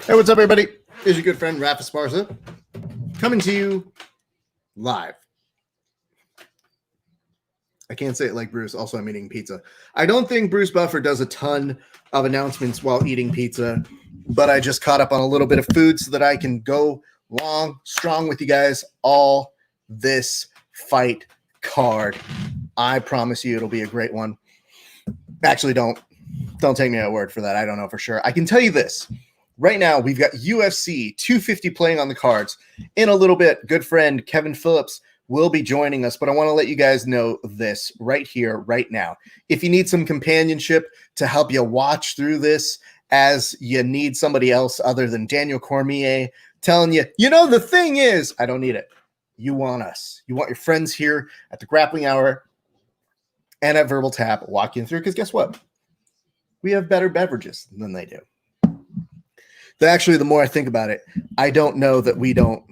Hey, what's up, everybody? It's your good friend, Rafa Sparza, coming to you live. I can't say it like Bruce. Also, I'm eating pizza. I don't think Bruce Buffer does a ton of announcements while eating pizza, but I just caught up on a little bit of food so that I can go strong with you guys all this fight card. I promise you it'll be a great one. Actually, don't take me at word for that. I don't know for sure. I can tell you this. Right now, we've got UFC 250 playing on the cards. In a little bit, good friend Kevin Phillips will be joining us, but I want to let you guys know this right here, right now. If you need some companionship to help you watch through this, as you need somebody else other than Daniel Cormier telling you, the thing is, I don't need it. You want us. You want your friends here at the Grappling Hour and at Verbal Tap walking through, because guess what? We have better beverages than they do. Actually, the more I think about it, I don't know that we don't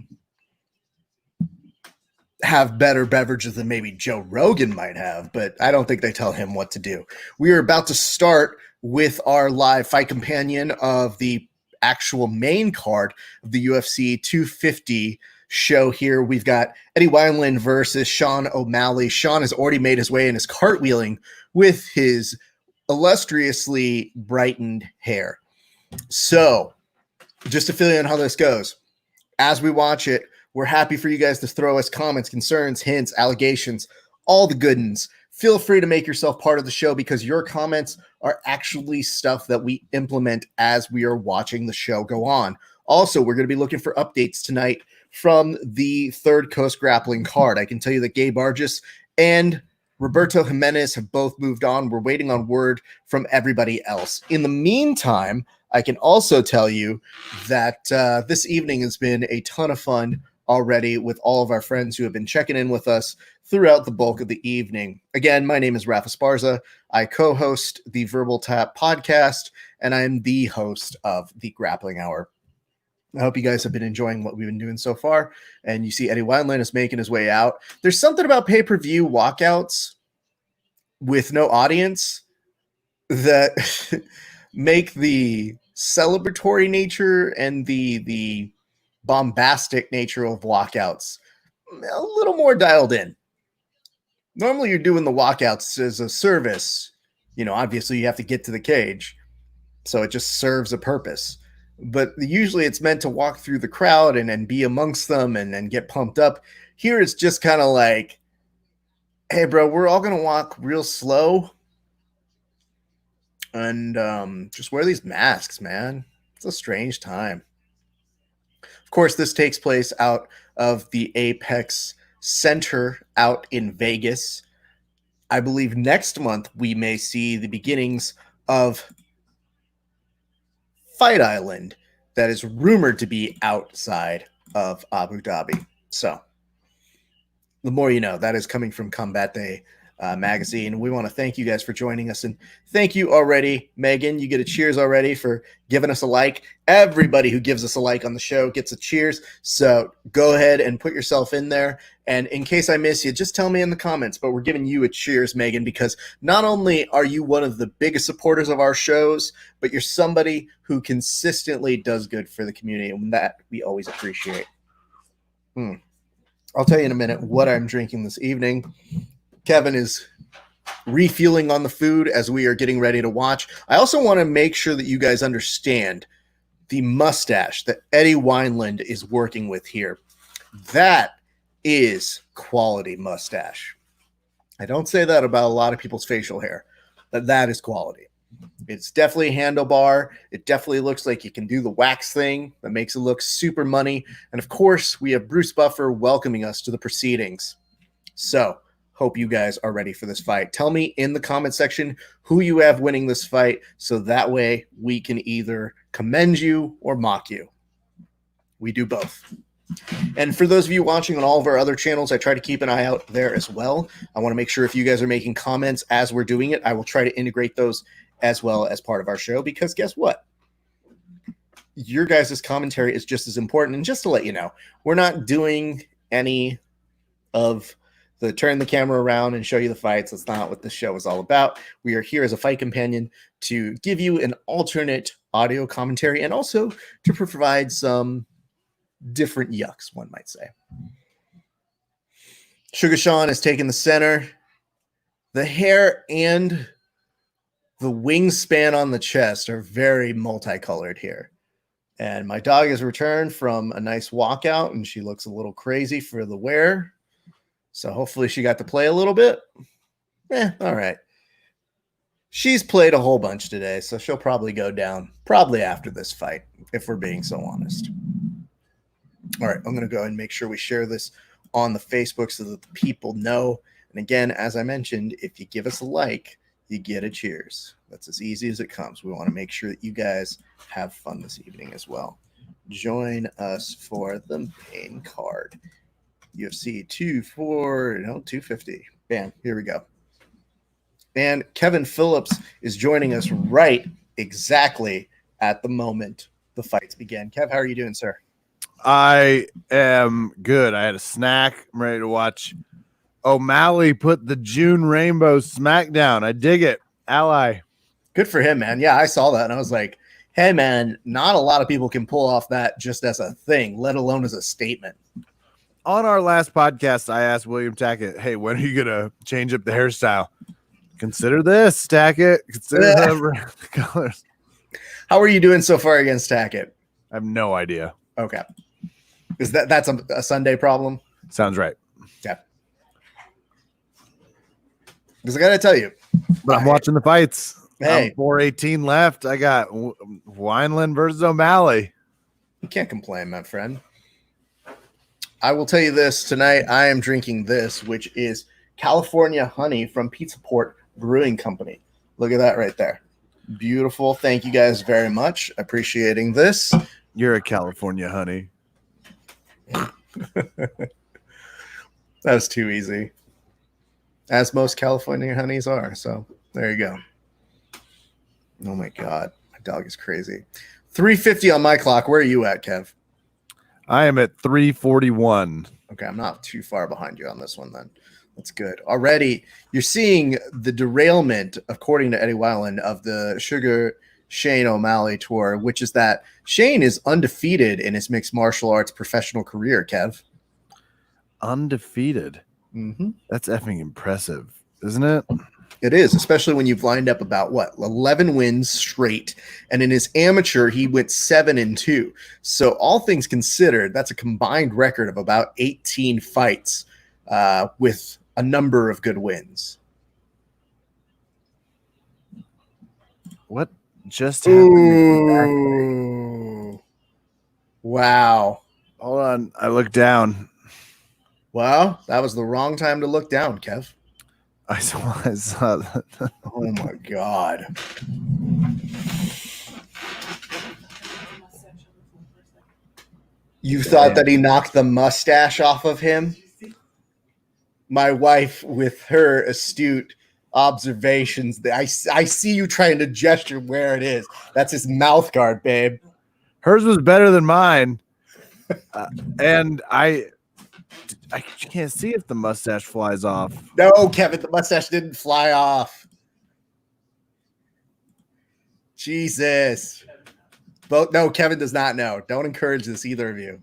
have better beverages than maybe Joe Rogan might have, but I don't think they tell him what to do. We are about to start with our live fight companion of the actual main card of the UFC 250 show here. We've got Eddie Wineland versus Sean O'Malley. Sean has already made his way and is cartwheeling with his illustriously brightened hair. So, just to fill you in how this goes, as we watch it, we're happy for you guys to throw us comments, concerns, hints, allegations, all the good ones. Feel free to make yourself part of the show, because your comments are actually stuff that we implement as we are watching the show go on. Also, we're going to be looking for updates tonight from the Third Coast Grappling card. I can tell you that Gabe Argis and Roberto Jimenez have both moved on. We're waiting on word from everybody else. In the meantime, I can also tell you that this evening has been a ton of fun already with all of our friends who have been checking in with us throughout the bulk of the evening. Again, my name is Rafa Sparza. I co-host the Verbal Tap podcast, and I'm the host of the Grappling Hour. I hope you guys have been enjoying what we've been doing so far. And you see Eddie Wineland is making his way out. There's something about pay-per-view walkouts with no audience that make the celebratory nature and the bombastic nature of walkouts a little more dialed in. Normally you're doing the walkouts as a service. Obviously you have to get to the cage, so it just serves a purpose. But usually it's meant to walk through the crowd and be amongst them and get pumped up. Here it's just kind of like, hey, bro, we're all going to walk real slow. And just wear these masks, man. It's a strange time. Of course, this takes place out of the Apex Center out in Vegas. I believe next month we may see the beginnings of Fight Island that is rumored to be outside of Abu Dhabi. So, the more you know. That is coming from Combat Day magazine. We want to thank you guys for joining us, and thank you already, Megan. You get a cheers already for giving us a like. Everybody who gives us a like on the show gets a cheers, so go ahead and put yourself in there. And in case I miss you, just tell me in the comments, but we're giving you a cheers, Megan, because not only are you one of the biggest supporters of our shows, but you're somebody who consistently does good for the community, and that we always appreciate. I'll tell you in a minute what I'm drinking this evening. Kevin is refueling on the food as we are getting ready to watch. I also want to make sure that you guys understand the mustache that Eddie Wineland is working with here. That is quality mustache. I don't say that about a lot of people's facial hair, but that is quality. It's definitely handlebar. It definitely looks like you can do the wax thing that makes it look super money. And of course, we have Bruce Buffer welcoming us to the proceedings. So, hope you guys are ready for this fight. Tell me in the comment section who you have winning this fight, so that way we can either commend you or mock you. We do both. And for those of you watching on all of our other channels, I try to keep an eye out there as well. I want to make sure if you guys are making comments as we're doing it, I will try to integrate those as well as part of our show, because guess what? Your guys' commentary is just as important. And just to let you know, we're not doing any of the turn the camera around and show you the fights. That's not what this show is all about. We are here as a fight companion to give you an alternate audio commentary and also to provide some different yucks, one might say. Sugar Sean is taking the center. The hair and the wingspan on the chest are very multicolored here. And my dog has returned from a nice walkout, and she looks a little crazy for the wear. So hopefully she got to play a little bit. All right. She's played a whole bunch today, so she'll probably go down probably after this fight, if we're being so honest. All right, I'm going to go ahead and make sure we share this on the Facebook so that the people know. And again, as I mentioned, if you give us a like, you get a cheers. That's as easy as it comes. We want to make sure that you guys have fun this evening as well. Join us for the main card. UFC 250. Bam, here we go. And Kevin Phillips is joining us right exactly at the moment the fights begin. Kev, how are you doing, sir? I am good. I had a snack. I'm ready to watch O'Malley put the June Rainbow smackdown. I dig it. Ally. Good for him, man. Yeah, I saw that, and I was like, hey, man, not a lot of people can pull off that just as a thing, let alone as a statement. On our last podcast, I asked William Tackett, hey, when are you going to change up the hairstyle? Consider this, Tackett. Consider the colors. How are you doing so far against Tackett? I have no idea. Okay. Is that's a Sunday problem? Sounds right. Yeah. Because I got to tell you. But I'm watching the fights. Hey. 4:18 left. I got Wineland versus O'Malley. You can't complain, my friend. I will tell you this. Tonight, I am drinking this, which is California Honey from Pizza Port Brewing Company. Look at that right there. Beautiful. Thank you guys very much. Appreciating this. You're a California honey. That was too easy. As most California honeys are. So there you go. Oh my God. My dog is crazy. 350 on my clock. Where are you at, Kev? I am at 341. Okay, I'm not too far behind you on this one then. That's good. Already, you're seeing the derailment, according to Eddie Weiland, of the Sugar Shane O'Malley tour, which is that Shane is undefeated in his mixed martial arts professional career, Kev. Undefeated? Mm-hmm. That's effing impressive, isn't it? It is, especially when you've lined up about 11 wins straight, and in his amateur he went 7-2. So all things considered, that's a combined record of about 18 fights with a number of good wins. What just happened? Ooh. Wow. Hold on, I looked down. Well, that was the wrong time to look down, Kev. I saw that. Oh my God. You thought that he knocked the mustache off of him? My wife, with her astute observations, I see you trying to gesture where it is. That's his mouth guard, babe. Hers was better than mine. And I can't see if the mustache flies off. No, Kevin, the mustache didn't fly off. Jesus. No, Kevin does not know. Don't encourage this, either of you.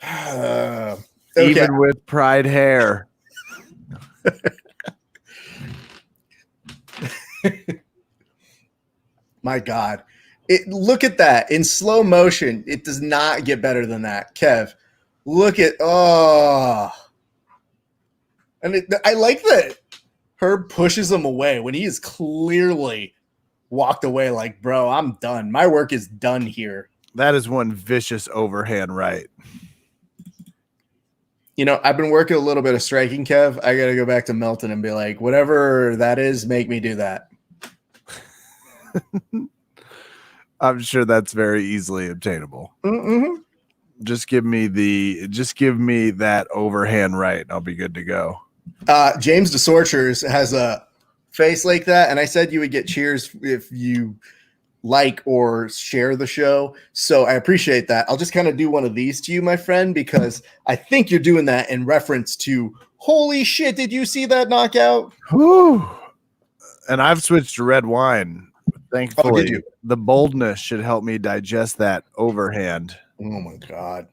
Okay. Even with pride hair. My God. Look at that. In slow motion, it does not get better than that. Kev, look at, And I like that Herb pushes him away when he is clearly walked away like, bro, I'm done. My work is done here. That is one vicious overhand right. You know, I've been working a little bit of striking, Kev. I got to go back to Melton and be like, whatever that is, make me do that. I'm sure that's very easily obtainable. Mm-hmm. Just give me that overhand right, and I'll be good to go. James DeSorchers has a face like that, and I said you would get cheers if you like or share the show. So I appreciate that. I'll just kind of do one of these to you, my friend, because I think you're doing that in reference to, holy shit, did you see that knockout? Whew. And I've switched to red wine with Thankfully, did you? the boldness should help me digest that overhand. Oh my God.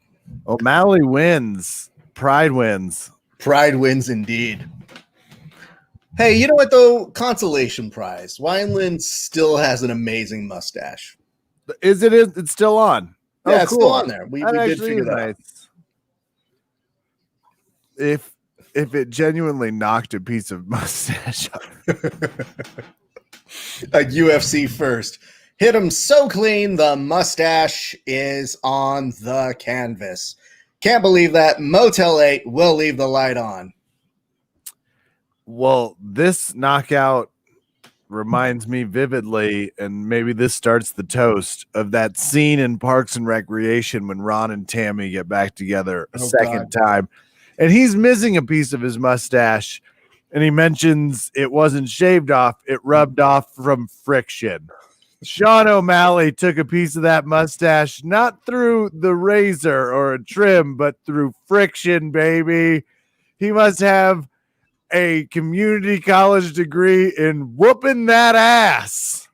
O'Malley wins. Pride wins. Pride wins indeed. Hey, you know what though? Consolation prize. Wineland still has an amazing mustache. Is it? It's still on. Yeah, Oh, it's cool. still on there. We That did actually figure is that out. nice. If it genuinely knocked a piece of mustache off. A UFC first. Hit him so clean, the mustache is on the canvas. Can't believe that. Motel 8 will leave the light on. Well, this knockout reminds me vividly, and maybe this starts the toast of that scene in Parks and Recreation when Ron and Tammy get back together a second time, and he's missing a piece of his mustache, and he mentions it wasn't shaved off, it rubbed off from friction. Sean O'Malley took a piece of that mustache, not through the razor or a trim, but through friction, baby. He must have a community college degree in whooping that ass.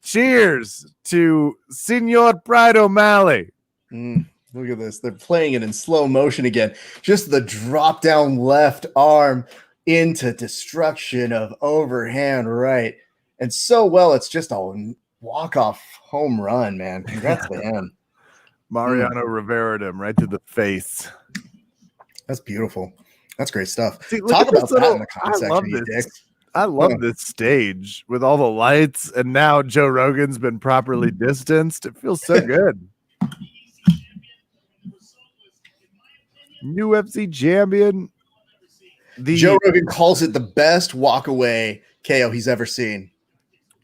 Cheers to Senor Pride O'Malley. Look at this. They're playing it in slow motion again. Just the drop down left arm into destruction of overhand right. And so well, it's just a walk-off home run, man. Congrats to him. Mariano Rivera him right to the face. That's beautiful. That's great stuff. See, Talk about that in the comment section, you dicks. I love this stage with all the lights, and now Joe Rogan's been properly distanced. It feels so good. UFC champion. Joe Rogan calls it the best walk-away KO he's ever seen.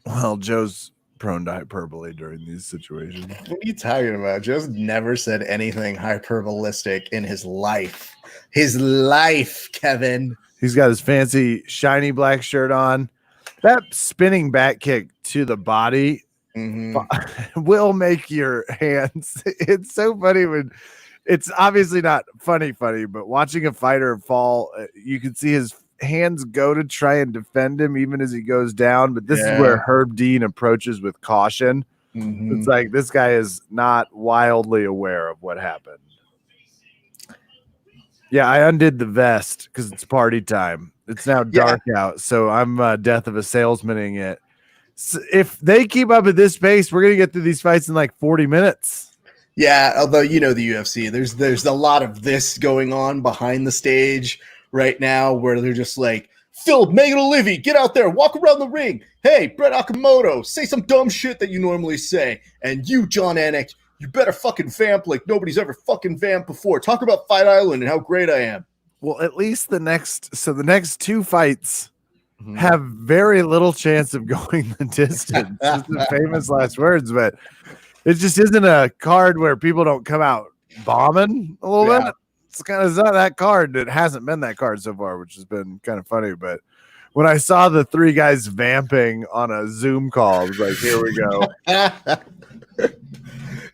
Well, Joe's prone to hyperbole during these situations. What are you talking about? Joe's never said anything hyperbolistic in his life. His life, Kevin. He's got his fancy shiny black shirt on. That spinning back kick to the body will make your hands. It's so funny when it's obviously not funny, but watching a fighter fall, you can see his hands go to try and defend him even as he goes down. But this is where Herb Dean approaches with caution. It's like this guy is not wildly aware of what happened. Yeah, I undid the vest because it's party time. It's now dark out, so I'm death of a salesmaning it. So if they keep up at this pace, we're gonna get through these fights in like 40 minutes. Yeah, although you know the UFC, there's a lot of this going on behind the stage right now, where they're just like, Phil, Megan O'Leary, get out there, walk around the ring. Hey, Brett Okamoto, say some dumb shit that you normally say, and you, John Anik, you better fucking vamp like nobody's ever fucking vamped before. Talk about Fight Island and how great I am. Well, at least the next two fights have very little chance of going the distance. It's the famous last words, but it just isn't a card where people don't come out bombing a little bit. It's not that card. It hasn't been that card so far, which has been kind of funny. But when I saw the three guys vamping on a Zoom call, I was like, here we go.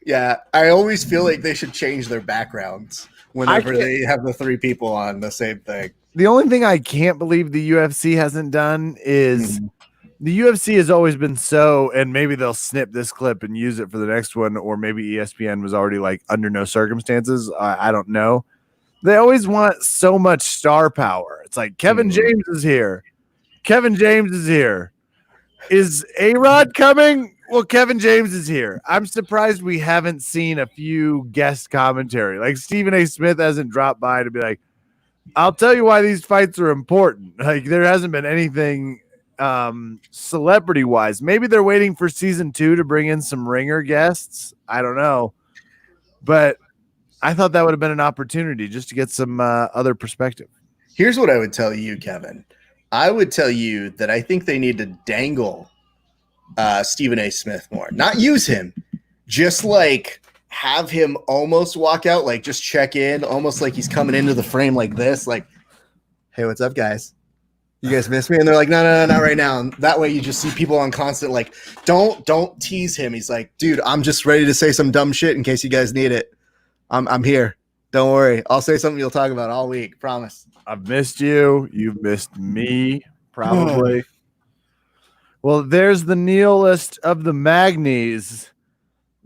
Yeah, I always feel like they should change their backgrounds whenever they have the three people on the same thing. The only thing I can't believe the UFC hasn't done is the UFC has always been so, and maybe they'll snip this clip and use it for the next one, or maybe ESPN was already like under no circumstances. I don't know. They always want so much star power. It's like Kevin James is here. Kevin James is here. Is A-Rod coming? Well, Kevin James is here. I'm surprised we haven't seen a few guest commentary. Like Stephen A. Smith hasn't dropped by to be like, I'll tell you why these fights are important. Like there hasn't been anything celebrity-wise. Maybe they're waiting for season 2 to bring in some ringer guests. I don't know. But I thought that would have been an opportunity just to get some other perspective. Here's what I would tell you, Kevin. I would tell you that I think they need to dangle Stephen A. Smith more. Not use him. Just like have him almost walk out, like just check in, almost like he's coming into the frame like this, like, hey, what's up, guys? You guys miss me? And they're like, no, not right now. And that way you just see people on constant, like, don't tease him. He's like, dude, I'm just ready to say some dumb shit in case you guys need it. I'm here. Don't worry. I'll say something you'll talk about all week. Promise. I've missed you. You've missed me, probably. Well, there's the nihilist of the Magnes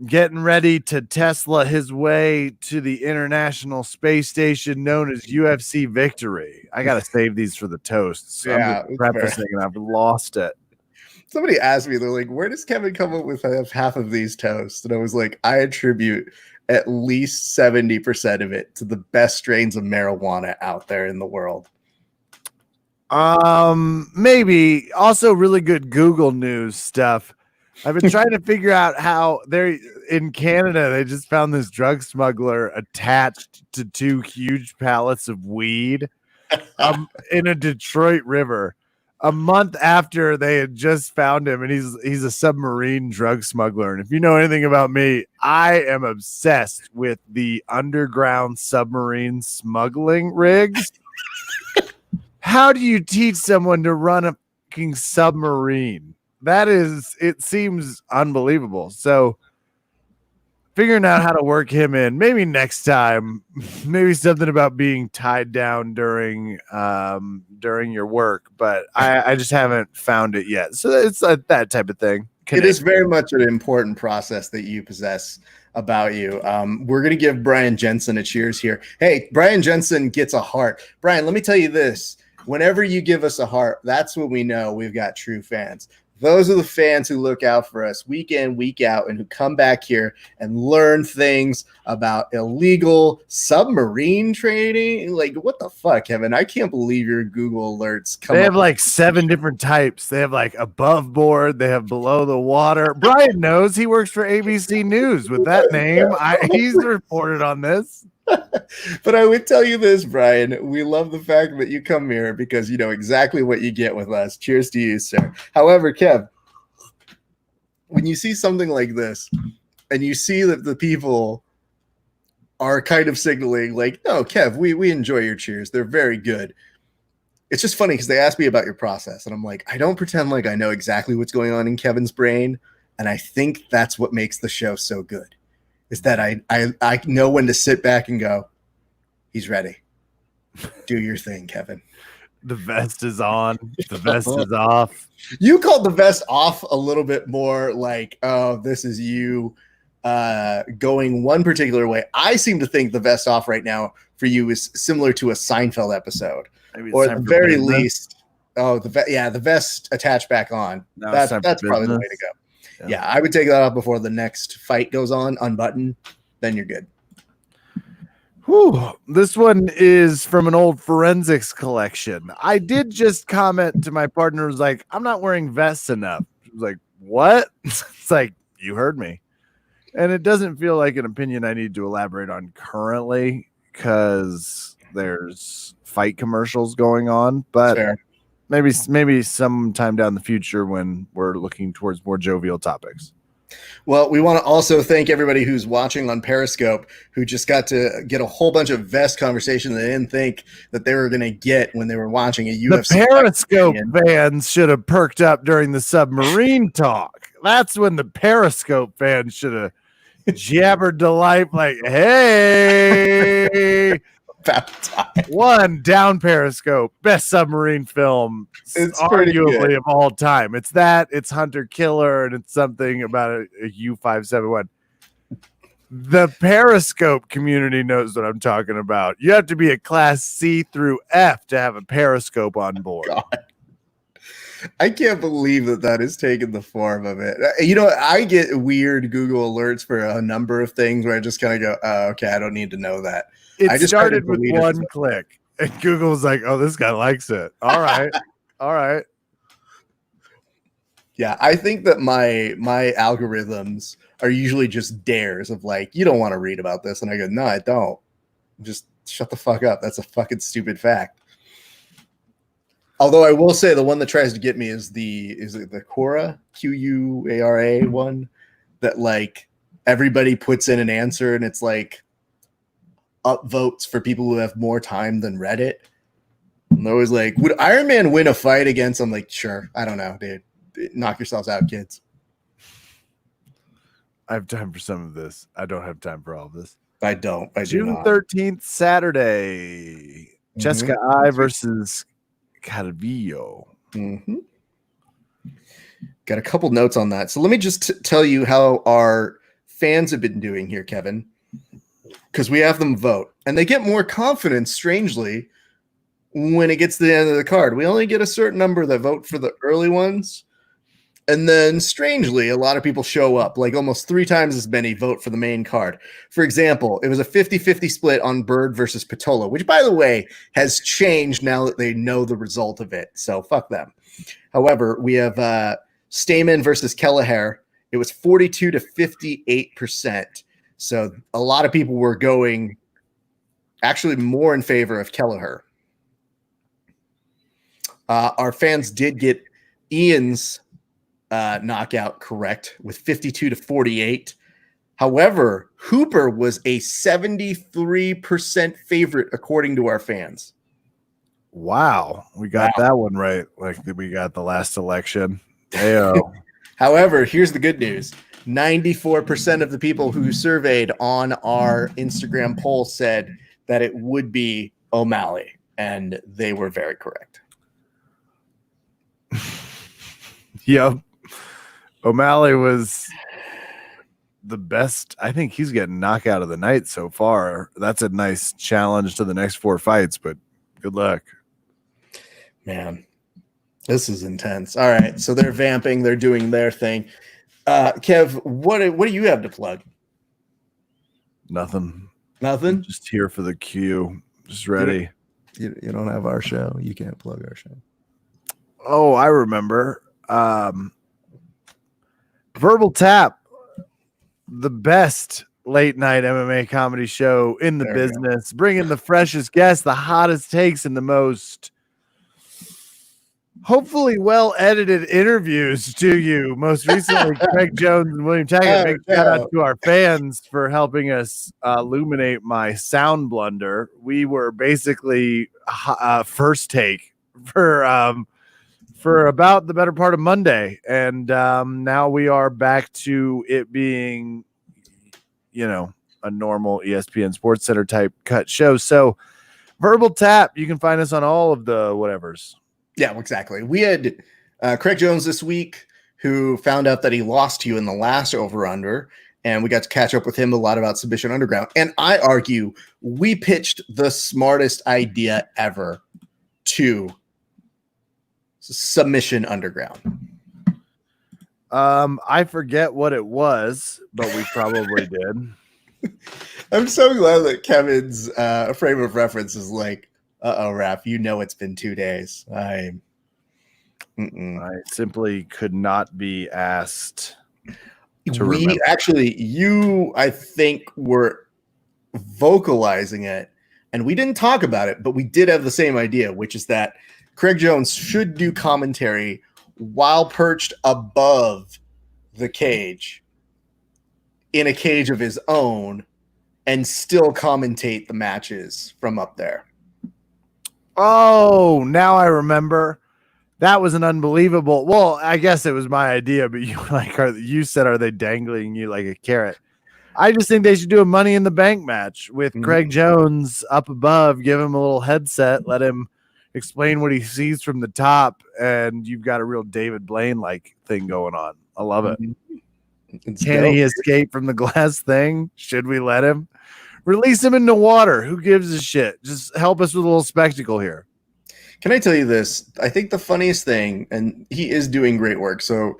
getting ready to Tesla his way to the International Space Station known as UFC Victory. I got to save these for the toasts. I'm Yeah, just it's fair. prefacing and I've lost it. Somebody asked me, they're like, where does Kevin come up with half of these toasts? And I was like, I attribute at least 70% of it to the best strains of marijuana out there in the world. Maybe also really good Google News stuff. I've been trying to figure out how they're in Canada. They just found this drug smuggler attached to 2 huge pallets of weed in a Detroit river a month after they had just found him. And he's a submarine drug smuggler. And if you know anything about me, I am obsessed with the underground submarine smuggling rigs. How do you teach someone to run a fucking submarine? It seems unbelievable. So figuring out how to work him in, maybe next time, maybe something about being tied down during your work, but I just haven't found it yet. So it's that type of thing. It is very much an important process that you possess about you. We're going to give Brian Jensen a cheers here. Hey, Brian Jensen gets a heart. Brian, let me tell you this. Whenever you give us a heart, that's when we know we've got true fans. Those are the fans who look out for us week in, week out, and who come back here and learn things about illegal submarine trading. Like, what the fuck, Kevin? I can't believe your Google alerts come They have like 7 different types. They have like above board. They have below the water. Brian knows. He works for ABC News with that name. He's reported on this. But I would tell you this, Brian, we love the fact that you come here because you know exactly what you get with us. Cheers to you, sir. However, Kev, when you see something like this and you see that the people are kind of signaling like, no, Kev, we enjoy your cheers. They're very good. It's just funny because they asked me about your process and I'm like, I don't pretend like I know exactly what's going on in Kevin's brain. And I think that's what makes the show so good. Is that I know when to sit back and go, he's ready. Do your thing, Kevin. The vest is on. The vest is off. You called the vest off a little bit more like, oh, this is you going one particular way. I seem to think the vest off right now for you is similar to a Seinfeld episode. Or at the very least, the vest attached back on. No, that's probably the way to go. Yeah, I would take that off before the next fight goes on. Unbutton, then you're good. Whew. This one is from an old forensics collection. I did just comment to my partner, was like, I'm not wearing vests enough. She was like, what? It's like, you heard me. And it doesn't feel like an opinion I need to elaborate on currently because there's fight commercials going on, but Fair. Maybe sometime down the future when we're looking towards more jovial topics. Well, we want to also thank everybody who's watching on Periscope who just got to get a whole bunch of vest conversation they didn't think that they were going to get when they were watching a UFC. The Periscope fans should have perked up during the submarine talk. That's when the Periscope fans should have jabbered to life like, hey, about time. One, down Periscope, best submarine film, it's arguably of all time. It's that, it's Hunter Killer, and it's something about a U-571. The Periscope community knows what I'm talking about. You have to be a class C through F to have a Periscope on board. God. I can't believe that is taking the form of it. You know, I get weird Google alerts for a number of things where I just kind of go, oh, okay, I don't need to know that. It started with one click, and Google's like, oh, this guy likes it. All right. All right. Yeah, I think that my algorithms are usually just dares of like, you don't want to read about this. And I go, no, I don't. Just shut the fuck up. That's a fucking stupid fact. Although I will say the one that tries to get me is the Quora, Quara one that like everybody puts in an answer and it's like upvotes for people who have more time than Reddit. And they're always like, would Iron Man win a fight against? I'm like, sure. I don't know, dude. Knock yourselves out, kids. I have time for some of this. I don't have time for all of this. I don't. June 13th, Saturday. Mm-hmm. Jessica I versus Calvillo. Mm-hmm. Got a couple notes on that. So let me just tell you how our fans have been doing here, Kevin, because we have them vote, and they get more confidence, strangely, when it gets to the end of the card. We only get a certain number that vote for the early ones, and then strangely, a lot of people show up, like almost 3 times as many vote for the main card. For example, it was a 50-50 split on Bird versus Patola, which, by the way, has changed now that they know the result of it. So fuck them. However, we have Stamen versus Kelleher. It was 42 to 58%. So a lot of people were going actually more in favor of Kelleher. Our fans did get Ian's knockout correct with 52 to 48. However, Hooper was a 73% favorite according to our fans. Wow, we got that one right. Like we got the last election. Ayo. However, here's the good news. 94% of the people who surveyed on our Instagram poll said that it would be O'Malley, and they were very correct. Yep. O'Malley was the best. I think he's getting knockout of the night so far. That's a nice challenge to the next 4 fights, but good luck. Man, this is intense. All right, so they're vamping. They're doing their thing. Kev, what do you have to plug? Nothing. Nothing? I'm just here for the queue. Just ready. You don't have our show. You can't plug our show. Oh, I remember. Verbal Tap, the best late night MMA comedy show in the business, bringing the freshest guests, the hottest takes, and the most hopefully well edited interviews to you. Most recently, Craig Jones and William Taggart. Big shout out to our fans for helping us illuminate my sound blunder. We were basically first take for about the better part of Monday, and now we are back to it being, a normal ESPN Sports Center type cut show. So Verbal Tap, you can find us on all of the whatevers. Yeah, exactly. We had Craig Jones this week, who found out that he lost to you in the last over-under, and we got to catch up with him a lot about Submission Underground. And I argue we pitched the smartest idea ever to Submission Underground. I forget what it was, but we probably did. I'm so glad that Kevin's frame of reference is like, Raph, it's been 2 days. I simply could not be asked to remember. I think were vocalizing it, and we didn't talk about it, but we did have the same idea, which is that Craig Jones should do commentary while perched above the cage in a cage of his own and still commentate the matches from up there. Oh, now I remember. That was an unbelievable. Well, I guess it was my idea, but you said, are they dangling you like a carrot? I just think they should do a Money in the Bank match with Craig Jones up above, give him a little headset, let him explain what he sees from the top, and you've got a real David Blaine-like thing going on. I love it. Can he escape from the glass thing? Should we let him? Release him into water. Who gives a shit? Just help us with a little spectacle here. Can I tell you this? I think the funniest thing, and he is doing great work, so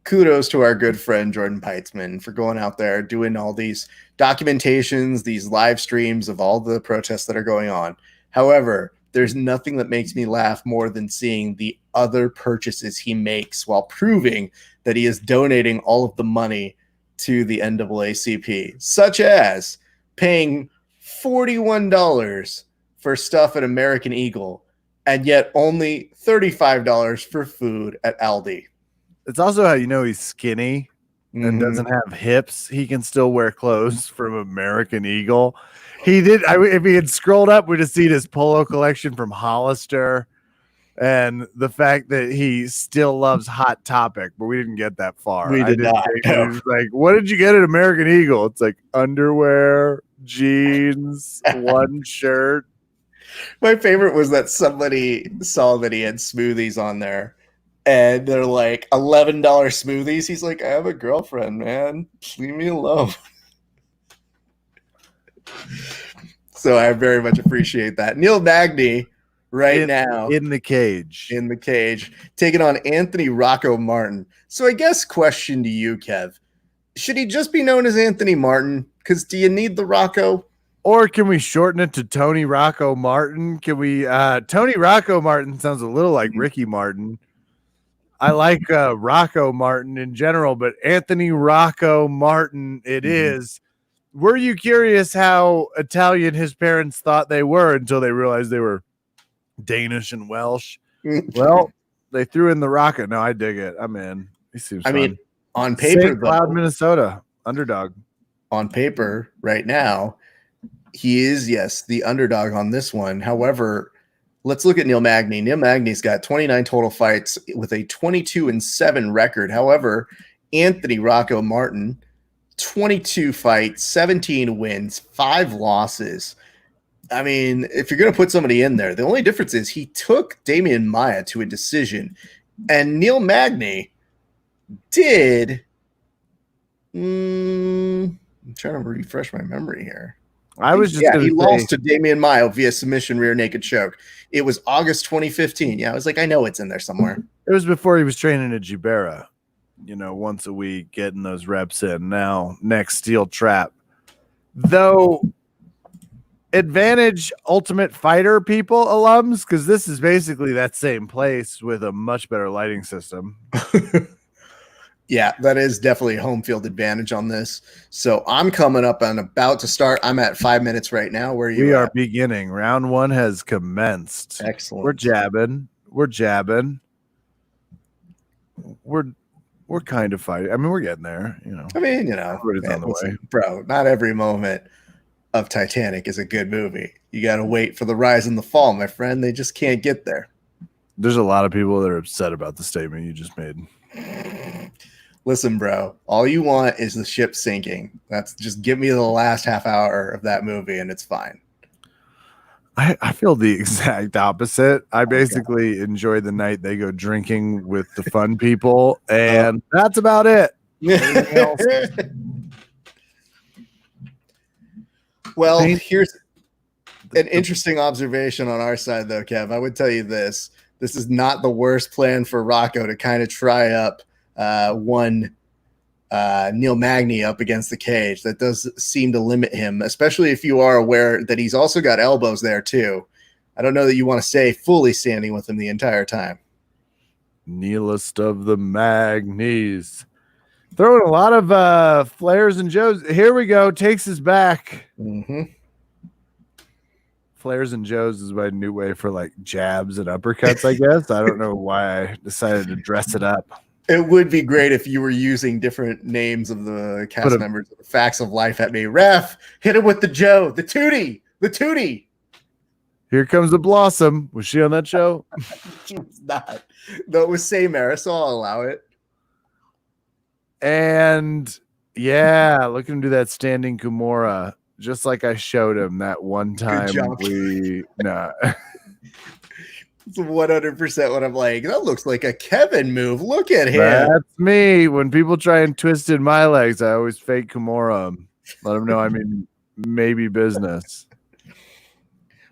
kudos to our good friend Jordan Peitzman for going out there, doing all these documentations, these live streams of all the protests that are going on. However, there's nothing that makes me laugh more than seeing the other purchases he makes while proving that he is donating all of the money to the NAACP, such as paying $41 for stuff at American Eagle and yet only $35 for food at Aldi. It's also how he's skinny and doesn't have hips. He can still wear clothes from American Eagle. He did. If he had scrolled up, we'd have seen his polo collection from Hollister, and the fact that he still loves Hot Topic, but we didn't get that far. We did not. It was like, what did you get at American Eagle? It's like underwear, jeans, one shirt. My favorite was that somebody saw that he had smoothies on there, And they're like $11 smoothies. He's like, I have a girlfriend, man. Leave me alone. So I very much appreciate that. Neil Magny now in the cage. Taking on Anthony Rocco Martin. So I guess question to you, Kev. Should he just be known as Anthony Martin? Because do you need the Rocco? Or can we shorten it to Tony Rocco Martin? Can we Tony Rocco Martin sounds a little like Ricky Martin. I like Rocco Martin in general, but Anthony Rocco Martin it is. Were you curious how Italian his parents thought they were until they realized they were Danish and Welsh? Well, they threw in the rocket. No, I dig it. I'm in. He seems fun. Mean, on paper, St. Cloud, Minnesota, underdog. On paper, right now, he is, yes, the underdog on this one. However, let's look at Neil Magny. Neil Magny's got 29 total fights with a 22-7 record. However, Anthony Rocco Martin, 22 fights, 17 wins, 5 losses. I mean, if you're going to put somebody in there, the only difference is he took Damian Maia to a decision, and Neil Magny did. I'm trying to refresh my memory here. He lost to Damian Maia via submission rear naked choke. It was August 2015. Yeah, I was like, I know it's in there somewhere. It was before he was training at Jibera, once a week, getting those reps in. Now, next steel trap. Though, advantage Ultimate Fighter people alums, because this is basically that same place with a much better lighting system. Yeah, that is definitely home field advantage on this. So I'm coming up and about to start. I'm at 5 minutes right now. Where you? We are beginning. Round 1 has commenced. Excellent. We're jabbing. We're kind of fighting. I mean, we're getting there. Everybody's on the way, bro. Not every moment of Titanic is a good movie. You got to wait for the rise and the fall, my friend. They just can't get there. There's a lot of people that are upset about the statement you just made. Listen, bro, all you want is the ship sinking. That's just give me the last half hour of that movie and it's fine. I feel the exact opposite. I basically enjoy the night they go drinking with the fun people, and that's about it. Well, here's an interesting observation on our side, though, Kev. I would tell you this. This is not the worst plan for Rocco to kind of try up one Neil Magny up against the cage. That does seem to limit him, especially if you are aware that he's also got elbows there too. I don't know that you want to stay fully standing with him the entire time. Neilest of the Magnies. Throwing a lot of flares and Joes. Here we go. Takes his back. Flares and Joes is my new way for like jabs and uppercuts, I guess. I don't know why I decided to dress it up. It would be great if you were using different names of the cast members of the Facts of Life at me. Ref, hit him with the Joe, the Tootie, the Tootie. Here comes the Blossom. Was she on that show? She was not. No, it was same era, so I'll allow it. And yeah, look at him do that standing Kimura, just like I showed him that one time. It's 100% what I'm like. That looks like a Kevin move. Look at him. That's me. When people try and twist in my legs, I always fake Kimura. Let them know I mean maybe business.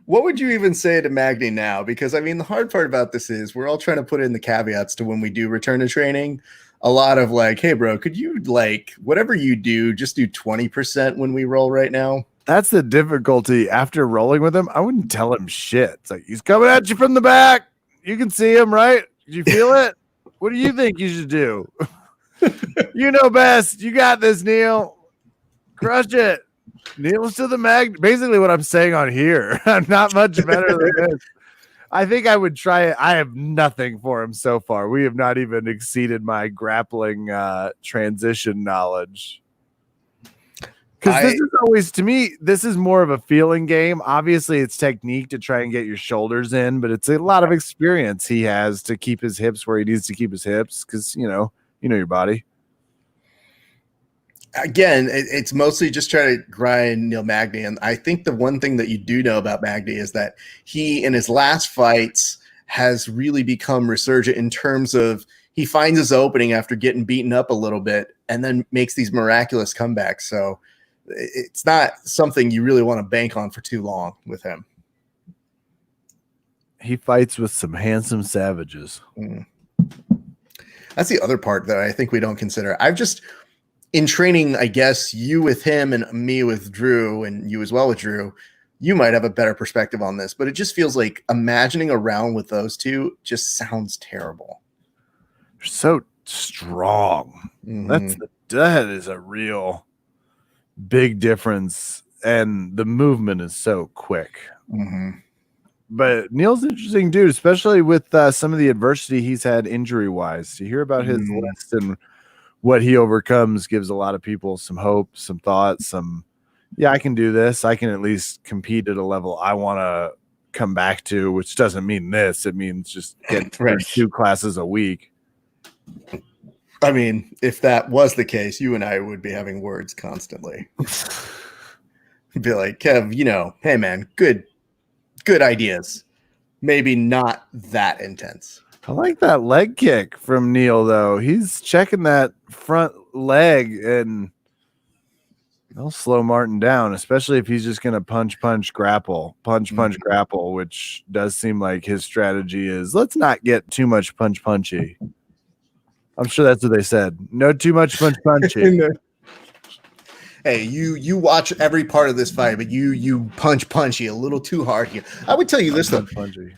What would you even say to Magny now? Because, I mean, the hard part about this is we're all trying to put in the caveats to when we do return to training. A lot of like, hey, bro, could you, like, whatever you do, just do 20% when we roll right now? That's the difficulty. After rolling with him, I wouldn't tell him shit. It's like, he's coming at you from the back. You can see him, right? Did you feel it? What do you think you should do? You know best. You got this, Neil. Crush it. Neil's to the mag. Basically what I'm saying on here. I'm not much better than this. I think I would try it. I have nothing for him so far. We have not even exceeded my grappling transition knowledge. Because this is always, to me, this is more of a feeling game. Obviously, it's technique to try and get your shoulders in, but it's a lot of experience he has to keep his hips where he needs to keep his hips because, you know your body. Again, it's mostly just trying to grind Neil Magny. And I think the one thing that you do know about Magny is that he, in his last fights, has really become resurgent in terms of he finds his opening after getting beaten up a little bit and then makes these miraculous comebacks. So it's not something you really want to bank on for too long with him. He fights with some handsome savages. That's the other part that I think we don't consider. I've just, in training, I guess you with him and me with Drew, and you as well with Drew, you might have a better perspective on this, but it just feels like imagining a round with those two just sounds terrible. They're so strong. That is a real big difference, and the movement is so quick. But Neil's an interesting dude, especially with some of the adversity he's had injury-wise. To hear about his list and what he overcomes gives a lot of people some hope, some thoughts, yeah, I can do this. I can at least compete at a level I want to come back to, which doesn't mean this. It means just getting through 2 classes a week. I mean, if that was the case, you and I would be having words constantly. Be like, Kev, hey, man, good ideas. Maybe not that intense. I like that leg kick from Neil, though. He's checking that front leg, and they'll slow Martin down, especially if he's just going to punch, grapple, grapple, which does seem like his strategy is let's not get too much punchy. I'm sure that's what they said. No too much punchy. Hey, you watch every part of this fight, but you punchy a little too hard here. I would tell you this, though.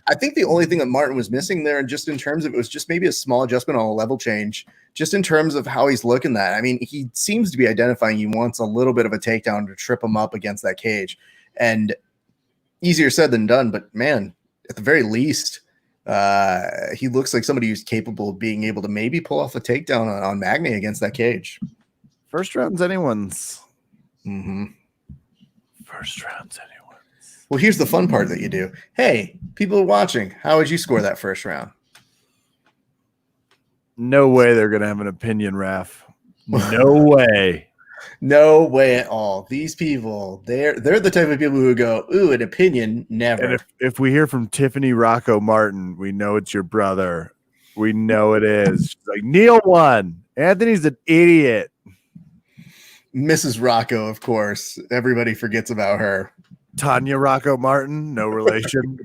I think the only thing that Martin was missing there, and just in terms of it was just maybe a small adjustment on a level change, just in terms of how he's looking that. I mean, he seems to be identifying he wants a little bit of a takedown to trip him up against that cage. And easier said than done, but man, at the very least, he looks like somebody who's capable of being able to maybe pull off a takedown on Magny against that cage. First round's anyone's. First round's anyone's. Well, here's the fun part that you do. Hey, people are watching. How would you score that first round? No way they're going to have an opinion, Raf. No way. No way at all. These people, they're the type of people who go, ooh, an opinion, never. And if we hear from Tiffany Rocco Martin, we know it's your brother. We know it is. She's like, Neil won. Anthony's an idiot. Mrs. Rocco, of course. Everybody forgets about her. Tanya Rocco Martin, no relation.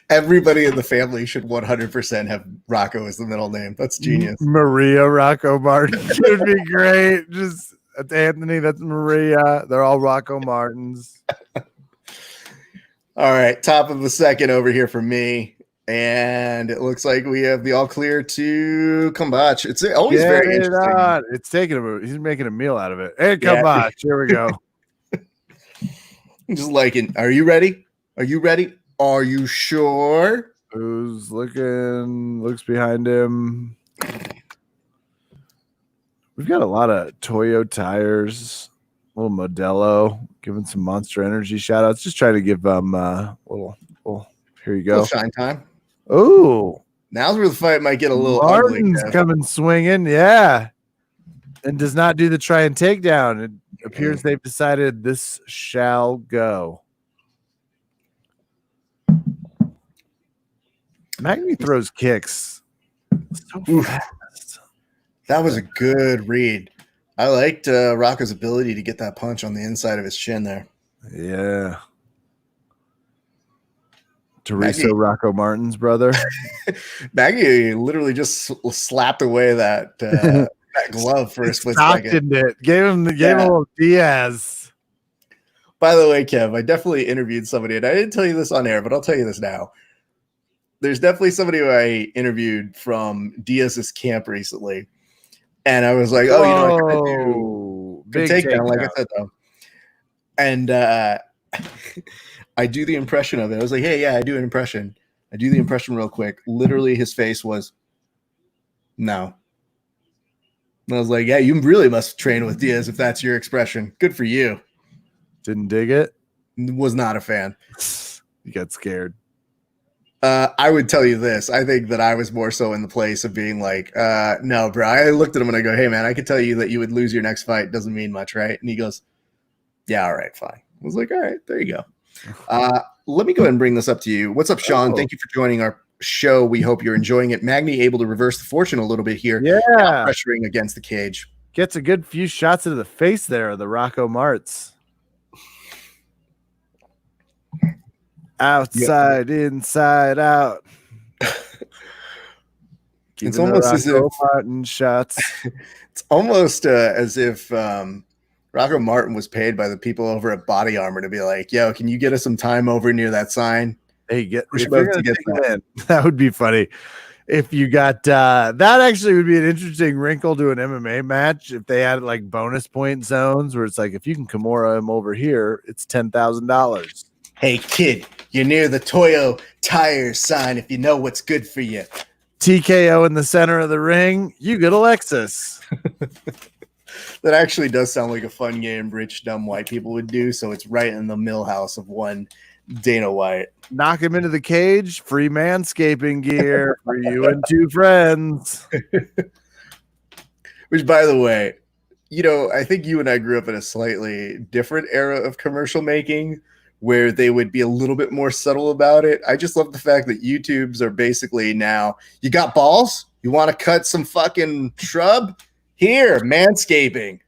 Everybody in the family should 100% have Rocco as the middle name. That's genius. Maria Rocco Martin would be great. Just that's Anthony, that's Maria. They're all Rocco Martins. All right, top of the second over here for me. And it looks like we have the all clear to Kambach. It's always very interesting. It's taking him. He's making a meal out of it. Hey, Kambach, here we go. I'm just liking. Are you ready? Are you ready? Are you sure? Who's looks behind him. We've got a lot of Toyo tires, a little Modelo, giving some Monster Energy shout outs. Just trying to give them a little, here you go. Shine time. Oh, now's where the fight might get a little Martin's ugly. Coming swinging, yeah, and does not do the try and takedown. It appears they've decided this shall go. Magny throws kicks so fast. That was a good read. I liked Rocco's ability to get that punch on the inside of his chin there. Yeah. Teresa Rocco Martin's brother. Magny literally just slapped away that glove for a split second. It. Gave him a little Diaz. By the way, Kev, I definitely interviewed somebody, and I didn't tell you this on air, but I'll tell you this now. There's definitely somebody who I interviewed from Diaz's camp recently, and I was like, "Oh, I gotta do big takedown," like I said though, and I do the impression of it. I was like, "Hey, yeah, I do an impression. I do the impression real quick." Literally, his face was, "No." And I was like, "Yeah, you really must train with Diaz if that's your expression. Good for you." Didn't dig it. Was not a fan. You got scared. I would tell you this. I think that I was more so in the place of being like, no, bro. I looked at him and I go, hey, man, I could tell you that you would lose your next fight. Doesn't mean much, right? And he goes, yeah, all right, fine. I was like, all right, there you go. Let me go ahead and bring this up to you. What's up, Sean? Oh. Thank you for joining our show. We hope you're enjoying it. Magny able to reverse the fortune a little bit here. Yeah. Now pressuring against the cage. Gets a good few shots into the face there of the Rocco Marts. Outside, inside out. It's almost as if Martin shots. It's almost as if Rocco Martin was paid by the people over at Body Armor to be like, "Yo, can you get us some time over near that sign?" Hey, if you're gonna take that. That would be funny. If you got that, actually would be an interesting wrinkle to an MMA match if they had like bonus point zones where it's like, if you can Kimura him over here, it's $10,000. Hey, kid, you're near the Toyo Tire sign. If you know what's good for you, TKO in the center of the ring, you get a Lexus. That actually does sound like a fun game rich, dumb white people would do. So it's right in the millhouse of one Dana White. Knock him into the cage, free manscaping gear for you and two friends. Which, by the way, I think you and I grew up in a slightly different era of commercial making where they would be a little bit more subtle about it. I just love the fact that YouTubes are basically now, you got balls? You want to cut some fucking shrub? Here, manscaping.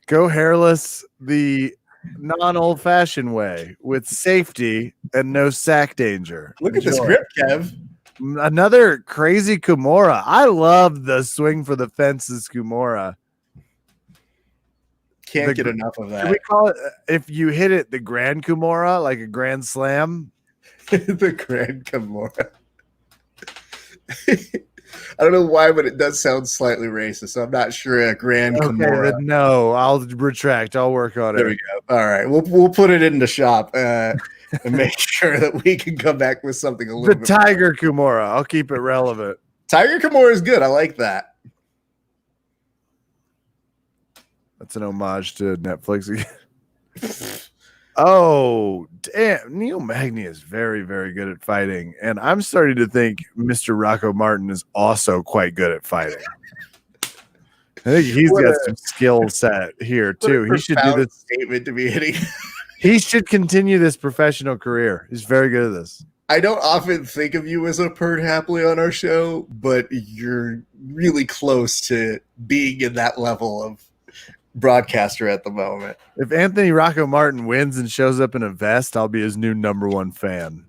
Go hairless the non-old-fashioned way with safety and no sack danger. Look at this grip, Kev. Another crazy Kimura. I love the swing for the fences Kimura. Can't get enough of that. Can we call it, if you hit it, the Grand Kimura, like a Grand Slam? The Grand Kimura. I don't know why, but it does sound slightly racist. So I'm not sure a Grand Kimura. No, I'll retract. I'll work on it. There we go. All right, we'll put it in the shop and make sure that we can come back with something a little bit. The Tiger Kimura. I'll keep it relevant. Tiger Kimura is good. I like that. That's an homage to Netflix again. Oh, damn. Neil Magny is very, very good at fighting. And I'm starting to think Mr. Rocco Martin is also quite good at fighting. I think he's got some skill set here, too. He should do this statement to be hitting. He should continue this professional career. He's very good at this. I don't often think of you as a Perd Hapley on our show, but you're really close to being in that level of broadcaster at the moment. If Anthony Rocco Martin wins and shows up in a vest, I'll be his new #1 fan.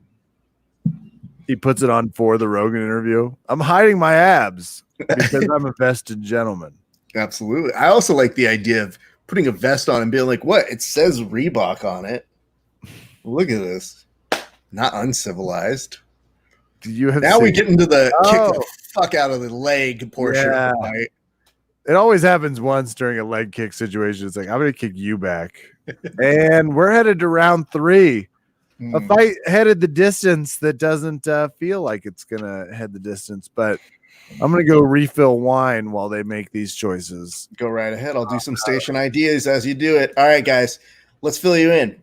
He puts it on for the Rogan interview. I'm hiding my abs because I'm a vested gentleman. Absolutely. I also like the idea of putting a vest on and being like, what? It says Reebok on it. Look at this. Not uncivilized. Now we get into the kick the fuck out of the leg portion of the fight. It always happens once during a leg kick situation. It's like, I'm going to kick you back. And we're headed to round 3. A fight headed the distance that doesn't feel like it's going to head the distance. But I'm going to go refill wine while they make these choices. Go right ahead. I'll do some station ideas as you do it. All right, guys, let's fill you in.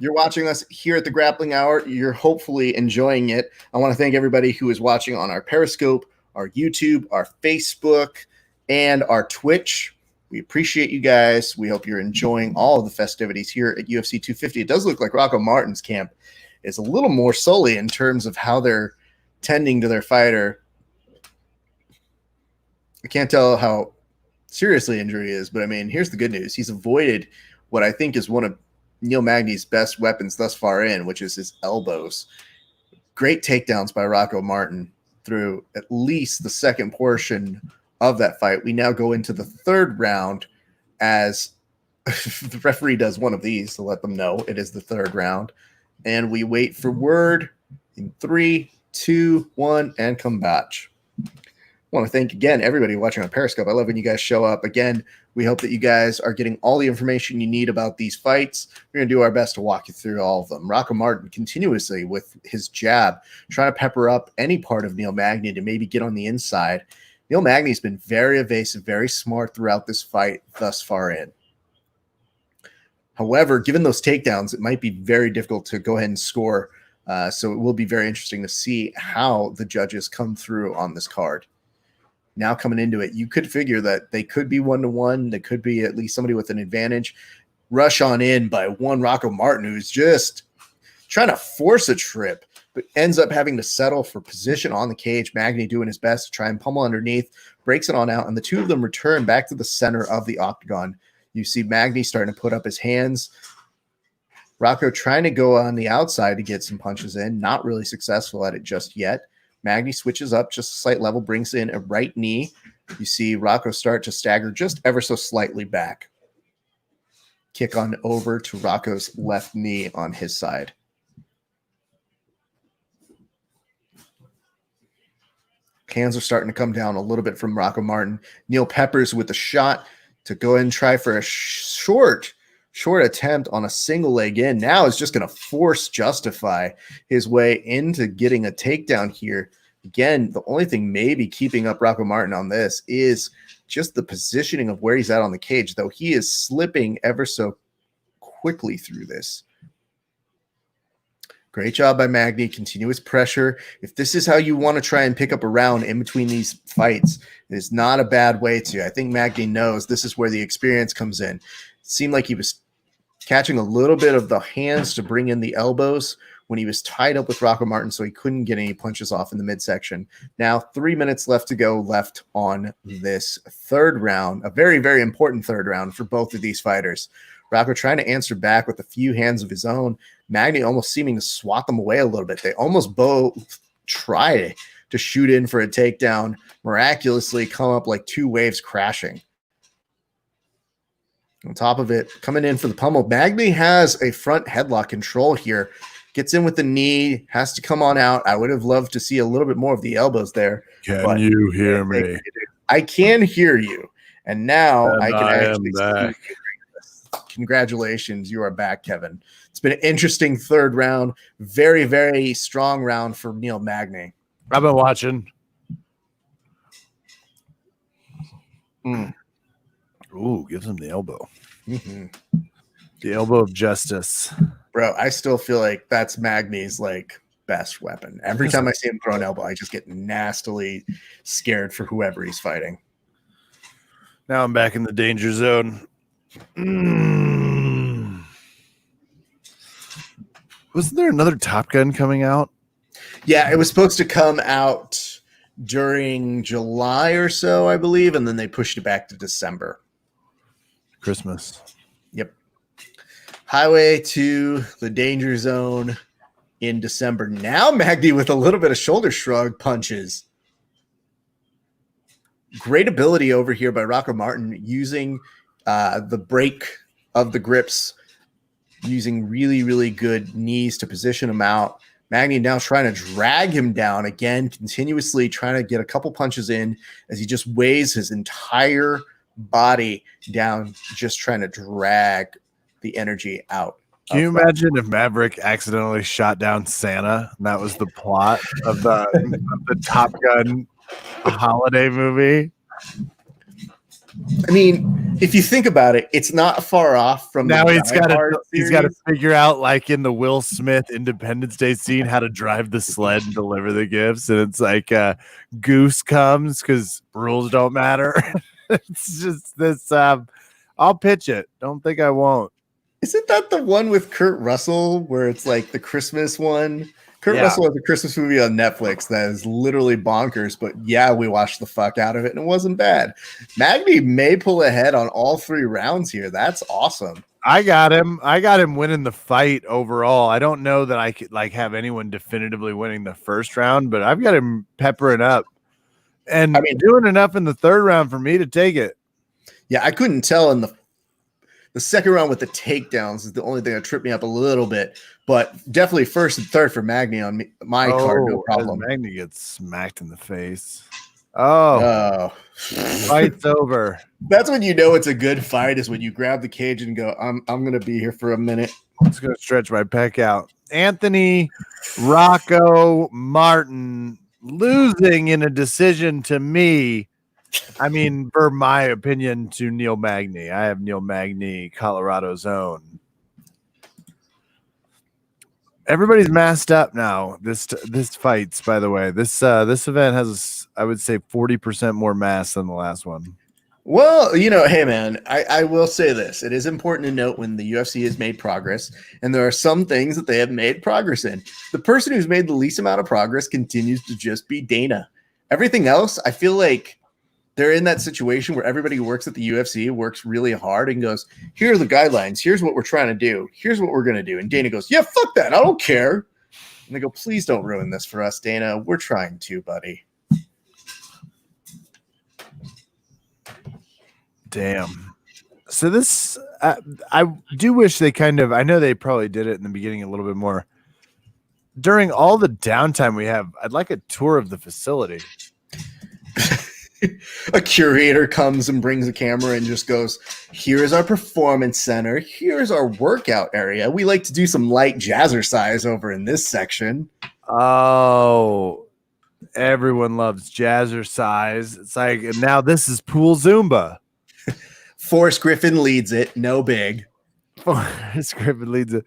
You're watching us here at the Grappling Hour. You're hopefully enjoying it. I want to thank everybody who is watching on our Periscope, our YouTube, our Facebook, and our Twitch. We appreciate you guys. We hope you're enjoying all of the festivities here at UFC 250. It does look like Rocco Martin's camp is a little more sully in terms of how they're tending to their fighter. I can't tell how seriously injury is, but I mean, here's the good news. He's avoided what I think is one of Neil Magny's best weapons thus far in, which is his elbows. Great takedowns by Rocco Martin through at least the second portion of that fight. We now go into the third round as the referee does one of these to let them know it is the third round. And we wait for word in 3, 2, 1, and combate. I want to thank again everybody watching on Periscope. I love when you guys show up. Again, we hope that you guys are getting all the information you need about these fights. We're going to do our best to walk you through all of them. Rocco Martin continuously with his jab, trying to pepper up any part of Neil Magny to maybe get on the inside. Neil Magny's been very evasive, very smart throughout this fight thus far in. However, given those takedowns, it might be very difficult to go ahead and score. So it will be very interesting to see how the judges come through on this card. Now coming into it, you could figure that they could be 1-1. They could be at least somebody with an advantage. rush on in by one Rocco Martin, who's just trying to force a trip, but ends up having to settle for position on the cage. Magny doing his best to try and pummel underneath, breaks it on out, and the two of them return back to the center of the octagon. You see Magny starting to put up his hands. Rocco trying to go on the outside to get some punches in, not really successful at it just yet. Magny switches up just a slight level, brings in a right knee. You see Rocco start to stagger just ever so slightly back. Kick on over to Rocco's left knee on his side. Hands are starting to come down a little bit from Rocco Martin. Neil Peppers with a shot to go ahead and try for a short attempt on a single leg in. Now is just going to force Justify his way into getting a takedown here. Again, the only thing maybe keeping up Rocco Martin on this is just the positioning of where he's at on the cage, though he is slipping ever so quickly through this. Great job by Magny. Continuous pressure. If this is how you want to try and pick up a round in between these fights, it is not a bad way to. I think Magny knows this is where the experience comes in. It seemed like he was catching a little bit of the hands to bring in the elbows when he was tied up with Rocco Martin, so he couldn't get any punches off in the midsection. Now, 3 minutes left to go left on this third round, a very, very important third round for both of these fighters. Rocco trying to answer back with a few hands of his own. Magny almost seeming to swat them away a little bit. They almost both try to shoot in for a takedown, miraculously come up like two waves crashing. On top of it, coming in for the pummel, Magny has a front headlock control here. Gets in with the knee, has to come on out. I would have loved to see a little bit more of the elbows there. Can you hear me? I can hear you. And now I can actually back. see you. Congratulations, you are back, Kevin. It's been an interesting third round. Very, very strong round for Neil Magny. I've been watching. Ooh, gives him the elbow. Mm-hmm. The elbow of justice. Bro, I still feel like that's Magny's like best weapon. Every time I see him throw an elbow, I just get nastily scared for whoever he's fighting. Now I'm back in the danger zone. Wasn't there another Top Gun coming out? Yeah, it was supposed to come out during July or so, I believe, and then they pushed it back to December. Christmas. Yep. Highway to the danger zone in December. Now Magny with a little bit of shoulder shrug punches. Great ability over here by Rocco Martin using the break of the grips, using really, really good knees to position him out. Magny now trying to drag him down again, continuously trying to get a couple punches in as he just weighs his entire body down, just trying to drag the energy out. Can you imagine if Maverick accidentally shot down Santa and that was the plot of the Top Gun holiday movie? I mean, if you think about it, it's not far off from now he's got to to figure out, like in the Will Smith Independence Day scene, how to drive the sled and deliver the gifts. And it's like Goose comes because rules don't matter. It's just this. I'll pitch it. Don't think I won't. Isn't that the one with Kurt Russell where it's like the Christmas one? Russell has a Christmas movie on Netflix that is literally bonkers, but yeah, we watched the fuck out of it and it wasn't bad. Magny may pull ahead on all 3 rounds here. That's awesome. I got him winning the fight overall. I don't know that I could like have anyone definitively winning the first round, but I've got him peppering up and doing enough in the third round for me to take it. Yeah, I couldn't tell in the second round with the takedowns is the only thing that tripped me up a little bit, but definitely first and third for Magny on my card, no problem. Magny gets smacked in the face. Oh, fight's over. That's when you know it's a good fight, is when you grab the cage and go, I'm going to be here for a minute. I'm just going to stretch my pec out. Anthony Rocco Martin losing in a decision to me. I mean, for my opinion, to Neil Magny. I have Neil Magny, Colorado's own. Everybody's masked up now. This fights, by the way. This event has, I would say, 40% more mass than the last one. Well, hey man, I will say this. It is important to note when the UFC has made progress, and there are some things that they have made progress in. The person who's made the least amount of progress continues to just be Dana. Everything else, I feel like they're in that situation where everybody who works at the UFC works really hard and goes, here are the guidelines. Here's what we're trying to do. Here's what we're going to do. And Dana goes, yeah, fuck that. I don't care. And they go, please don't ruin this for us, Dana. We're trying to, buddy. Damn. So this, I do wish they I know they probably did it in the beginning a little bit more. During all the downtime we have, I'd like a tour of the facility. A curator comes and brings a camera and just goes, here's our performance center. Here's our workout area. We like to do some light jazzercise over in this section. Oh, everyone loves jazzercise. It's like, now this is pool Zumba. Forrest Griffin leads it. No big. Forrest Griffin leads it.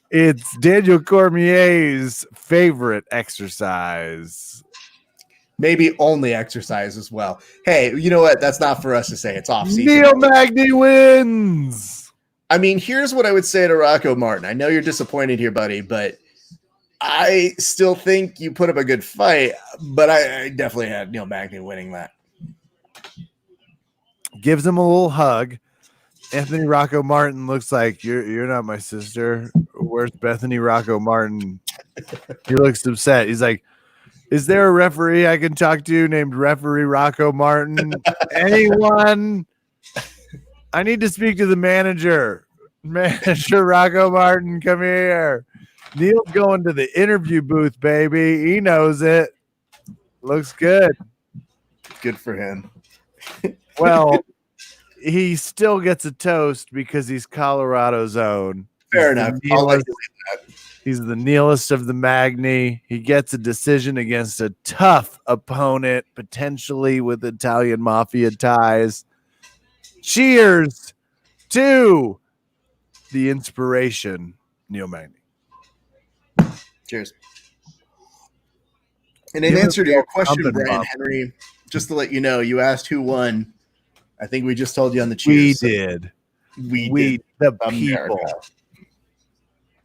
It's Daniel Cormier's favorite exercise. Maybe only exercise as well. Hey, you know what? That's not for us to say. It's off season. Neil Magny wins. I mean, here's what I would say to Rocco Martin. I know you're disappointed here, buddy, but I still think you put up a good fight, but I definitely had Neil Magny winning that. Gives him a little hug. Anthony Rocco Martin looks like you're not my sister. Where's Bethany Rocco Martin? He looks upset. He's like, is there a referee I can talk to named Referee Rocco Martin? Anyone? I need to speak to the manager. Manager Rocco Martin, come here. Neil's going to the interview booth, baby. He knows it. Looks good. Good for him. Well, he still gets a toast because he's Colorado's own. Fair enough. He's the Neilest of the Magny. He gets a decision against a tough opponent, potentially with Italian mafia ties. Cheers to the inspiration, Neil Magny. Cheers. And in answer to your question, Brian Henry, just to let you know, you asked who won. I think we just told you on the cheers. We did. We did. The people.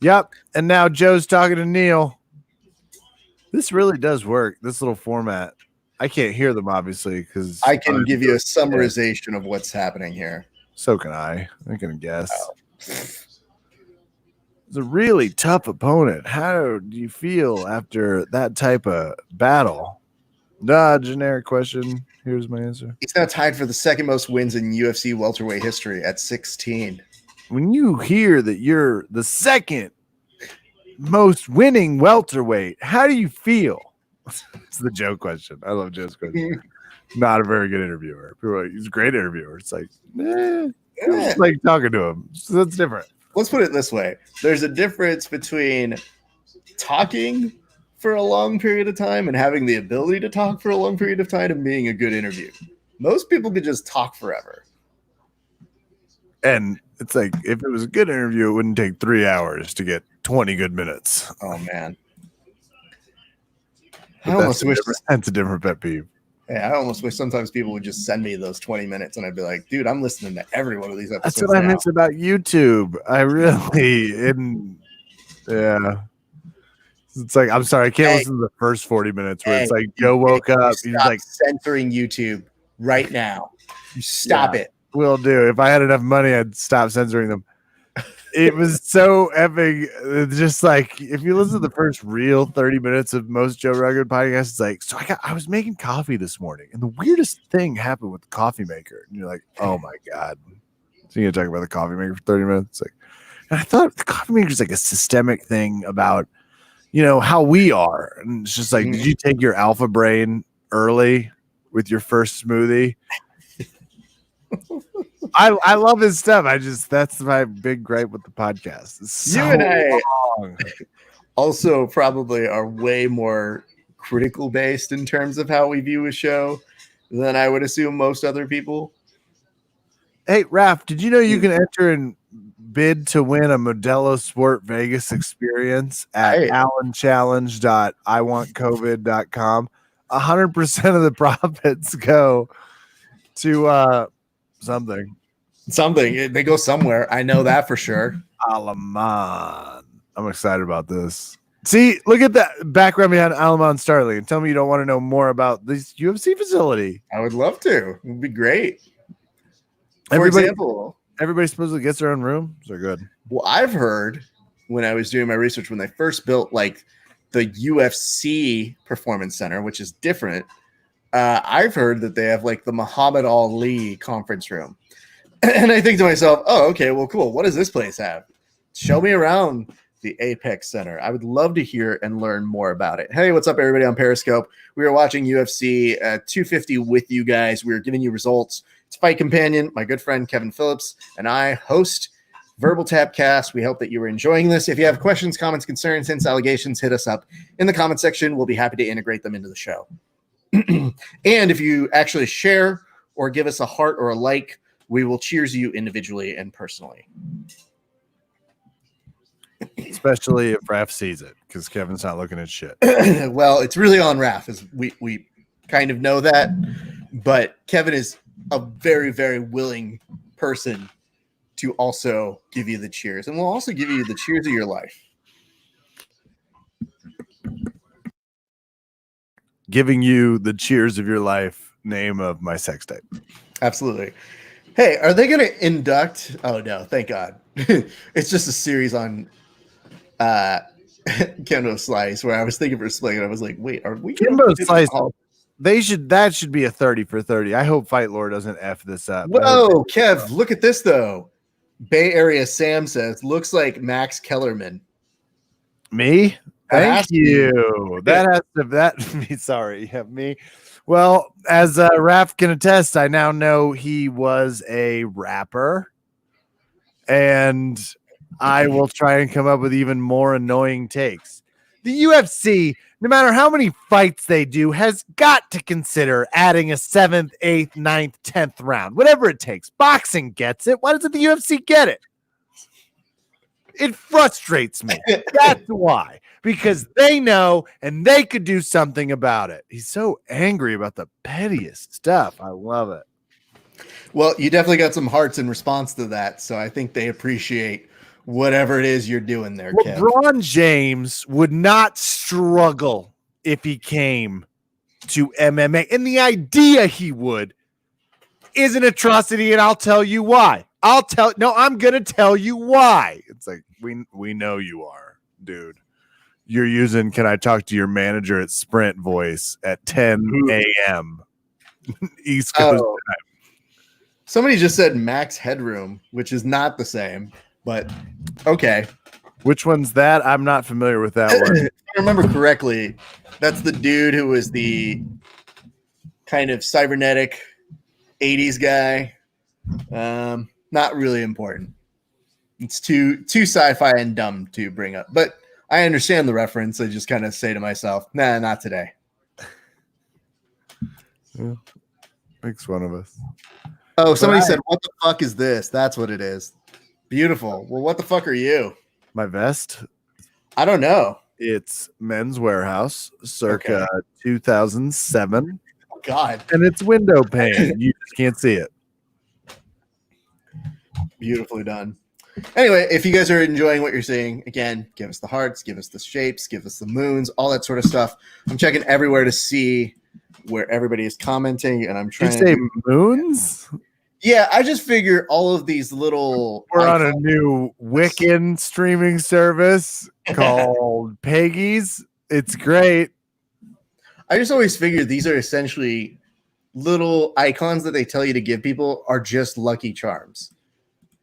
Yep. And now Joe's talking to Neil. This really does work, this little format. I can't hear them, obviously, because I can give you a summarization of what's happening here. So can I. I can guess. Oh. It's a really tough opponent. How do you feel after that type of battle? Generic question. Here's my answer. He's now tied for the second most wins in UFC welterweight history at 16. When you hear that you're the second most winning welterweight, how do you feel? It's the Joe question. I love Joe's question. Not a very good interviewer. People are like, he's a great interviewer. It's like, it's like talking to him. So that's different. Let's put it this way. There's a difference between talking for a long period of time and having the ability to talk for a long period of time and being a good interview. Most people could just talk forever. And it's like, if it was a good interview, it wouldn't take 3 hours to get 20 good minutes. Oh, man. That's a different pet peeve. Yeah, I almost wish sometimes people would just send me those 20 minutes and I'd be like, dude, I'm listening to every one of these episodes. That's what I miss about YouTube. I really, yeah. It's like, I'm sorry, I can't listen to the first 40 minutes where it's like Joe woke up. He's like censoring YouTube right now. You stop it. Will do. If I had enough money, I'd stop censoring them. It was so epic. Just like, if you listen to the first real 30 minutes of most Joe Rogan podcasts, it's like, so I was making coffee this morning, and the weirdest thing happened with the coffee maker. And you're like, oh my God. So you're going to talk about the coffee maker for 30 minutes? It's like, and I thought the coffee maker is like a systemic thing about, how we are. And it's just like, did you take your alpha brain early with your first smoothie? I love his stuff. That's my big gripe with the podcast. It's so you and I also probably are way more critical based in terms of how we view a show than I would assume most other people. Hey, Raph, did you know you can enter and bid to win a Modelo Sport Vegas experience at allenchallenge.iwantcovid.com? 100% of the profits go to something. They go somewhere. I know that for sure. Alaman. I'm excited about this. See, look at that background behind Alaman Starling. And tell me you don't want to know more about this UFC facility. I would love to. It would be great. For Everybody, example, everybody supposedly gets their own room. They're good. well, I've heard when I was doing my research when they first built like the UFC Performance Center, which is different. I've heard that they have like the Muhammad Ali conference room. And I think to myself, oh, okay, well, cool. What does this place have? Show me around the Apex Center. I would love to hear and learn more about it. Hey, what's up, everybody on Periscope? We are watching UFC 250 with you guys. We are giving you results. It's Fight Companion, my good friend Kevin Phillips, and I host Verbal Tapcast. We hope that you are enjoying this. If you have questions, comments, concerns, hints, allegations, hit us up in the comment section. We'll be happy to integrate them into the show. And if you actually share or give us a heart or a like, we will cheers you individually and personally. Especially if Raph sees it, because Kevin's not looking at shit. Well, it's really on Raph, as we kind of know that, but Kevin is a very, very willing person to also give you the cheers, and we'll also give you the cheers of your life. Giving you the cheers of your life name of my sex tape. Absolutely. Hey, are they going to induct? Oh, no, thank God. It's just a series on Kimbo Slice where I was thinking for Spling, and I was like, wait, are we Kimbo Slice? That should be a 30 for 30. I hope Fight Lore doesn't F this up. Whoa, Kev, look at this though. Bay Area Sam says, looks like Max Kellerman. Me? Thank you. That has to that me. Sorry, yeah, me. Well, as Raph can attest, I now know he was a rapper, and I will try and come up with even more annoying takes. The UFC, no matter how many fights they do, has got to consider adding a 7th, 8th, 9th, 10th round, whatever it takes. Boxing gets it. Why doesn't the UFC get it? It frustrates me. That's why. Because they know and they could do something about it. He's so angry about the pettiest stuff. I love it. Well, you definitely got some hearts in response to that, so I think they appreciate whatever it is you're doing there, Kev. LeBron James would not struggle if he came to MMA. And the idea he would is an atrocity, and I'll tell you why. I'm going to tell you why. It's like, we know you are, dude. You're using, can I talk to your manager at Sprint voice at 10 a.m. East Coast time. Somebody just said Max Headroom, which is not the same, but okay. Which one's that? I'm not familiar with that one. If I remember correctly, that's the dude who was the kind of cybernetic 80s guy. Not really important. It's too sci-fi and dumb to bring up, but I understand the reference. I just kind of say to myself, nah, not today. Yeah. Makes one of us. Oh, somebody said, what the fuck is this? That's what it is. Beautiful. Well, what the fuck are you? My vest? I don't know. It's Men's Warehouse, circa 2007. Oh, God. And it's window pane. You just can't see it. Beautifully done. Anyway, if you guys are enjoying what you're seeing, again, give us the hearts, give us the shapes, give us the moons, all that sort of stuff. I'm checking everywhere to see where everybody is commenting, and I'm trying to say moons. Yeah, I just figure all of these little. We're on a new Wiccan streaming service called Peggy's. It's great. I just always figure these are essentially little icons that they tell you to give people are just Lucky Charms.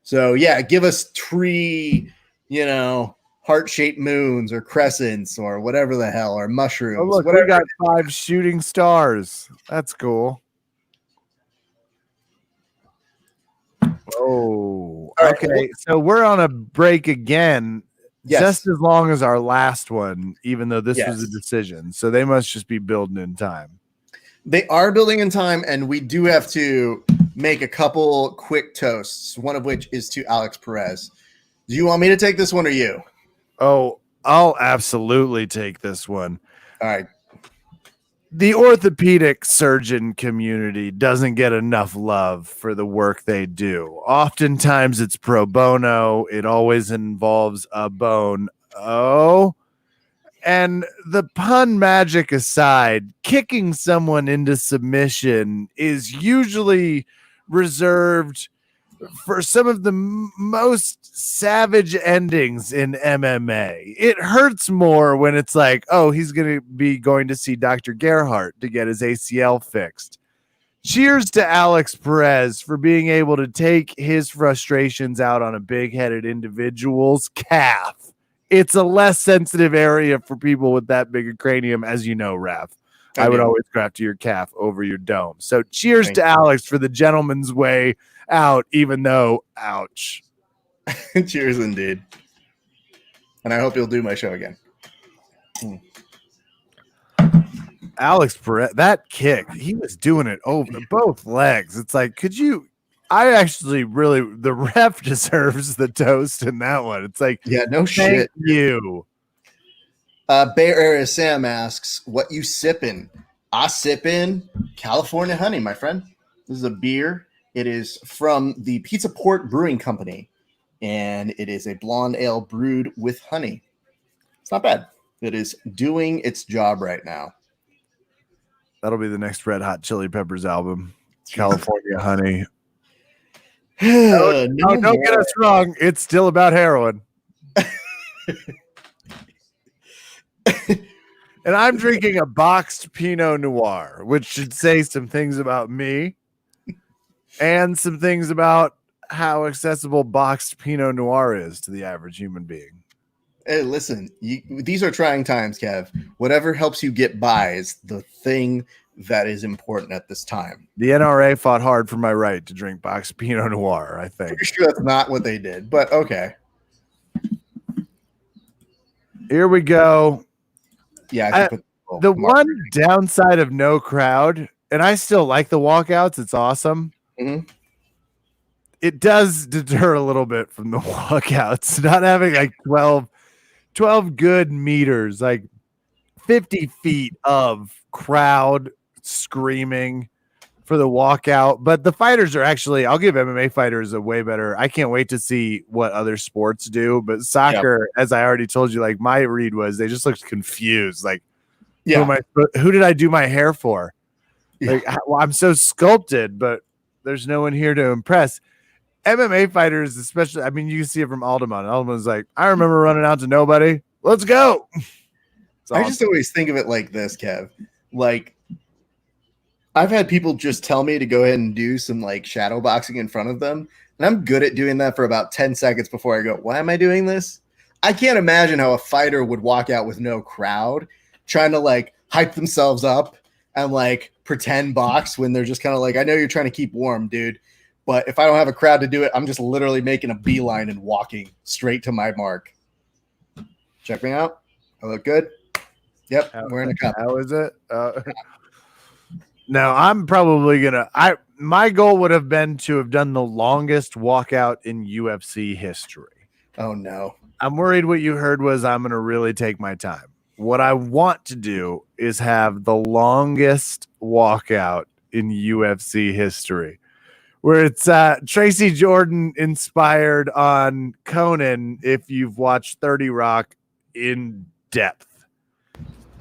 So yeah, give us tree, heart-shaped moons or crescents or whatever the hell, or mushrooms. Oh, look, whatever. We got 5 shooting stars. That's cool. Oh, okay. Right. So we're on a break again, just as long as our last one, even though this was a decision. So they must just be building in time. They are building in time, and we do have to make a couple quick toasts, one of which is to Alex Perez. Do you want me to take this one or you? Oh, I'll absolutely take this one. All right. the orthopedic surgeon community doesn't get enough love for the work they do. Oftentimes it's pro bono. It always involves a bone. Oh, and the pun magic aside, kicking someone into submission is usually reserved for some of the most savage endings in MMA. It hurts more when it's like, oh, he's going to see Dr. Gerhardt to get his ACL fixed. Cheers to Alex Perez for being able to take his frustrations out on a big-headed individual's calf. It's a less sensitive area for people with that big a cranium, as you know, Raph. I would always go after your calf over your dome. So cheers to Alex for the gentleman's way out, even though, ouch. Cheers indeed. And I hope you'll do my show again. Alex Perez, that kick, he was doing it over both legs. It's like, I actually really, the ref deserves the toast in that one. It's like, yeah, no thank shit. you. Bay Area Sam asks, what you sipping? I sip in California honey, my friend. This is a beer. It is from the Pizza Port Brewing Company, and it is a blonde ale brewed with honey. It's not bad. It is doing its job right now. That'll be the next Red Hot Chili Peppers album. California honey. Don't get us wrong. It's still about heroin. And I'm drinking a boxed Pinot Noir, which should say some things about me and some things about how accessible boxed Pinot Noir is to the average human being. Hey, listen, these are trying times, Kev. Whatever helps you get by is the thing that is important at this time. The NRA fought hard for my right to drink boxed Pinot Noir, I think. Pretty sure that's not what they did, but okay. Here we go. Yeah, the one downside of no crowd, and I still like the walkouts. It's awesome. Mm-hmm. It does deter a little bit from the walkouts, not having like 12 good meters, like 50 feet of crowd screaming for the walkout. But the fighters are actually, I'll give MMA fighters a way better. I can't wait to see what other sports do. But soccer, as I already told you, like my read was they just looked confused. Like, who did I do my hair for? Yeah. Like, I'm so sculpted, but there's no one here to impress. MMA fighters, especially, I mean, you can see it from Alderman. Alderman's like, I remember running out to nobody. Let's go. I just always think of it like this, Kev. Like, I've had people just tell me to go ahead and do some like shadow boxing in front of them. And I'm good at doing that for about 10 seconds before I go, why am I doing this? I can't imagine how a fighter would walk out with no crowd trying to like hype themselves up and like pretend box when they're just kind of like, I know you're trying to keep warm, dude. But if I don't have a crowd to do it, I'm just literally making a beeline and walking straight to my mark. Check me out. I look good. Yep, I'm wearing a cup. How is it? No, I'm probably gonna. My goal would have been to have done the longest walkout in UFC history. Oh no! I'm worried. What you heard was I'm gonna really take my time. What I want to do is have the longest walkout in UFC history, where it's Tracy Jordan inspired on Conan. If you've watched 30 Rock in depth.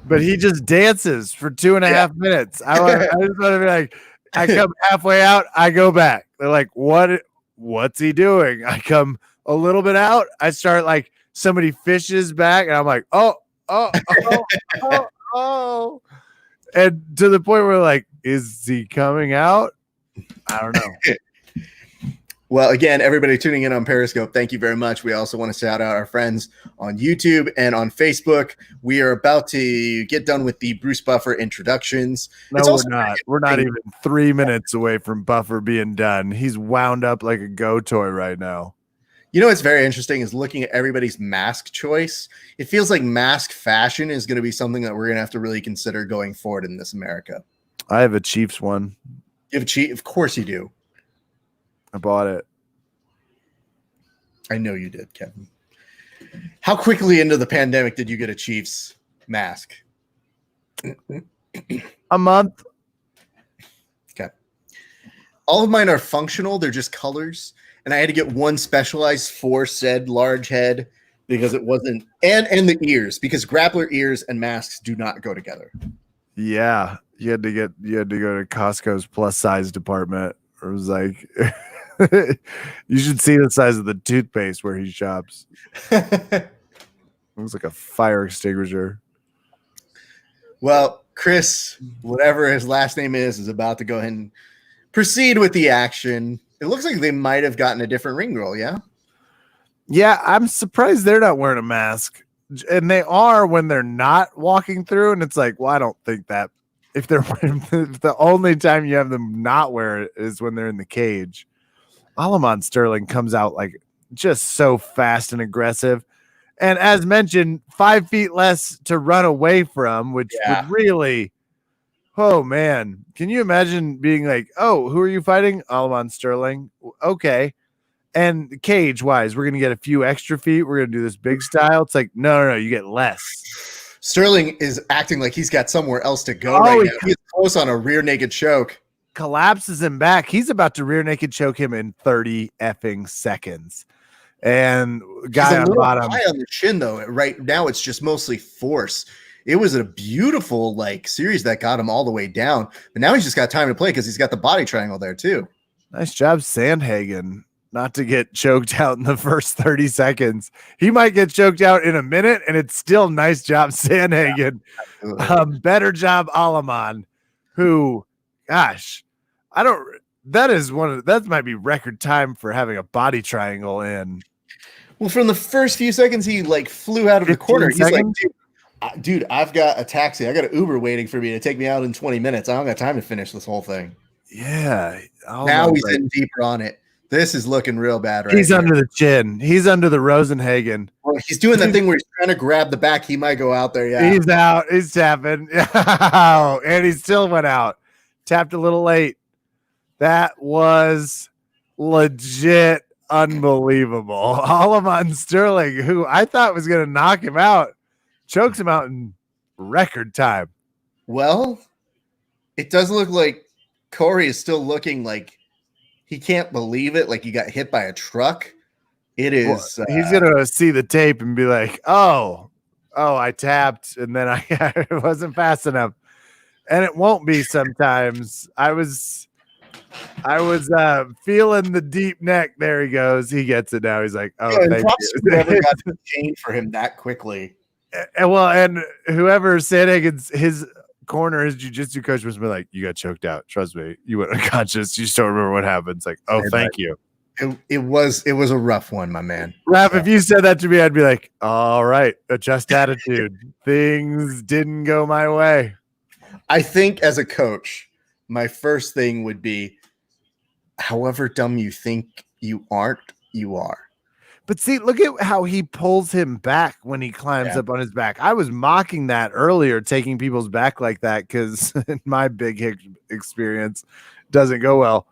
But he just dances for 2.5 minutes. I just want to be like, I come halfway out, I go back. They're like, what's he doing? I come a little bit out, I start like somebody fishes back, and I'm like, oh. And to the point where like, is he coming out? I don't know. Well, again, everybody tuning in on Periscope, thank you very much. We also want to shout out our friends on YouTube and on Facebook. We are about to get done with the Bruce Buffer introductions. No, we're not. We're not even 3 minutes away from Buffer being done. He's wound up like a Go toy right now. You know what's very interesting is looking at everybody's mask choice. It feels like mask fashion is going to be something that we're going to have to really consider going forward in this America. I have a Chiefs one. You have a Chiefs? Of course you do. I bought it. I know you did, Kevin. How quickly into the pandemic did you get a Chiefs mask? A month. Okay. All of mine are functional. They're just colors. And I had to get one specialized for said large head because it wasn't, and the ears, because grappler ears and masks do not go together. Yeah. You had to go to Costco's plus size department. It was like, you should see the size of the toothpaste where he shops. Looks like a fire extinguisher. Well, Chris, whatever his last name is about to go ahead and proceed with the action. It looks like they might have gotten a different ring roll, yeah? Yeah, I'm surprised they're not wearing a mask. And they are when they're not walking through, and it's like, well, I don't think that if they're if the only time you have them not wear it is when they're in the cage. Alamon Sterling comes out like just so fast and aggressive. And as mentioned, 5 feet less to run away from, which would really, oh man. Can you imagine being like, oh, who are you fighting? Alamon Sterling. Okay. And cage wise, we're going to get a few extra feet. We're going to do this big style. It's like, no, you get less. Sterling is acting like he's got somewhere else to go right now. He's close on a rear naked choke. Collapses him back. He's about to rear naked choke him in 30 effing seconds. And guy on bottom. High on the chin, though. Right now, it's just mostly force. It was a beautiful series that got him all the way down. But now he's just got time to play because he's got the body triangle there, too. Nice job, Sandhagen. Not to get choked out in the first 30 seconds. He might get choked out in a minute, and it's still nice job, Sandhagen. Yeah, better job, Alamon, who, gosh, that might be record time for having a body triangle in. Well, from the first few seconds, he flew out of the corner. He's like, dude, I've got a taxi. I got an Uber waiting for me to take me out in 20 minutes. I don't got time to finish this whole thing. Yeah. Now he's in deeper on it. This is looking real bad right He's here. Under the chin. He's under the Rosenhagen. Well, he's doing that thing where he's trying to grab the back. He might go out there. Yeah. He's out. He's tapping. And he still went out. Tapped a little late. That was legit unbelievable. Alamon Sterling, who I thought was going to knock him out, chokes him out in record time. Well, it does look like Corey is still looking like he can't believe it, like he got hit by a truck. It is. Well, he's going to see the tape and be like, oh, I tapped and then it wasn't fast enough. And it won't be sometimes. I was feeling the deep neck. There he goes. He gets it now. He's like, oh, thank you. Never got to change for him that quickly. And whoever Sandhagen's his corner, his jiu-jitsu coach was like, you got choked out. Trust me. You went unconscious. You just don't remember what happened. It's like, oh, thank you. It was a rough one, my man. Raph, if you said that to me, I'd be like, all right, adjust attitude. Things didn't go my way. I think as a coach, my first thing would be, however dumb you think you aren't, you are. But see, look at how he pulls him back when he climbs up on his back. I was mocking that earlier, taking people's back like that, because my big hip experience doesn't go well.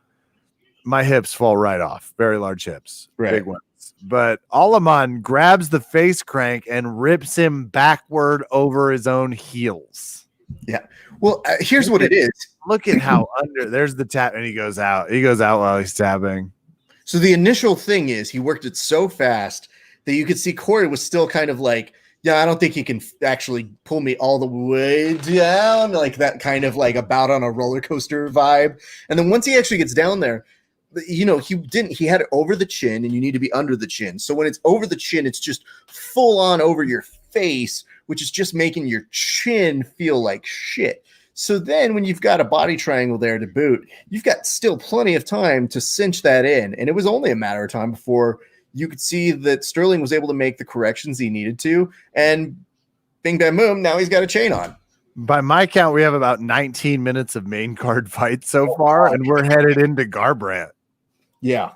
My hips fall right off. Very large hips. Right. Big ones. But Alamon grabs the face crank and rips him backward over his own heels. Yeah. Well, here's what it is. Look at how there's the tap, and he goes out. He goes out while he's tapping. So the initial thing is he worked it so fast that you could see Corey was still kind of like, yeah, I don't think he can actually pull me all the way down, like that kind of like about on a roller coaster vibe. And then once he actually gets down there, he had it over the chin, and you need to be under the chin. So when it's over the chin, it's just full on over your face, which is just making your chin feel like shit. So then when you've got a body triangle there to boot, you've got still plenty of time to cinch that in. And it was only a matter of time before you could see that Sterling was able to make the corrections he needed to. And bing, bam, boom, now he's got a chain on. By my count, we have about 19 minutes of main card fights so far, and we're headed into Garbrandt. Yeah.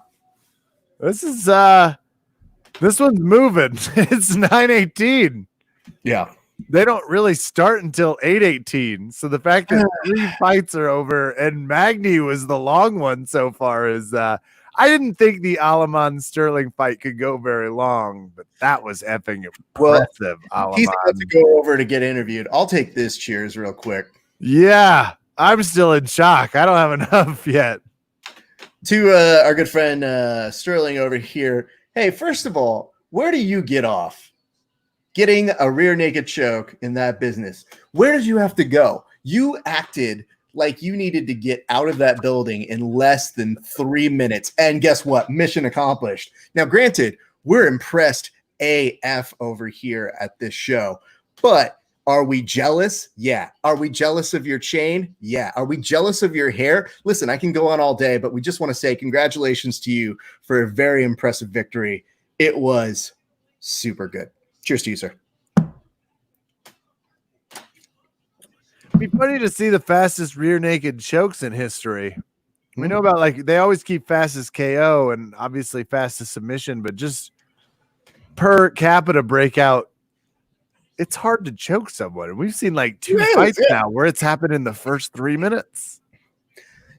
This one's moving. It's 9:18. Yeah. They don't really start until 8:18. So the fact that 3 fights are over and Magny was the long one so far is I didn't think the Alamon Sterling fight could go very long, but that was effing impressive. Well, he's about to go over to get interviewed. I'll take this. Cheers real quick. Yeah, I'm still in shock. I don't have enough yet. To our good friend Sterling over here. Hey, first of all, where do you get off getting a rear naked choke in that business? Where did you have to go? You acted like you needed to get out of that building in less than 3 minutes. And guess what? Mission accomplished. Now, granted, we're impressed AF over here at this show, but are we jealous? Yeah. Are we jealous of your chain? Yeah. Are we jealous of your hair? Listen, I can go on all day, but we just want to say congratulations to you for a very impressive victory. It was super good. Cheers to you, sir. It'd be funny to see the fastest rear naked chokes in history. We know about, like, they always keep fastest KO and obviously fastest submission, but just per capita breakout, it's hard to choke someone. We've seen like 2 fights now where it's happened in the first 3 minutes.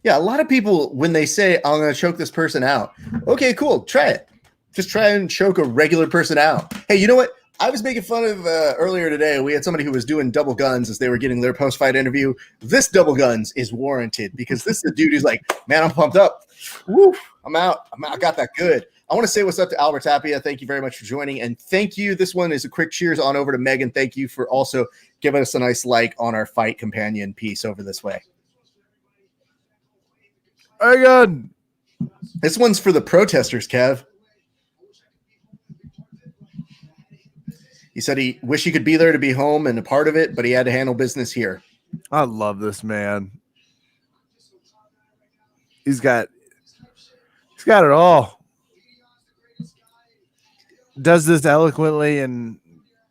Yeah, a lot of people, when they say, I'm going to choke this person out, okay, cool, try it. Just try and choke a regular person out. Hey, you know what? I was making fun of earlier today. We had somebody who was doing double guns as they were getting their post-fight interview. This double guns is warranted because this is the dude who's like, man, I'm pumped up. Woo, I'm out. I got that good. I want to say what's up to Albert Tapia. Thank you very much for joining. And thank you. This one is a quick cheers on over to Megan. Thank you for also giving us a nice like on our fight companion piece over this way. Megan. This one's for the protesters, Kev. He said he wished he could be there to be home and a part of it, but he had to handle business here. I love this man. He's got it all. Does this eloquently and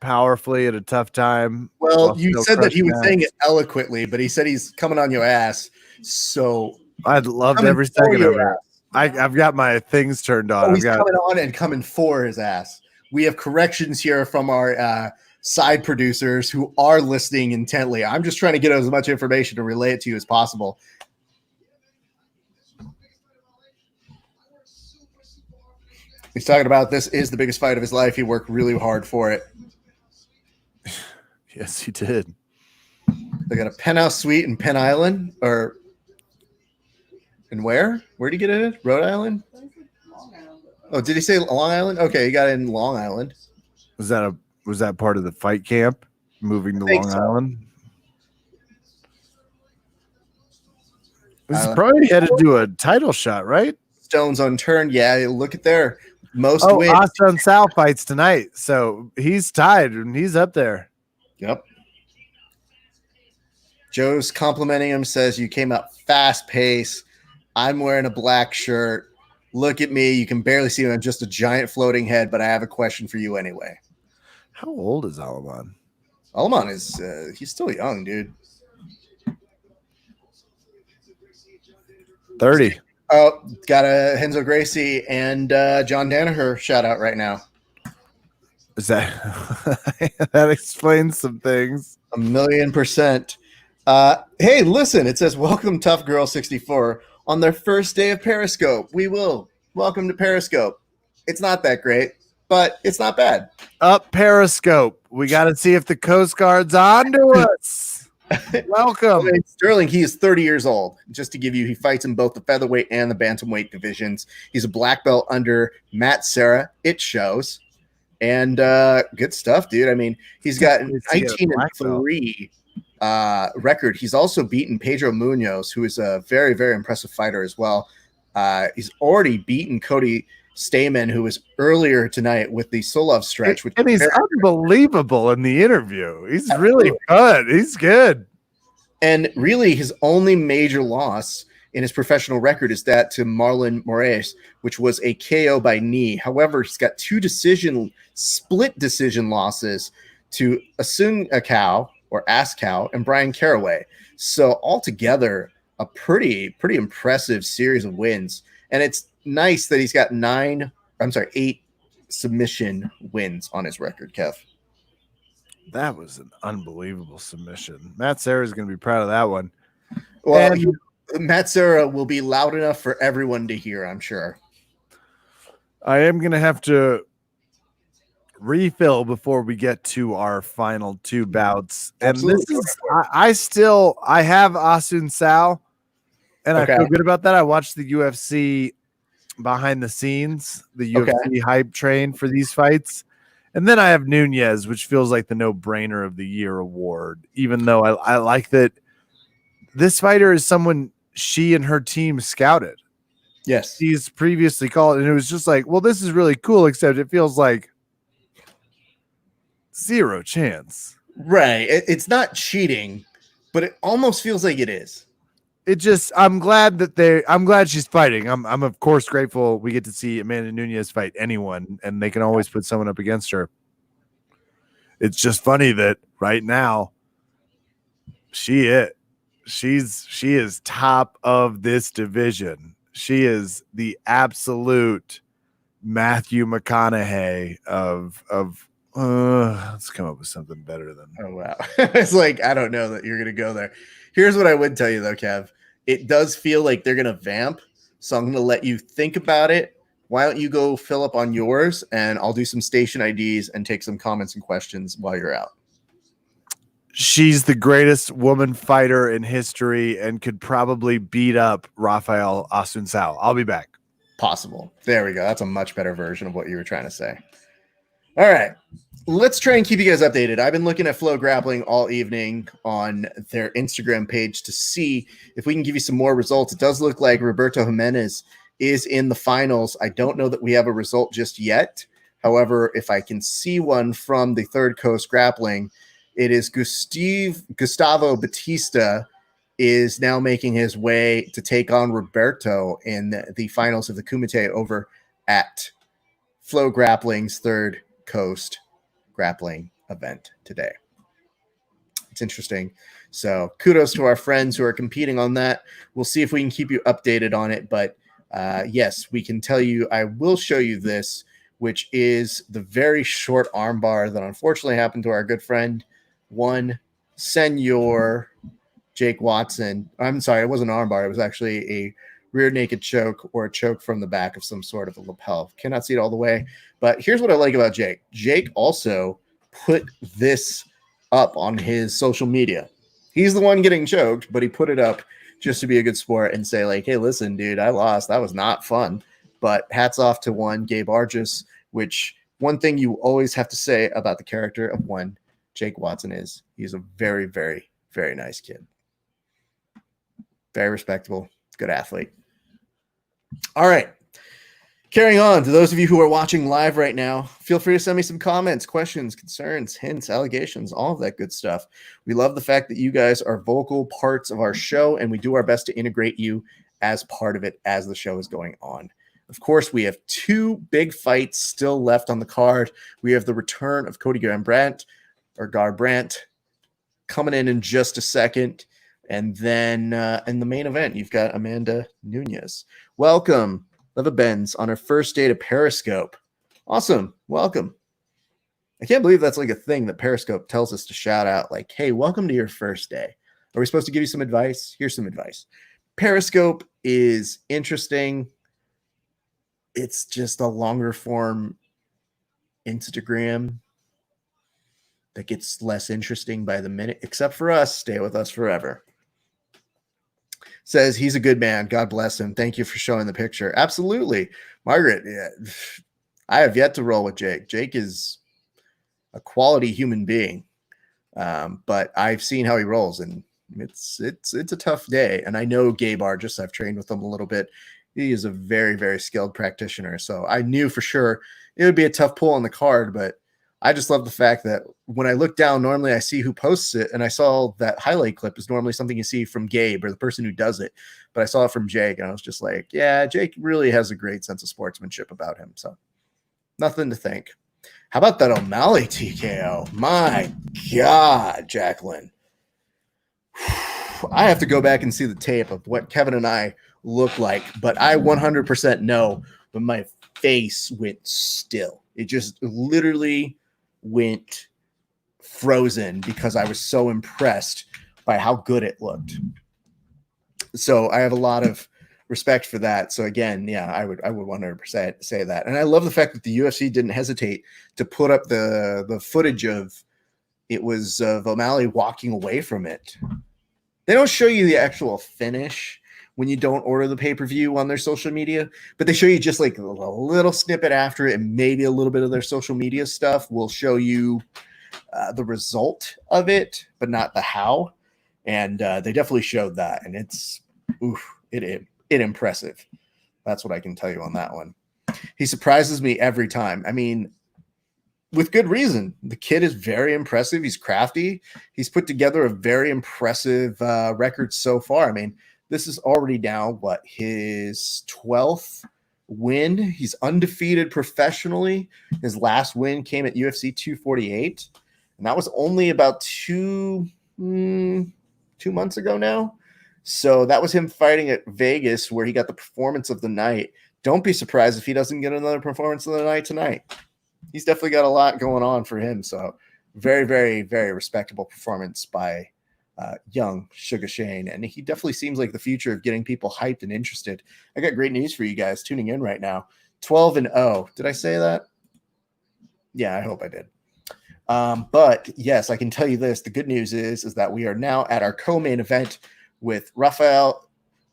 powerfully at a tough time. Well, you said that he was saying it eloquently, but he said he's coming on your ass. So I'd loved every second of it. I've got my things turned on. He's coming on and coming for his ass. We have corrections here from our side producers who are listening intently. I'm just trying to get as much information to relay it to you as possible. He's talking about this is the biggest fight of his life. He worked really hard for it. Yes, he did. They got a penthouse suite in Penn Island, or and where? Where did he get it in? Rhode Island? Oh, did he say Long Island? Okay, he got it in Long Island. Was that part of the fight camp? Moving to Long Island? This is probably headed to a title shot, right? Stones unturned. Yeah, look at there. Most wins. Austin Sal fights tonight, so he's tied and he's up there. Yep. Joe's complimenting him, says you came out fast pace. I'm wearing a black shirt. Look at me. You can barely see me. I'm just a giant floating head, but I have a question for you anyway. How old is Alaman? Alaman is he's still young, dude. 30. Oh, got a Renzo Gracie and John Danaher shout out right now. Is that that explains some things? 1,000,000%. Hey, listen, it says welcome Tough Girl 64 on their first day of Periscope. We will welcome to Periscope. It's not that great, but it's not bad. Up Periscope. We got to see if the Coast Guard's on to us. Welcome. Sterling, he is 30 years old. Just to give you, he fights in both the featherweight and the bantamweight divisions. He's a black belt under Matt Serra. It shows. And good stuff, dude. I mean, he's got 19-3 record. He's also beaten Pedro Munoz, who is a very, very impressive fighter as well. He's already beaten Cody Stamen, who was earlier tonight with the Solov stretch. And he's unbelievable in the interview. He's really good. He's good. And really, his only major loss in his professional record is that to Marlon Moraes, which was a KO by knee. However, he's got 2 split decision losses to Asun Akau or Askau and Brian Caraway. So altogether, a pretty impressive series of wins. And it's nice that he's got 8 submission wins on his record, Kev. That was an unbelievable submission. Matt Serra is going to be proud of that one. Well, Matt Serra will be loud enough for everyone to hear, I'm sure. I am going to have to refill before we get to our final two bouts. And Absolutely. this is, I have Asun Sao, and I feel good about that. I watched the UFC behind the scenes, the UFC hype train for these fights. And then I have Nunez, which feels like the no-brainer of the year award, even though I like that this fighter is someone she and her team scouted. Yes. He's previously called, and it was just like, well, this is really cool, except it feels like zero chance. Right. It's not cheating, but it almost feels like it is. It just, I'm glad she's fighting. I'm of course grateful we get to see Amanda Nunez fight anyone, and they can always put someone up against her. It's just funny that right now she is top of this division. She is the absolute Matthew McConaughey of let's come up with something better than. Oh wow. It's like, I don't know that you're gonna go there. Here's what I would tell you though, Kev. It does feel like they're gonna vamp, so I'm gonna let you think about it. Why don't you go fill up on yours, and I'll do some station IDs and take some comments and questions while you're out. She's the greatest woman fighter in history and could probably beat up Rafael Asuncao. I'll be back. Possible. There we go. That's a much better version of what you were trying to say. All right. Let's try and keep you guys updated. I've been looking at Flow Grappling all evening on their Instagram page to see if we can give you some more results. It does look like Roberto Jimenez is in the finals. I don't know that we have a result just yet. However, if I can see one from the Third Coast Grappling, it is Gustavo Batista is now making his way to take on Roberto in the finals of the Kumite over at Flow Grappling's Third Coast Grappling event today. It's interesting. So kudos to our friends who are competing on that. We'll see if we can keep you updated on it. But yes, we can tell you, I will show you this, which is the very short armbar that unfortunately happened to our good friend, one Senor Jake Watson. I'm sorry, it wasn't an armbar. It was actually a rear naked choke or a choke from the back of some sort of a lapel. Cannot see it all the way. But here's what I like about Jake. Jake also put this up on his social media. He's the one getting choked, but he put it up just to be a good sport and say like, hey, listen, dude, I lost. That was not fun. But hats off to one Gabe Argis, which one thing you always have to say about the character of one Jake Watson is he's a very, very, very nice kid. Very respectable, good athlete. All right. Carrying on, to those of you who are watching live right now, feel free to send me some comments, questions, concerns, hints, allegations, all of that good stuff. We love the fact that you guys are vocal parts of our show, and we do our best to integrate you as part of it as the show is going on. Of course, we have two big fights still left on the card. We have the return of Cody Garbrandt coming in just a second. And then in the main event, you've got Amanda Nunez. Welcome, Leva Benz, on her first day to Periscope. Awesome. Welcome. I can't believe that's like a thing that Periscope tells us to shout out, like, hey, welcome to your first day. Are we supposed to give you some advice? Here's some advice. Periscope is interesting. It's just a longer form Instagram that gets less interesting by the minute, except for us. Stay with us forever. Says he's a good man. God bless him. Thank you for showing the picture. Absolutely. Margaret, yeah, I have yet to roll with Jake. Jake is a quality human being. But I've seen how he rolls, and it's a tough day. And I know Gabe Argis, I've trained with him a little bit. He is a very, very skilled practitioner. So I knew for sure it would be a tough pull on the card, but I just love the fact that when I look down, normally I see who posts it, and I saw that highlight clip is normally something you see from Gabe or the person who does it, but I saw it from Jake, and I was just like, yeah, Jake really has a great sense of sportsmanship about him, so nothing to think. How about that O'Malley TKO? My God, Jacqueline. I have to go back and see the tape of what Kevin and I look like, but I 100% know when my face went still. It just literally went frozen because I was so impressed by how good it looked. So I have a lot of respect for that. So again, yeah, I would 100% say that. And I love the fact that the UFC didn't hesitate to put up the footage of O'Malley walking away from it. They don't show you the actual finish when you don't order the pay-per-view on their social media, but they show you just like a little snippet after it, and maybe a little bit of their social media stuff will show you the result of it, but not the how. And they definitely showed that, and it's it impressive. That's what I can tell you on that one. He surprises me every time. I mean, with good reason. The kid is very impressive. He's crafty. He's put together a very impressive record so far. I mean, this is already now his 12th win. He's undefeated professionally. His last win came at UFC 248, and that was only about two months ago now. So that was him fighting at Vegas, where he got the performance of the night. Don't be surprised if he doesn't get another performance of the night tonight. He's definitely got a lot going on for him. So very, very, very respectable performance by young Sugar Shane. And he definitely seems like the future of getting people hyped and interested. I got great news for you guys tuning in right now. 12-0. Did I say that? Yeah, I hope I did. But yes, I can tell you this. The good news is that we are now at our co-main event with Rafael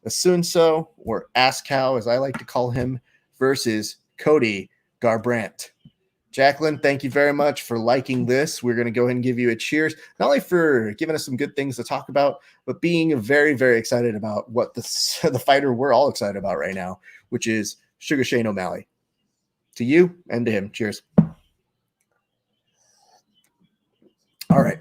Asunso, or Ascow, as I like to call him, versus Cody Garbrandt. Jacqueline, thank you very much for liking this. We're going to go ahead and give you a cheers, not only for giving us some good things to talk about, but being very, very excited about what the fighter we're all excited about right now, which is Sugar Shane O'Malley. To you and to him, cheers. All right.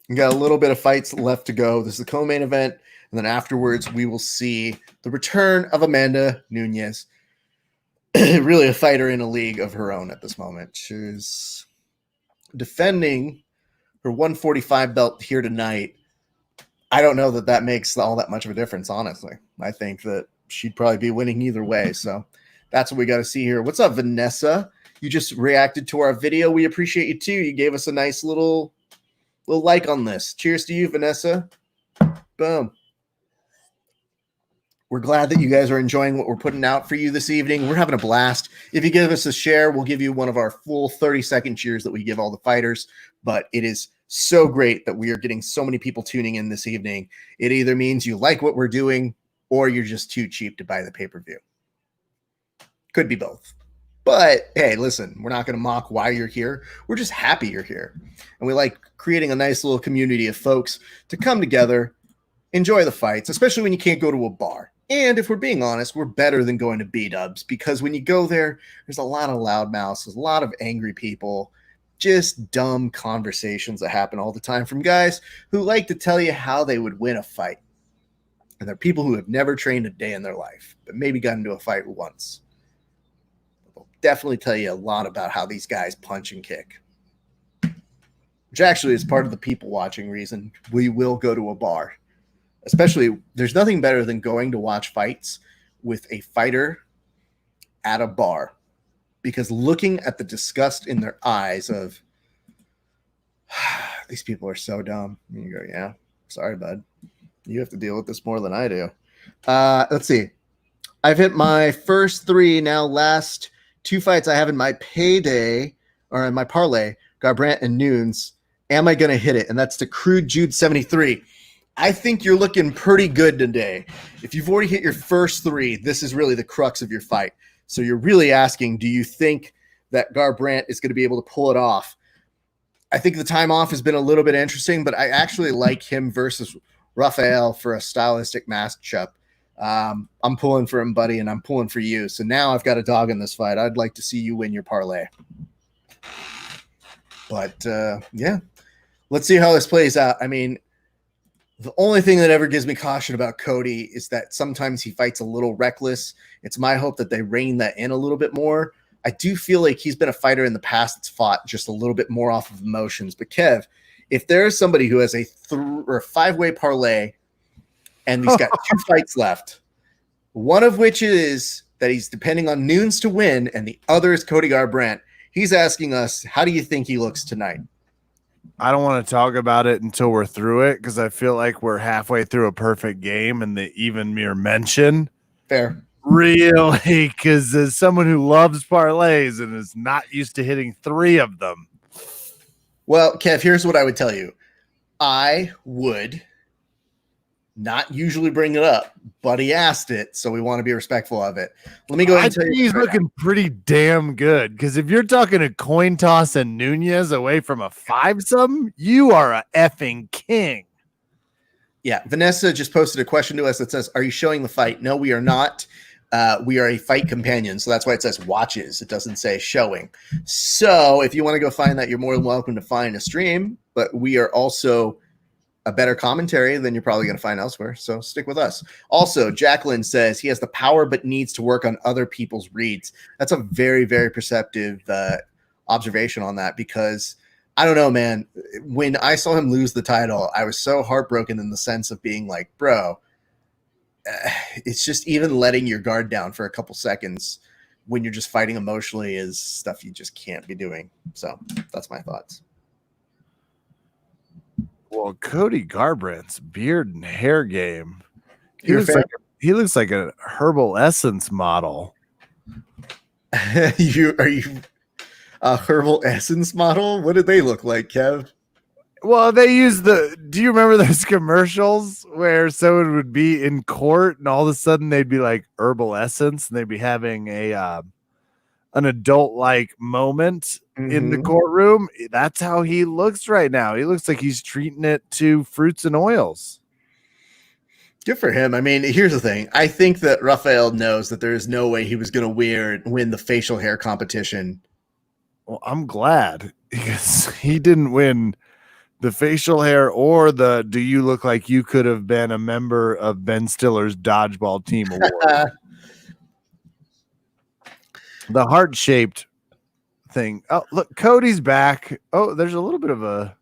We got a little bit of fights left to go. This is the co-main event, and then afterwards we will see the return of Amanda Nunes. Really a fighter in a league of her own at this moment. She's defending her 145 belt here tonight. I don't know that makes all that much of a difference, honestly. I think that she'd probably be winning either way. So that's what we got to see here. What's up, Vanessa? You just reacted to our video. We appreciate you too. You gave us a nice little like on this. Cheers to you, Vanessa. Boom. We're glad that you guys are enjoying what we're putting out for you this evening. We're having a blast. If you give us a share, we'll give you one of our full 30-second cheers that we give all the fighters. But it is so great that we are getting so many people tuning in this evening. It either means you like what we're doing or you're just too cheap to buy the pay-per-view. Could be both. But hey, listen, we're not going to mock why you're here. We're just happy you're here. And we like creating a nice little community of folks to come together, enjoy the fights, especially when you can't go to a bar. And if we're being honest, we're better than going to B-dubs, because when you go there, there's a lot of loudmouths, there's a lot of angry people, just dumb conversations that happen all the time from guys who like to tell you how they would win a fight. And they're people who have never trained a day in their life, but maybe got into a fight once. They'll definitely tell you a lot about how these guys punch and kick, which actually is part of the people watching reason we will go to a bar. Especially, there's nothing better than going to watch fights with a fighter at a bar, because looking at the disgust in their eyes of these people are so dumb. And you go, yeah, sorry, bud. You have to deal with this more than I do. Let's see. I've hit my first three now. Last two fights I have in my payday or in my parlay, Garbrandt and Nunes. Am I going to hit it? And that's the Crude Jude 73. I think you're looking pretty good today. If you've already hit your first three, this is really the crux of your fight. So you're really asking, do you think that Garbrandt is going to be able to pull it off? I think the time off has been a little bit interesting, but I actually like him versus Rafael for a stylistic matchup. I'm pulling for him, buddy, and I'm pulling for you. So now I've got a dog in this fight. I'd like to see you win your parlay. But, yeah, let's see how this plays out. I mean, the only thing that ever gives me caution about Cody is that sometimes he fights a little reckless. It's my hope that they rein that in a little bit more. I do feel like he's been a fighter in the past that's fought just a little bit more off of emotions. But Kev, if there's somebody who has a five-way parlay and he's got two fights left, one of which is that he's depending on Nunes to win, and the other is Cody Garbrandt, he's asking us, how do you think he looks tonight? I don't want to talk about it until we're through it, because I feel like we're halfway through a perfect game and the even mere mention Fair. Really? Because as someone who loves parlays and is not used to hitting 3 of them. Well, Kev, here's what I would tell you. I would not usually bring it up, but he asked it, so we want to be respectful of it. Let me go ahead and tell you. He's looking pretty damn good, because if you're talking a coin toss and Nunez away from a 5-some, you are a effing king. Yeah, Vanessa just posted a question to us that says, are you showing the fight? No, we are not. We are a fight companion, so that's why it says watches. It doesn't say showing. So if you want to go find that, you're more than welcome to find a stream, but we are also a better commentary than you're probably going to find elsewhere. So stick with us. Also, Jacqueline says he has the power but needs to work on other people's reads. That's a very, very perceptive observation on that, because I don't know, man. When I saw him lose the title, I was so heartbroken in the sense of being like, bro, it's just even letting your guard down for a couple seconds when you're just fighting emotionally is stuff you just can't be doing. So that's my thoughts. Well, Cody Garbrandt's beard and hair game, he looks like a Herbal Essence model. Are you a Herbal Essence model? What did they look like, Kev? Well, they use do you remember those commercials where someone would be in court and all of a sudden they'd be like Herbal Essence and they'd be having an adult-like moment in the courtroom? That's how he looks right now. He looks like he's treating it to fruits and oils. Good for him. I mean, here's the thing. I think that Rafael knows that there is no way he was going to win the facial hair competition. Well, I'm glad, because he didn't win the facial hair or the do you look like you could have been a member of Ben Stiller's dodgeball team award. The heart-shaped thing. Oh, look, Cody's back. Oh, there's a little bit of a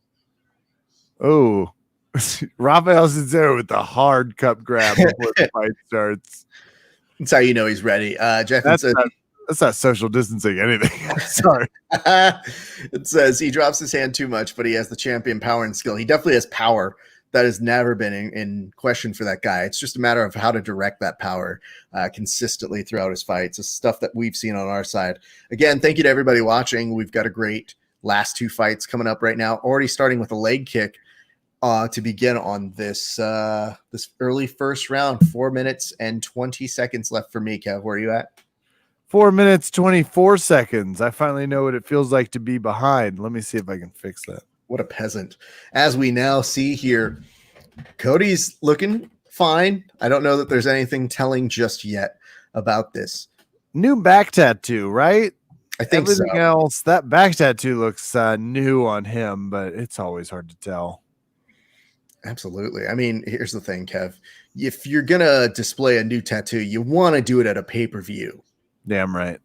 Rafael Cesaro with the hard cup grab before the fight starts. That's how you know he's ready. Jeffin says that's not social distancing anything. Sorry. It says he drops his hand too much, but he has the champion power and skill. He definitely has power. That has never been in question for that guy. It's just a matter of how to direct that power consistently throughout his fights. It's stuff that we've seen on our side. Again, thank you to everybody watching. We've got a great last 2 fights coming up right now. Already starting with a leg kick to begin on this this early first round. 4 minutes and 20 seconds left for me, Kev. Where are you at? 4 minutes, 24 seconds. I finally know what it feels like to be behind. Let me see if I can fix that. What a peasant. As we now see here, Cody's looking fine. I don't know that there's anything telling just yet about this. New back tattoo, right? I think everything else, that back tattoo looks new on him, but it's always hard to tell. Absolutely. I mean, here's the thing, Kev. If you're going to display a new tattoo, you want to do it at a pay-per-view. Damn right.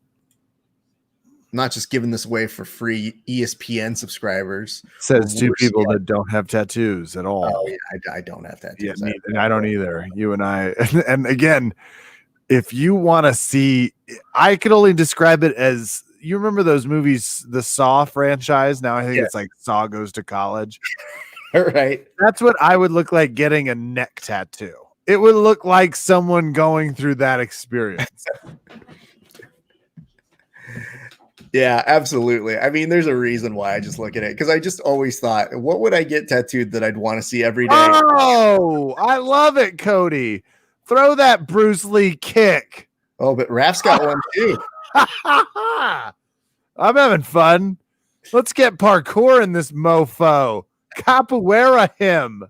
Not just giving this away for free ESPN subscribers. Says 2 people that don't have tattoos at all. Oh, yeah, I don't have tattoos. Yeah, I don't either. You and I. And again, if you want to see, I could only describe it as, you remember those movies, the Saw franchise? Now I think it's like Saw Goes to College. Right. That's what I would look like getting a neck tattoo. It would look like someone going through that experience. Yeah, absolutely. I mean, there's a reason why I just look at it, because I just always thought, what would I get tattooed that I'd want to see every day? Oh, I love it, Cody. Throw that Bruce Lee kick. Oh, but Raf's got one too. I'm having fun. Let's get parkour in this mofo. Capoeira him.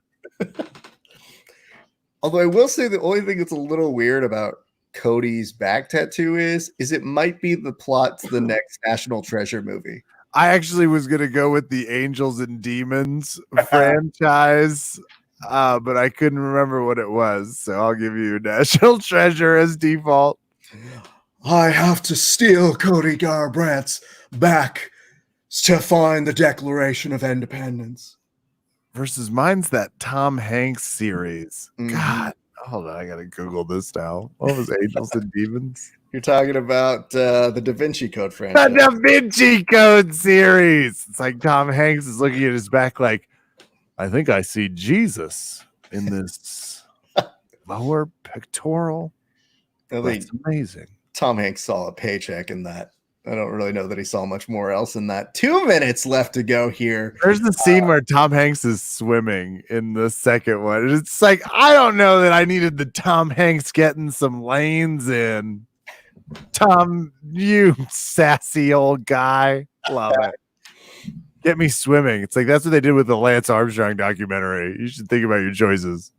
Although I will say the only thing that's a little weird about Cody's back tattoo is it might be the plot to the next National Treasure movie. I actually was going to go with the Angels and Demons franchise, but I couldn't remember what it was. So I'll give you National Treasure as default. I have to steal Cody Garbrandt's back to find the Declaration of Independence. Versus mine's that Tom Hanks series. God, hold on, I gotta Google this now. What was Angels and Demons? You're talking about the Da Vinci Code franchise. The Da Vinci Code series. It's like Tom Hanks is looking at his back like, I think I see Jesus in this lower pectoral. I That's think amazing. Tom Hanks saw a paycheck in that. I don't really know that he saw much more else in that. 2 minutes left to go here. There's the scene where Tom Hanks is swimming in the second one. It's like, I don't know that I needed the Tom Hanks getting some lanes in. Tom, you sassy old guy. Love it. Get me swimming. It's like, that's what they did with the Lance Armstrong documentary. You should think about your choices.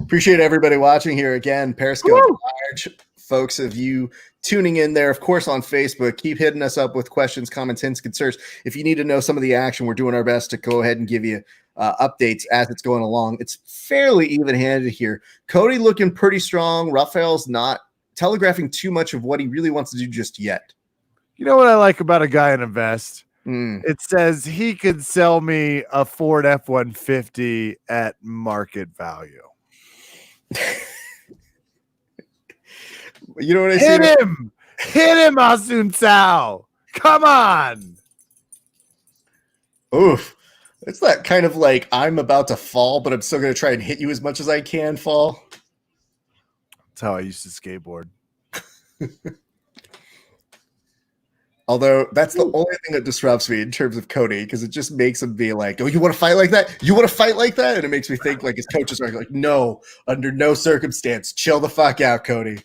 Appreciate everybody watching here again. Periscope large folks of you tuning in there, of course, on Facebook. Keep hitting us up with questions, comments, hints, concerns. If you need to know some of the action, we're doing our best to go ahead and give you updates as it's going along. It's fairly even-handed here. Cody looking pretty strong. Raphael's not telegraphing too much of what he really wants to do just yet. You know what I like about a guy in a vest? It says he could sell me a Ford F-150 at market value. You know what I Hit him! Hit him, Asun Sao! Come on! Oof. It's that kind of like, I'm about to fall, but I'm still going to try and hit you as much as I can fall. That's how I used to skateboard. Although that's the only thing that disrupts me in terms of Cody, because it just makes him be like, oh, you want to fight like that? You want to fight like that? And it makes me think like his coaches are like, no, under no circumstance. Chill the fuck out, Cody.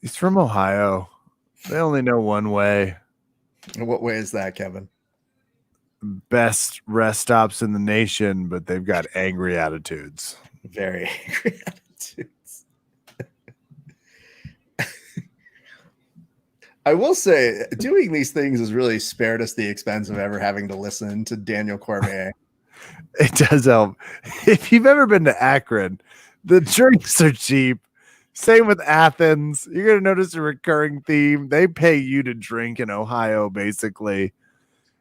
He's from Ohio. They only know one way. And what way is that, Kevin? Best rest stops in the nation, but they've got angry attitudes. Very angry attitudes. I will say, doing these things has really spared us the expense of ever having to listen to Daniel Cormier. It does help. If you've ever been to Akron, the drinks are cheap. Same with Athens. You're going to notice a recurring theme. They pay you to drink in Ohio, basically.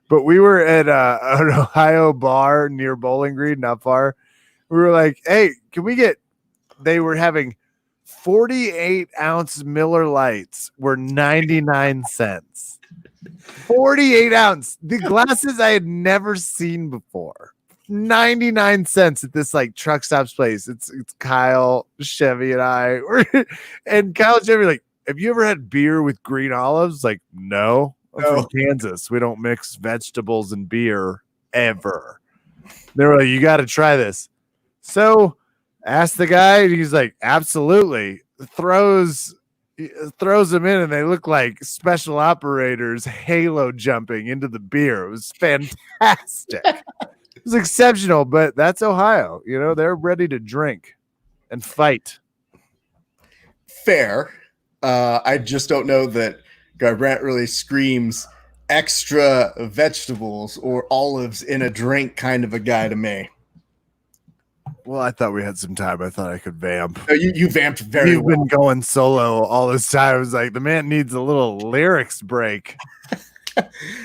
But we were at an Ohio bar near Bowling Green, not far. We were like, hey, can we get – they were having 48-ounce Miller Lights were 99 cents. 48-ounce. The glasses I had never seen before. 99 cents at this like truck stops place. It's Kyle, Chevy, and I. And Kyle and Chevy are like, have you ever had beer with green olives? Like, no. I'm from Kansas. We don't mix vegetables and beer ever. They were like, you got to try this. So asked the guy, and he's like, absolutely. Throws them in, and they look like special operators halo jumping into the beer. It was fantastic. It was exceptional, but that's Ohio. You know, they're ready to drink and fight. Fair. I just don't know that Garbrandt really screams extra vegetables or olives in a drink kind of a guy to me. Well, I thought we had some time. I thought I could vamp. No, you vamped very You've well. been going solo all this time. I was like, the man needs a little lyrics break.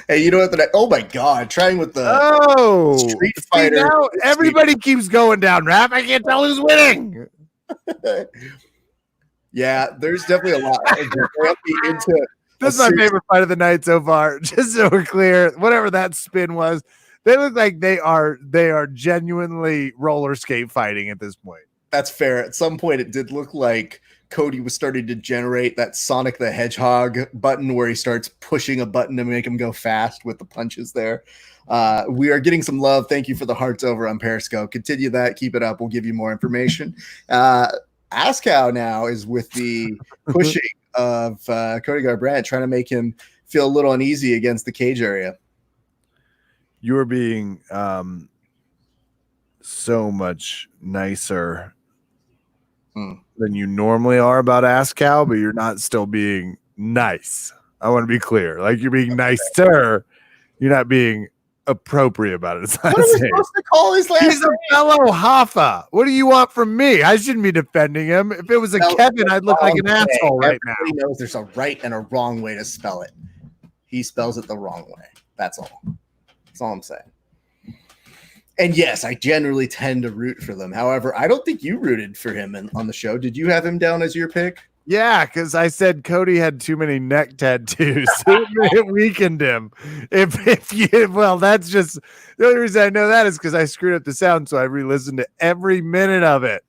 Hey, you know what? Oh my God! Trying with the Street Fighter. Now everybody keeps going down, Rap. I can't tell who's winning. Yeah, there's definitely a lot. This is my favorite fight of the night so far. Just so we're clear, whatever that spin was, they look like they are genuinely roller skate fighting at this point. That's fair. At some point, it did look like Cody was starting to generate that Sonic the Hedgehog button where he starts pushing a button to make him go fast with the punches there. We are getting some love. Thank you for the hearts over on Periscope. Continue that. Keep it up. We'll give you more information. Askow now is with the pushing of Cody Garbrandt, trying to make him feel a little uneasy against the cage area. You are being so much nicer than you normally are about Askow, but you're not still being nice. I want to be clear. Like, you're being nicer. You're not being appropriate about it. What are we supposed to call his last name? He's a fellow Hoffa. What do you want from me? I shouldn't be defending him. If it was a Kevin, I'd look like an asshole right now. He knows there's a right and a wrong way to spell it. He spells it the wrong way. That's all. That's all I'm saying. And yes, I generally tend to root for them. However, I don't think you rooted for him on the show. Did you have him down as your pick? Yeah, because I said Cody had too many neck tattoos. It weakened him. Well, that's just the only reason I know that is because I screwed up the sound, so I re-listened to every minute of it.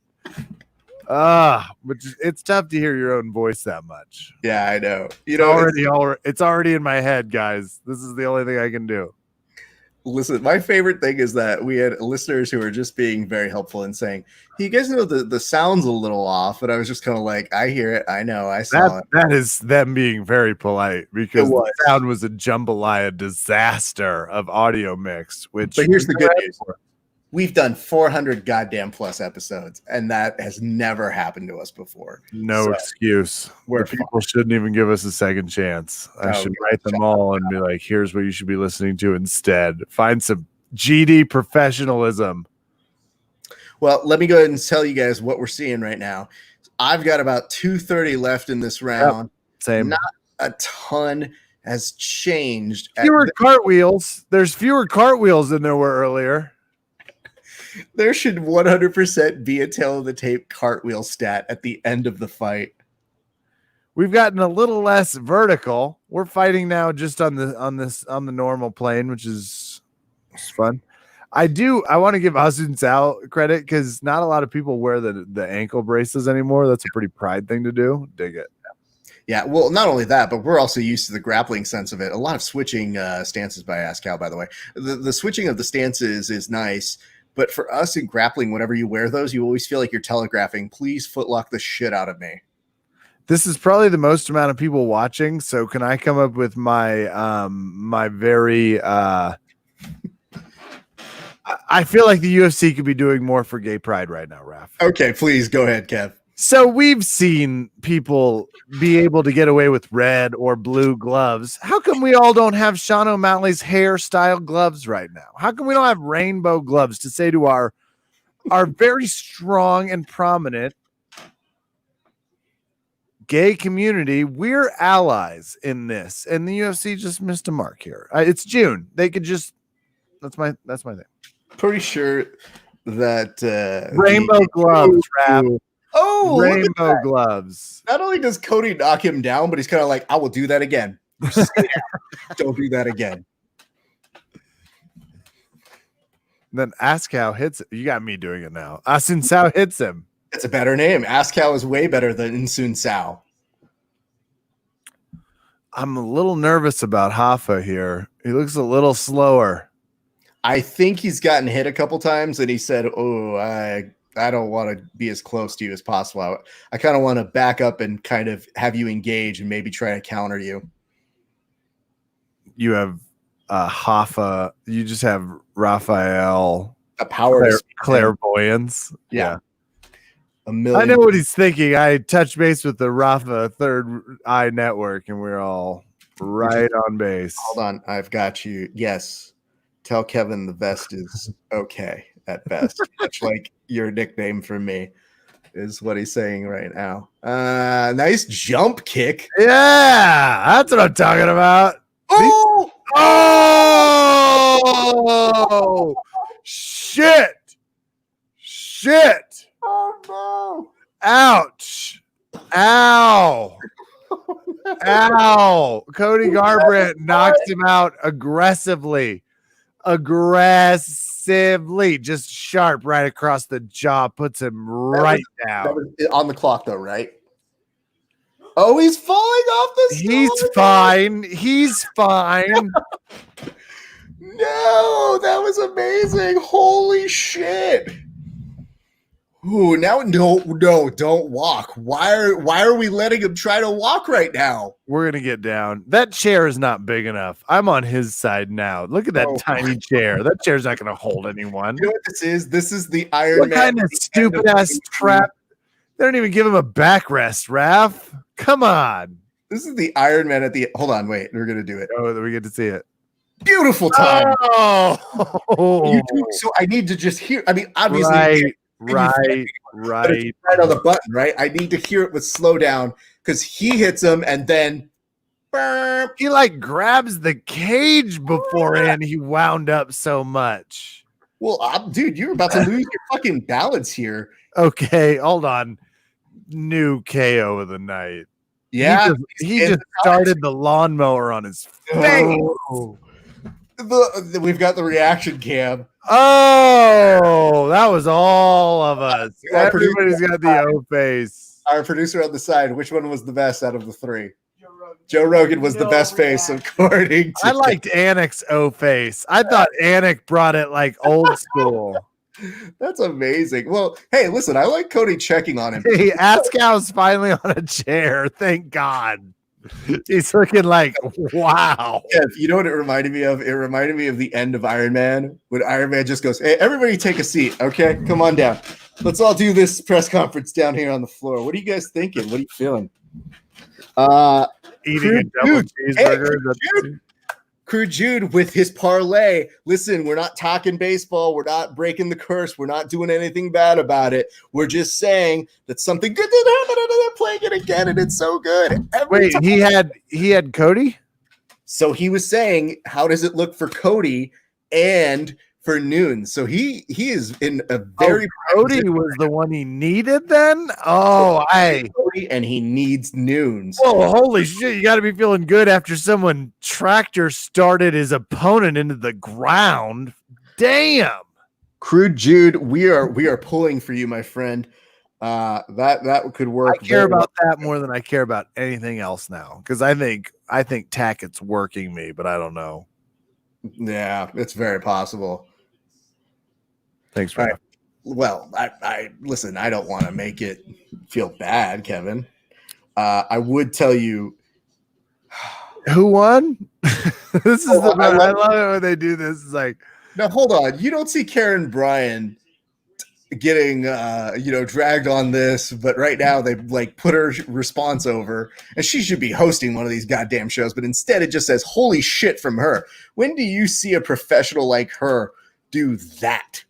But it's tough to hear your own voice that much. Yeah, I know. It's already in my head, guys. This is the only thing I can do. Listen, my favorite thing is that we had listeners who were just being very helpful and saying, "You guys know the sound's a little off," but I was just kind of like, "I hear it, I know, I saw it." That is them being very polite because the sound was a jambalaya disaster of audio mix. But here's the good news: we've done 400 goddamn plus episodes, and that has never happened to us before. No excuse. People shouldn't even give us a second chance. I should write them all and be like, here's what you should be listening to instead. Find some GD professionalism. Well, let me go ahead and tell you guys what we're seeing right now. I've got about 230 left in this round. Yep, same. Not a ton has changed. Fewer cartwheels. There's fewer cartwheels than there were earlier. There should 100% be a tail of the tape cartwheel stat at the end of the fight. We've gotten a little less vertical. We're fighting now just on the normal plane, which is fun. I want to give Asun Sao credit because not a lot of people wear the ankle braces anymore. That's a pretty pride thing to do. Dig it. Yeah, well, not only that, but we're also used to the grappling sense of it. A lot of switching stances by Askal, by the way. The switching of the stances is nice. But for us in grappling, whenever you wear those, you always feel like you're telegraphing, please footlock the shit out of me. This is probably the most amount of people watching. So can I come up with my my very I feel like the UFC could be doing more for gay pride right now, Raph. Okay, please go ahead, Kev. So we've seen people be able to get away with red or blue gloves. How come we all don't have Sean O'Malley's hairstyle gloves right now? How come we don't have rainbow gloves to say to our very strong and prominent gay community, we're allies in this? And the UFC just missed a mark here. It's June. They could just that's my thing. Pretty sure that rainbow gloves, Raph. Oh, rainbow gloves. Not only does Cody knock him down, but he's kind of like, I will do that again. Don't do that again. Then Askal hits it. You got me doing it now. Asun Sao hits him. It's a better name. Askal is way better than Insun Sao. I'm a little nervous about Hoffa here. He looks a little slower. I think he's gotten hit a couple times and he said, oh, I don't want to be as close to you as possible. I kind of want to back up and kind of have you engage and maybe try to counter you. You have Hoffa. You just have Raphael. A power clairvoyance. Yeah. I know what he's thinking. I touched base with the Rafa Third Eye Network and we're all right on base. Hold on. I've got you. Yes. Tell Kevin the vest is okay at best. Much like your nickname for me is what he's saying right now. Nice jump kick. Yeah, that's what I'm talking about. Oh! Oh! Shit! Oh no! Ouch! Ow! Ow! Cody Garbrandt knocks him out aggressively, just sharp right across the jaw, puts him right down. That was on the clock, though, right? Oh, he's falling off the stage. He's fine. No, that was amazing. Holy shit. Ooh, now no, don't walk. Why are we letting him try to walk right now? We're gonna get down. That chair is not big enough. I'm on his side now. Look at that tiny chair. That chair's not gonna hold anyone. You know what this is? This is the Iron Man. What kind of stupid ass trap? They don't even give him a backrest, Raph. Come on. This is the Iron Man at the. Hold on, wait. We're gonna do it. Oh, we get to see it. Beautiful time. Oh, so I need to just hear. I mean, obviously. Right on the button, right? I need to hear it with slow down because he hits him and then he like grabs the cage beforehand. He wound up so much. Well, dude, you're about to lose your fucking balance here. Okay, hold on. New KO of the night. Yeah, he just started the lawnmower on his face. We've got the reaction cam. Oh, that was all of us. Our producer, Everybody's got the O face. our producer on the side. Which one was the best out of the three? Joe Rogan was the best face, according to. I liked Anik's O face. I thought Anik brought it like old school. That's amazing. Well, hey, listen, I like Cody checking on him. Hey, Askow's finally on a chair. Thank God. He's looking like, wow. Kev, you know what it reminded me of? It reminded me of the end of Iron Man, when Iron Man just goes, "Hey, everybody take a seat, okay? Come on down. Let's all do this press conference down here on the floor." What are you guys thinking? What are you feeling? Eating a double cheeseburger. Hey, Crew Jude with his parlay. Listen, we're not talking baseball. We're not breaking the curse. We're not doing anything bad about it. We're just saying that something good did happen and they're playing it again, and it's so good. Wait, he had Cody? So he was saying, how does it look for Cody and for Noon? So he is in a very Cody was the one he needed then? Oh, Cody, and he needs Noons. Oh, holy shit. You got to be feeling good after someone tractor started his opponent into the ground. Damn. Crude Jude, we are pulling for you, my friend. That could work. I care about that more than I care about anything else now, because I think Tackett's working me, but I don't know. Yeah, it's very possible. Thanks for that. Well, I listen. I don't want to make it feel bad, Kevin. I would tell you who won. This is I love it when they do this. It's like, now hold on. You don't see Karen Bryan getting dragged on this, but right now they like put her response over, and she should be hosting one of these goddamn shows, but instead it just says holy shit from her. When do you see a professional like her do that?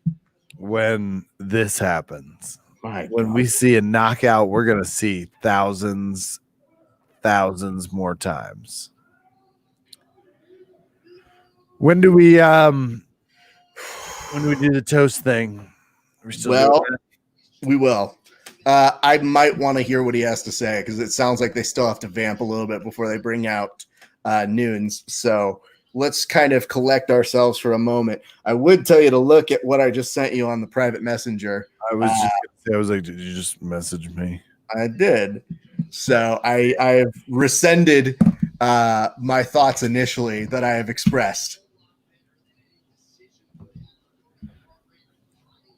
When this happens. My when God. We see a knockout, we're gonna see thousands more times. When do we do the toast thing? We will. I might want to hear what he has to say, because it sounds like they still have to vamp a little bit before they bring out Noons. So let's kind of collect ourselves for a moment. I would tell you to look at what I just sent you on the private messenger. I was like, did you just message me? I did. So I've rescinded my thoughts initially that I have expressed.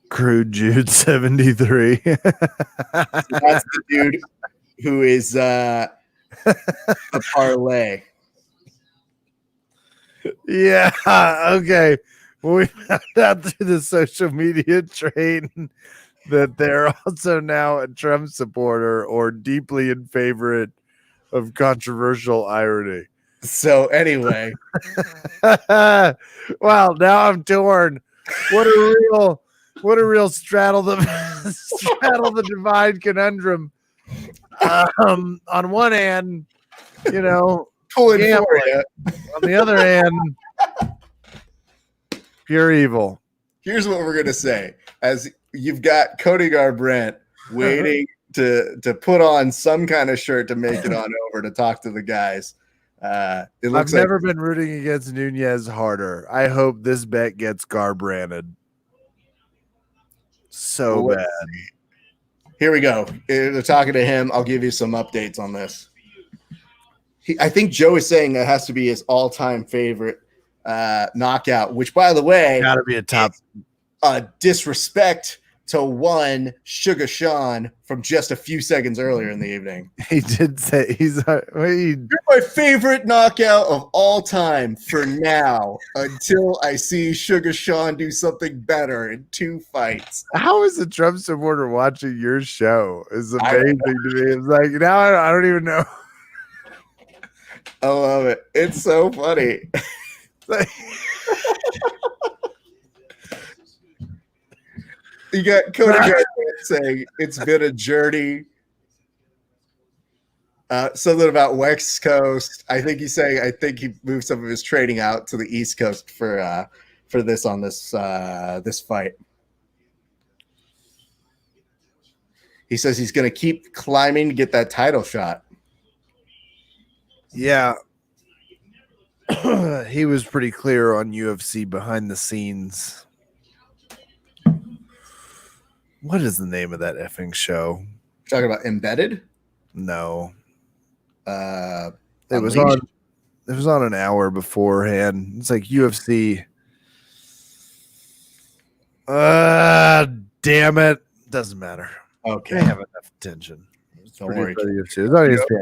Crude Jude 73. So that's the dude who is the parlay. Yeah. Okay. Well, we found out through the social media train that they're also now a Trump supporter or deeply in favor of controversial irony. So anyway, well, now I'm torn. What a real straddle the divide conundrum. On one hand, pulling for you. On the other hand, pure evil. Here's what we're gonna say: as you've got Cody Garbrandt waiting to put on some kind of shirt to make it on over to talk to the guys. I've never been rooting against Nunez harder. I hope this bet gets Garbrandted. So bad. Here we go. They're talking to him. I'll give you some updates on this. I think Joe is saying that has to be his all-time favorite knockout, which, by the way, got to be a top. Disrespect to one Sugar Sean from just a few seconds earlier in the evening. He did say you're my favorite knockout of all time for now, until I see Sugar Sean do something better in 2 fights. How is a Trump supporter watching your show? It's amazing to me. It's like, now I don't even know. I love it. It's so funny. You got Cody Garbrandt saying it's been a journey. Something about West Coast. I think he's saying he moved some of his training out to the East Coast for this fight. He says he's going to keep climbing to get that title shot. Yeah. He was pretty clear on UFC behind the scenes. What is the name of that effing show? Talking about Embedded. No, Uh, it was Unleashed? on. It was on an hour beforehand. It's like UFC. Damn it! Doesn't matter. Okay, They have enough attention. don't worry. It's on ESPN.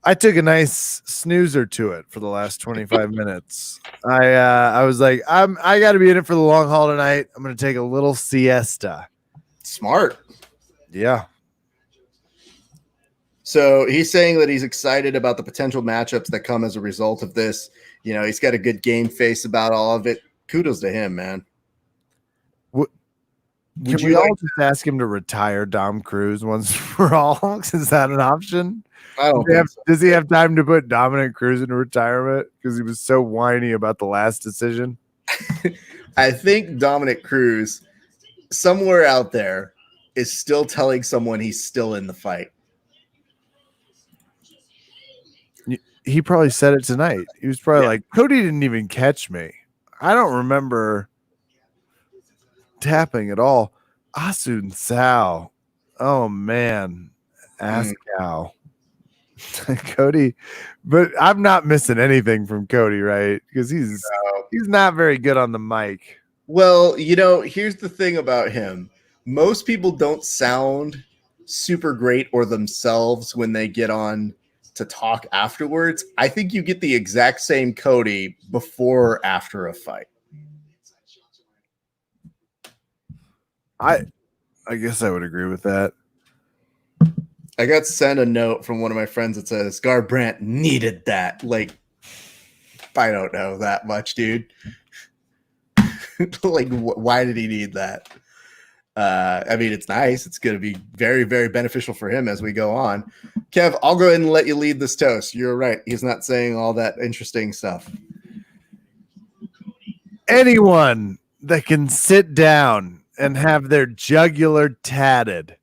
I took a nice snoozer to it for the last 25 minutes. I was like, I got to be in it for the long haul tonight. I'm going to take a little siesta. Smart. Yeah. So he's saying that he's excited about the potential matchups that come as a result of this. You know, he's got a good game face about all of it. Kudos to him, man. Can we all just ask him to retire Dom Cruz once for all? Is that an option? I don't think so. Does he have time to put Dominic Cruz into retirement because he was so whiny about the last decision? I think Dominic Cruz, somewhere out there, is still telling someone he's still in the fight. He probably said it tonight. He was probably like, Cody didn't even catch me. I don't remember tapping at all. Asun Sao. Oh, man. Askow. Cody. But I'm not missing anything from Cody, right? Because he's not very good on the mic. Well, you know, here's the thing about him. Most people don't sound super great or themselves when they get on to talk afterwards. I think you get the exact same Cody before or after a fight. I guess I would agree with that. I got sent a note from one of my friends that says Garbrandt needed that. Like, I don't know that much, dude. Like, why did he need that? I mean, it's nice. It's going to be very, very beneficial for him as we go on. Kev, I'll go ahead and let you lead this toast. You're right. He's not saying all that interesting stuff. Anyone that can sit down and have their jugular tatted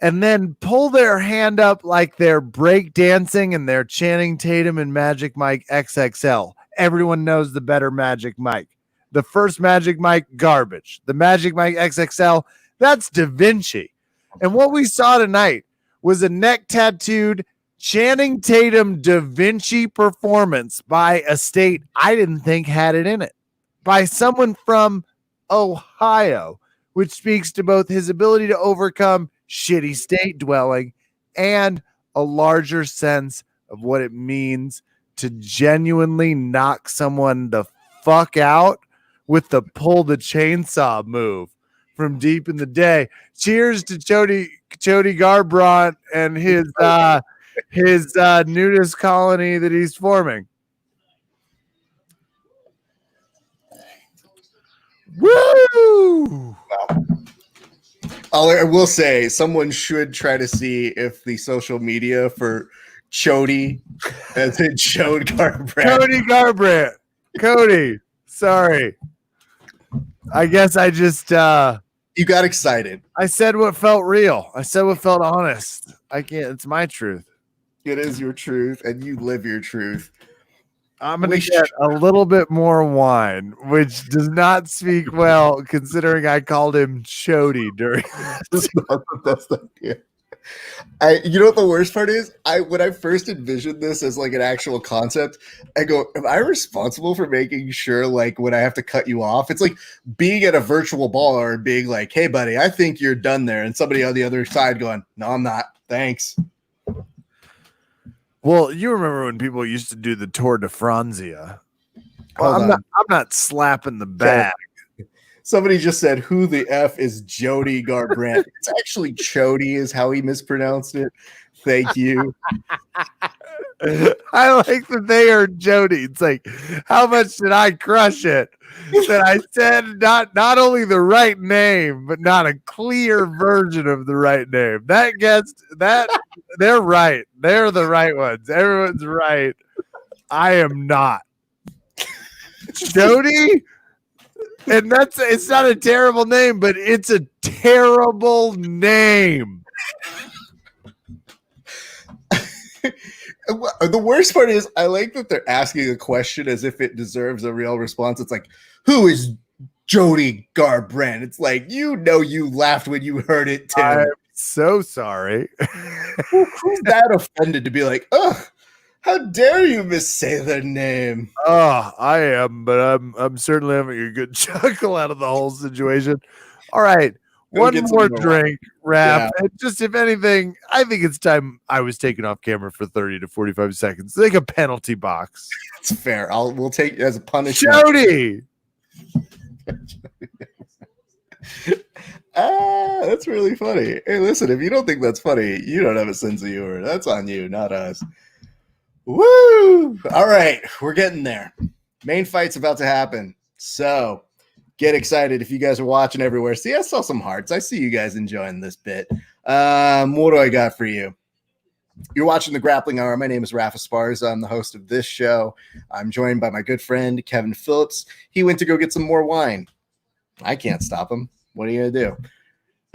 and then pull their hand up like they're break dancing and they're chanting Tatum and Magic Mike XXL. Everyone knows the better Magic Mike. The first Magic Mike, garbage. The Magic Mike XXL, that's Da Vinci. And what we saw tonight was a neck tattooed Channing Tatum Da Vinci performance by a state I didn't think had it in it. By someone from Ohio, which speaks to both his ability to overcome shitty state dwelling and a larger sense of what it means to genuinely knock someone the fuck out with the pull the chainsaw move from deep in the day. Cheers to Chody Garbrandt and his nudist colony that he's forming. Woo! I will say someone should try to see if the social media for Chody as in Chode Garbrandt. Cody Garbrandt. Cody. Sorry. I guess I just you got excited. I said what felt real. I said what felt honest. I can't, it's my truth. It is your truth, and you live your truth. I'm going to get a little bit more wine, which does not speak well, considering I called him Chody during That's the idea. You know what the worst part is? When I first envisioned this as like an actual concept, I go, am I responsible for making sure like when I have to cut you off? It's like being at a virtual bar and being like, hey buddy, I think you're done there. And somebody on the other side going, no, I'm not. Thanks. Well, you remember when people used to do the Tour de Franzia. Well, I'm not slapping the bag. Somebody just said, who the F is Jody Garbrandt? It's actually Chody is how he mispronounced it. Thank you. I like that they are Jody. It's like, how much did I crush it? That I said not only the right name, but not a clear version of the right name. That gets that they're right. They're the right ones. Everyone's right. I am not. Jody? And it's not a terrible name, but it's a terrible name. The worst part is I like that they're asking a question as if it deserves a real response. It's like, who is Jody Garbrandt? It's like, you laughed when you heard it, Tim. I'm so sorry. Who's that offended to be like, ugh, how dare you missay their name? Oh, I am, but I'm certainly having a good chuckle out of the whole situation. All right. Go One get some more more drink, Raph. Yeah. And just if anything, I think it's time I was taken off camera for 30 to 45 seconds. Like a penalty box. It's fair. We'll take it as a punishment. Jody! That's really funny. Hey, listen, if you don't think that's funny, you don't have a sense of humor. That's on you, not us. Woo! All right, we're getting there. Main fight's about to happen. So get excited if you guys are watching everywhere. See, I saw some hearts. I see you guys enjoying this bit. What do I got for you? You're watching the Grappling Hour. My name is Rafa Esparza. I'm the host of this show. I'm joined by my good friend, Kevin Phillips. He went to go get some more wine. I can't stop him. What are you going to do?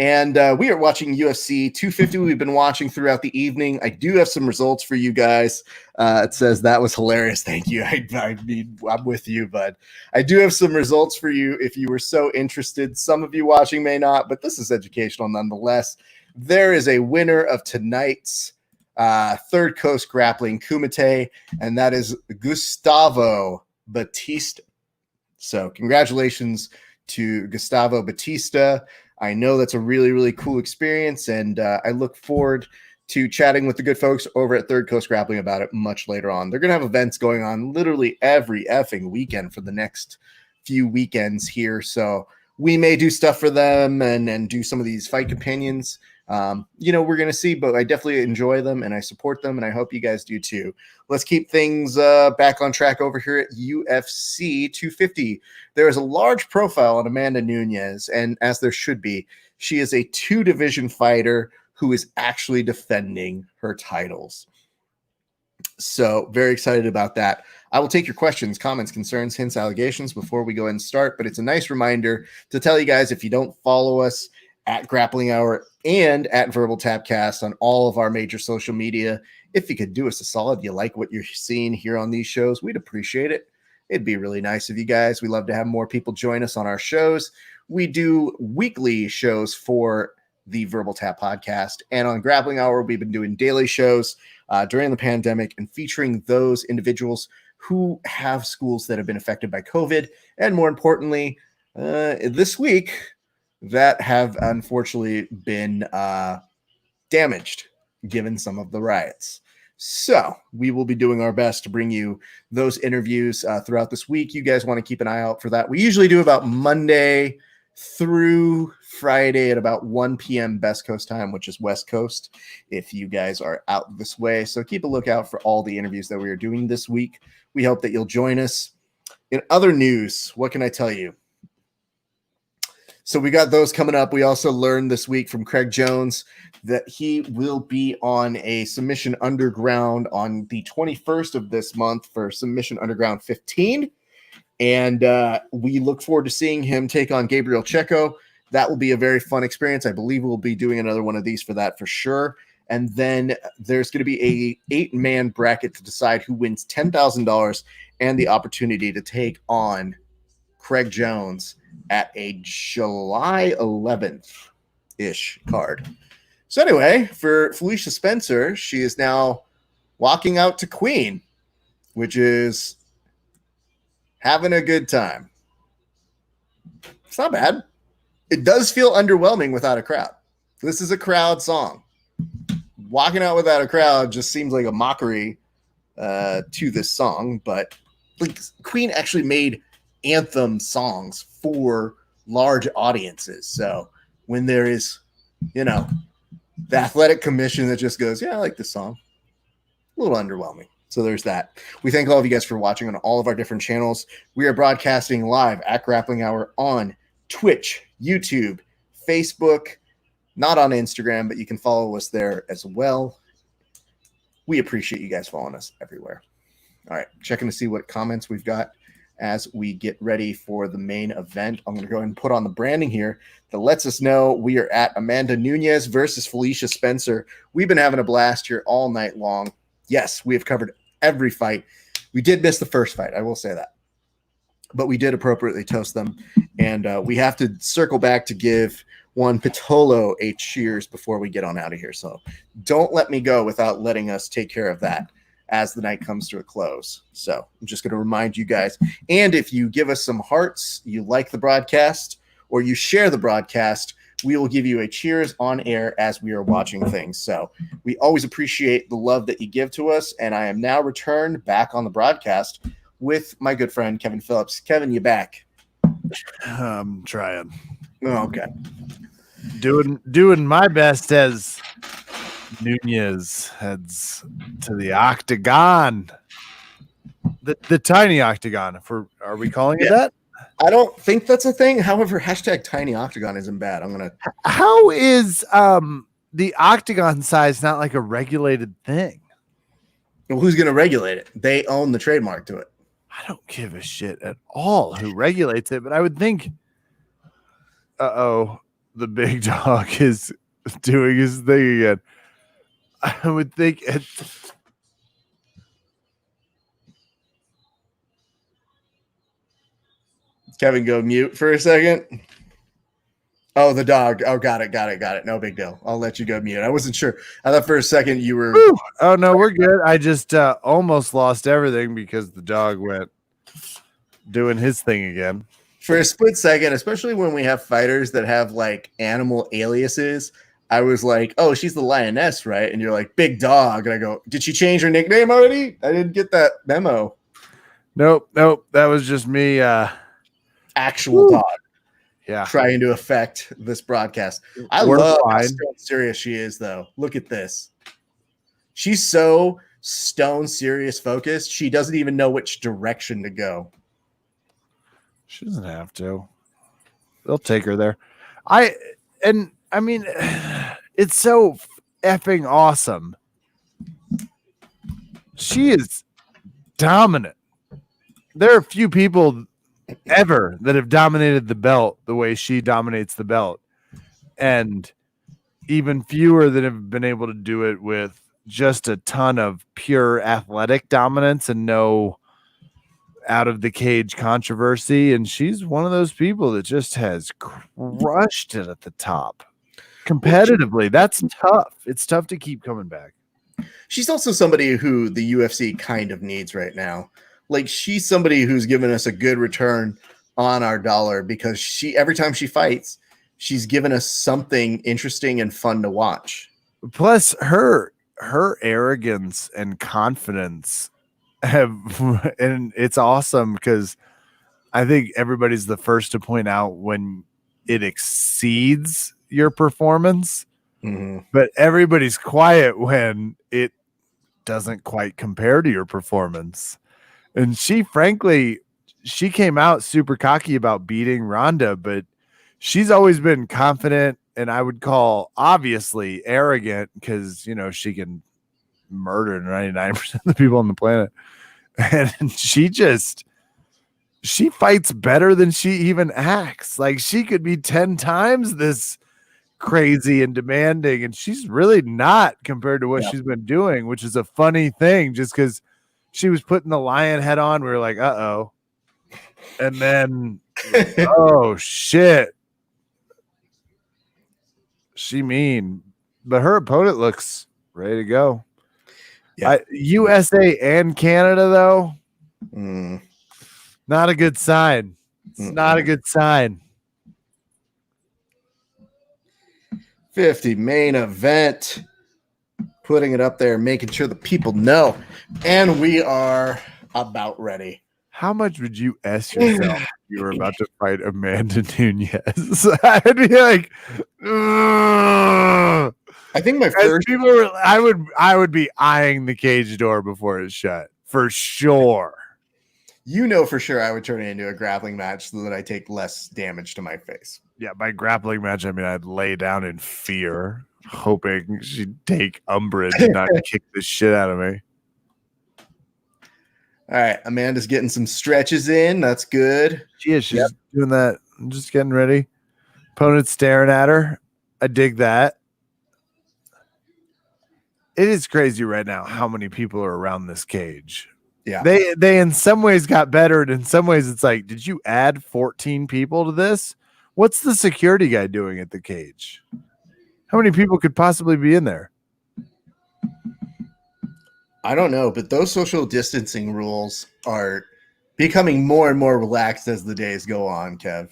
And we are watching UFC 250. We've been watching throughout the evening. I do have some results for you guys. It says that was hilarious. Thank you. I mean, I'm with you, bud. I do have some results for you if you were so interested. Some of you watching may not, but this is educational nonetheless. There is a winner of tonight's Third Coast Grappling Kumite, and that is Gustavo Batista. So congratulations to Gustavo Batista. I know that's a really, really cool experience, and I look forward to chatting with the good folks over at Third Coast Grappling about it much later on. They're going to have events going on literally every effing weekend for the next few weekends here, so we may do stuff for them and do some of these fight companions. We're going to see, but I definitely enjoy them, and I support them, and I hope you guys do too. Let's keep things back on track over here at UFC 250. There is a large profile on Amanda Nunes, and as there should be, she is a 2-division fighter who is actually defending her titles. So very excited about that. I will take your questions, comments, concerns, hints, allegations before we go ahead and start, but it's a nice reminder to tell you guys, if you don't follow us at Grappling Hour and at Verbal Tapcast on all of our major social media, if you could do us a solid, you like what you're seeing here on these shows, we'd appreciate it. It'd be really nice of you guys. We love to have more people join us on our shows. We do weekly shows for the Verbal Tap podcast, and on Grappling Hour, we've been doing daily shows during the pandemic and featuring those individuals who have schools that have been affected by COVID, and more importantly, this week, that have unfortunately been damaged given some of the riots. So we will be doing our best to bring you those interviews throughout this week. You guys want to keep an eye out for that. We usually do about Monday through Friday at about 1 p.m. Best Coast time, which is West Coast, if you guys are out this way. So keep a lookout for all the interviews that we are doing this week. We hope that you'll join us. In other news, what can I tell you? So we got those coming up. We also learned this week from Craig Jones that he will be on a Submission Underground on the 21st of this month for Submission Underground 15. And we look forward to seeing him take on Gabriel Checo. That will be a very fun experience. I believe we'll be doing another one of these for that for sure. And then there's going to be a 8-man bracket to decide who wins $10,000 and the opportunity to take on Craig Jones at a July 11th-ish card. So anyway, for Felicia Spencer, she is now walking out to Queen, which is having a good time. It's not bad. It does feel underwhelming without a crowd. This is a crowd song. Walking out without a crowd just seems like a mockery to this song, but like Queen actually made anthem songs for large audiences. So when there is, the athletic commission that just goes, yeah, I like this song, a little underwhelming. So there's that. We thank all of you guys for watching on all of our different channels. We are broadcasting live at Grappling Hour on Twitch, YouTube, Facebook, not on Instagram, but you can follow us there as well. We appreciate you guys following us everywhere. All right, checking to see what comments we've got as we get ready for the main event. I'm going to go ahead and put on the branding here that lets us know we are at Amanda Nunes versus Felicia Spencer. We've been having a blast here all night long. Yes, we have covered every fight. We did miss the first fight, I will say that. But we did appropriately toast them. And we have to circle back to give one Pitolo a cheers before we get on out of here. So don't let me go without letting us take care of that as the night comes to a close. So I'm just going to remind you guys. And if you give us some hearts, you like the broadcast, or you share the broadcast, we will give you a cheers on air as we are watching things. So we always appreciate the love that you give to us. And I am now returned back on the broadcast with my good friend, Kevin Phillips. Kevin, you back? I'm trying. Oh, okay. Doing my best as Nunez heads to the octagon. The tiny octagon. Are we calling it that? I don't think that's a thing. However, hashtag tiny octagon isn't bad. How is the octagon size not like a regulated thing? Well, who's gonna regulate it? They own the trademark to it. I don't give a shit at all who regulates it, but I would think the big dog is doing his thing again. I would think it's Kevin, go mute for a second. Oh, the dog. Oh, got it. No big deal. I'll let you go mute. I wasn't sure. I thought for a second you were. Woo! Oh no, we're good. I just almost lost everything because the dog went doing his thing again. For a split second, especially when we have fighters that have like animal aliases, I was like, oh, she's the lioness, right? And you're like, big dog. And I go, did she change her nickname already? I didn't get that memo. Nope. That was just me. Actual dog. Yeah. Trying to affect this broadcast. I love how stone serious she is, though. Look at this. She's so stone serious focused. She doesn't even know which direction to go. She doesn't have to. They'll take her there. I mean, it's so effing awesome. She is dominant. There are few people ever that have dominated the belt the way she dominates the belt, and even fewer that have been able to do it with just a ton of pure athletic dominance and no out of the cage controversy. And she's one of those people that just has crushed it at the top competitively. That's tough. It's tough to keep coming back. She's also somebody who the UFC kind of needs right now. Like, she's somebody who's given us a good return on our dollar because every time she fights, she's given us something interesting and fun to watch. Plus her arrogance and confidence and it's awesome because I think everybody's the first to point out when it exceeds your performance, but everybody's quiet when it doesn't quite compare to your performance. And she came out super cocky about beating Ronda, but she's always been confident, and I would call obviously arrogant because, she can murder 99% of the people on the planet. And she fights better than she even acts. Like, she could be 10 times this crazy and demanding, and she's really not compared to what she's been doing, which is a funny thing just because she was putting the lion head on. We were like, uh-oh. And then, oh, shit. She mean. But her opponent looks ready to go. Yeah. USA and Canada, though, not a good sign. It's not a good sign. 50 main event. Putting it up there, making sure the people know. And we are about ready. How much would you S yourself if you were about to fight Amanda Nunez? I'd be like, ugh. I think my first people I would be eyeing the cage door before it's shut for sure. For sure I would turn it into a grappling match so that I take less damage to my face. Yeah, by grappling match, I mean I'd lay down in fear, hoping she'd take umbrage and not kick the shit out of me. All right, Amanda's getting some stretches in. That's good. She's doing that. I'm just getting ready. Opponent staring at her. I dig that. it is crazy right now how many people are around this cage. Yeah. They in some ways got better, and in some ways it's like, did you add 14 people to this? What's the security guy doing at the cage? How many people could possibly be in there? I don't know, but those social distancing rules are becoming more and more relaxed as the days go on, Kev.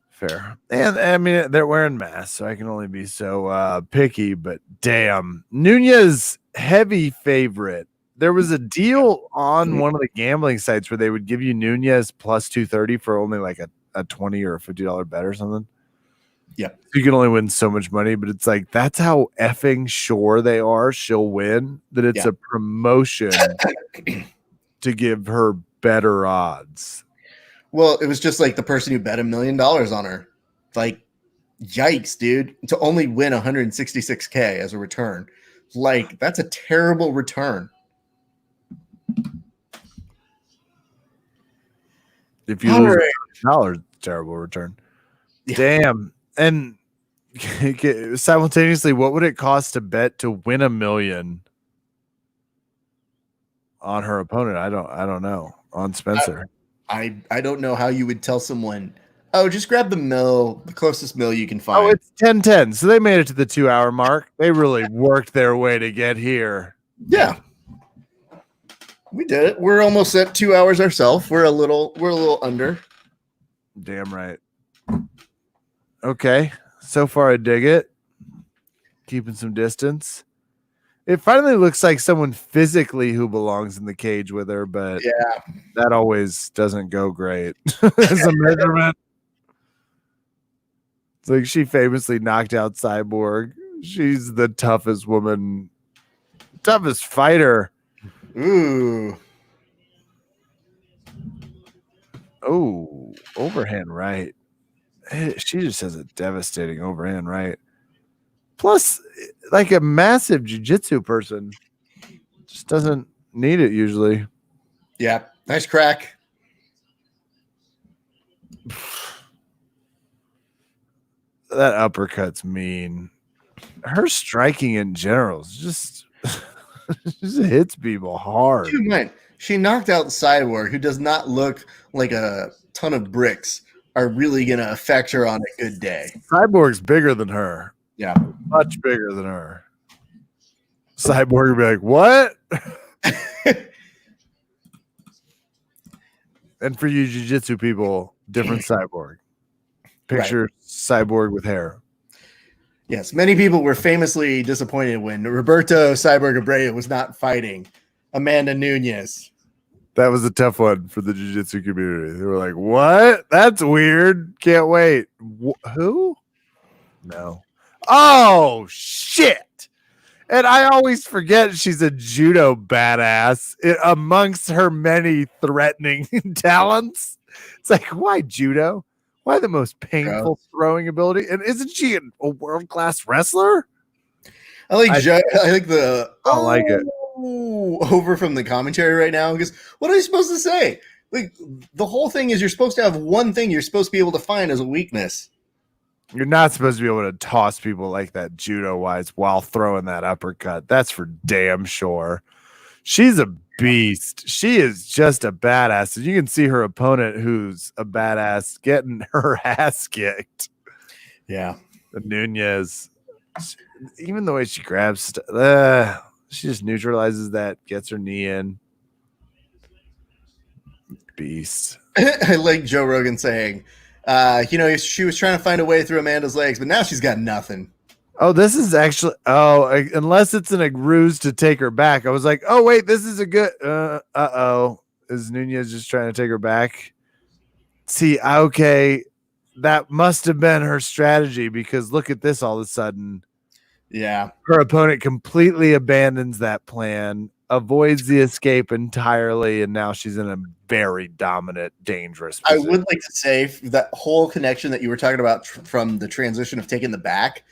Fair. And I mean, they're wearing masks, so I can only be so picky, but damn. Nunez, heavy favorite. There was a deal on one of the gambling sites where they would give you Nunez plus 230 for only like a $20 or a $50 bet or something. Yeah. You can only win so much money, but it's like that's how effing sure they are she'll win, that it's a promotion to give her better odds. Well, it was just like the person who bet $1 million on her. Like, yikes, dude. To only win 166K as a return. Like, that's a terrible return. If you lose $1,000, terrible return. Yeah. Damn. And simultaneously, what would it cost to bet to win $1 million on her opponent? I don't know. On Spencer. I don't know how you would tell someone, oh, just grab the closest mill you can find. Oh, it's 10-10. So they made it to the 2-hour mark. They really worked their way to get here. Yeah. We did it. We're almost at 2 hours ourselves. We're a little under. Damn right. Okay. So far I dig it. Keeping some distance. It finally looks like someone physically who belongs in the cage with her, but that always doesn't go great as a measurement. It's like she famously knocked out Cyborg. She's the toughest woman, toughest fighter. Ooh. Oh, overhand right. She just has a devastating overhand right. Plus, like a massive jiu-jitsu person just doesn't need it usually. Yeah, nice crack. That uppercut's mean. Her striking in general is just hits people hard. Keep in mind, she knocked out Cyborg, who does not look like a ton of bricks are really going to affect her on a good day. Cyborg's bigger than her. Yeah. Much bigger than her. Cyborg would be like, what? And for you jiu-jitsu people, different Cyborg. Picture Cyborg with hair. Yes, many people were famously disappointed when Roberto Cyborg Abreu was not fighting Amanda Nunez. That was a tough one for the jiu-jitsu community. They were like, what? That's weird. Can't wait. Who? No. Oh, shit. And I always forget she's a judo badass amongst her many threatening talents. It's like, why judo? Why the most painful throwing ability? And isn't she a world-class wrestler? I like the I like it over from the commentary right now, because what are you supposed to say? Like, the whole thing is you're supposed to have one thing you're supposed to be able to find as a weakness. You're not supposed to be able to toss people like that judo-wise while throwing that uppercut. That's for damn sure. She's a beast. She is just a badass. And you can see her opponent, who's a badass, getting her ass kicked. Yeah. The Nunez. Even the way she grabs, she just neutralizes that, gets her knee in. Beast. I like Joe Rogan saying, she was trying to find a way through Amanda's legs, but now she's got nothing. Oh, this is actually, unless it's in a ruse to take her back. I was like, oh, wait, this is a good, is Nunez just trying to take her back? See, okay, that must have been her strategy, because look at this all of a sudden. Yeah. Her opponent completely abandons that plan, avoids the escape entirely, and now she's in a very dominant, dangerous position. I would like to say that whole connection that you were talking about from the transition of taking the back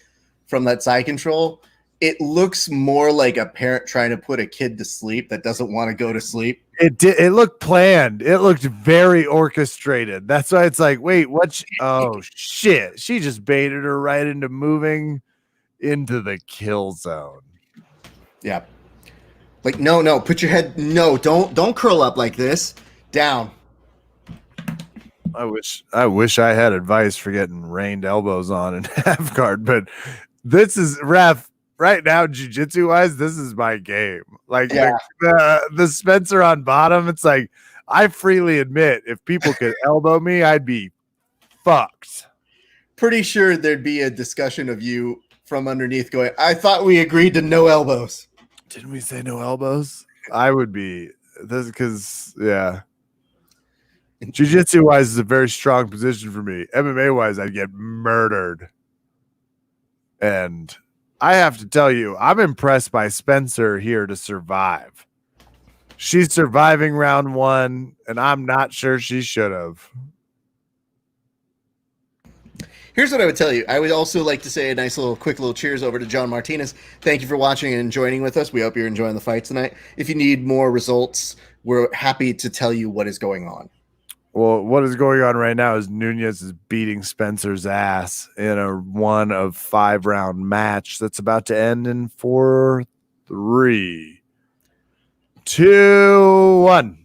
from that side control, it looks more like a parent trying to put a kid to sleep that doesn't want to go to sleep. It looked planned. It looked very orchestrated. That's why it's like, wait, what? Oh, shit. She just baited her right into moving into the kill zone. Yeah. Like, no, put your head. No, don't curl up like this. Down. I wish I had advice for getting rained elbows on in half guard, but this is ref right now, jiu-jitsu wise. This is my game. Like Yeah. the Spencer on bottom. It's like I freely admit if people could elbow me, I'd be fucked. Pretty sure there'd be a discussion of you from underneath going, I thought we agreed to no elbows. Didn't we say no elbows? I would be this because yeah. Jiu-jitsu wise is a very strong position for me. MMA wise, I'd get murdered. And I have to tell you, I'm impressed by Spencer here to survive. She's surviving round one, and I'm not sure she should have. Here's what I would tell you. I would also like to say a nice quick little cheers over to John Martinez. Thank you for watching and joining with us. We hope you're enjoying the fight tonight. If you need more results, we're happy to tell you what is going on. Well, what is going on right now is Nunez is beating Spencer's ass in a 1 of 5 round match that's about to end in 4, 3, 2, 1.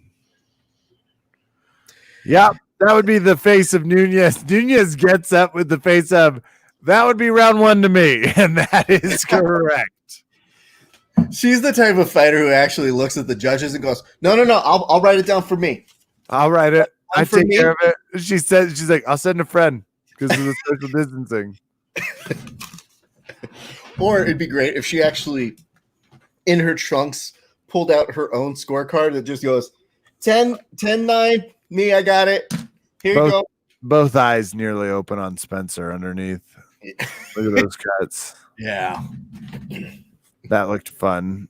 Yep, that would be the face of Nunez. Nunez gets up with the face of, that would be round 1 to me, and that is correct. She's the type of fighter who actually looks at the judges and goes, no, I'll write it down for me. I'll write it. I take care of it. She said, she's like, I'll send a friend because of the social distancing. Or it'd be great if she actually, in her trunks, pulled out her own scorecard that just goes 10, 10, 9, me, I got it. Here you go. Both eyes nearly open on Spencer underneath. Look at those cuts. Yeah. That looked fun.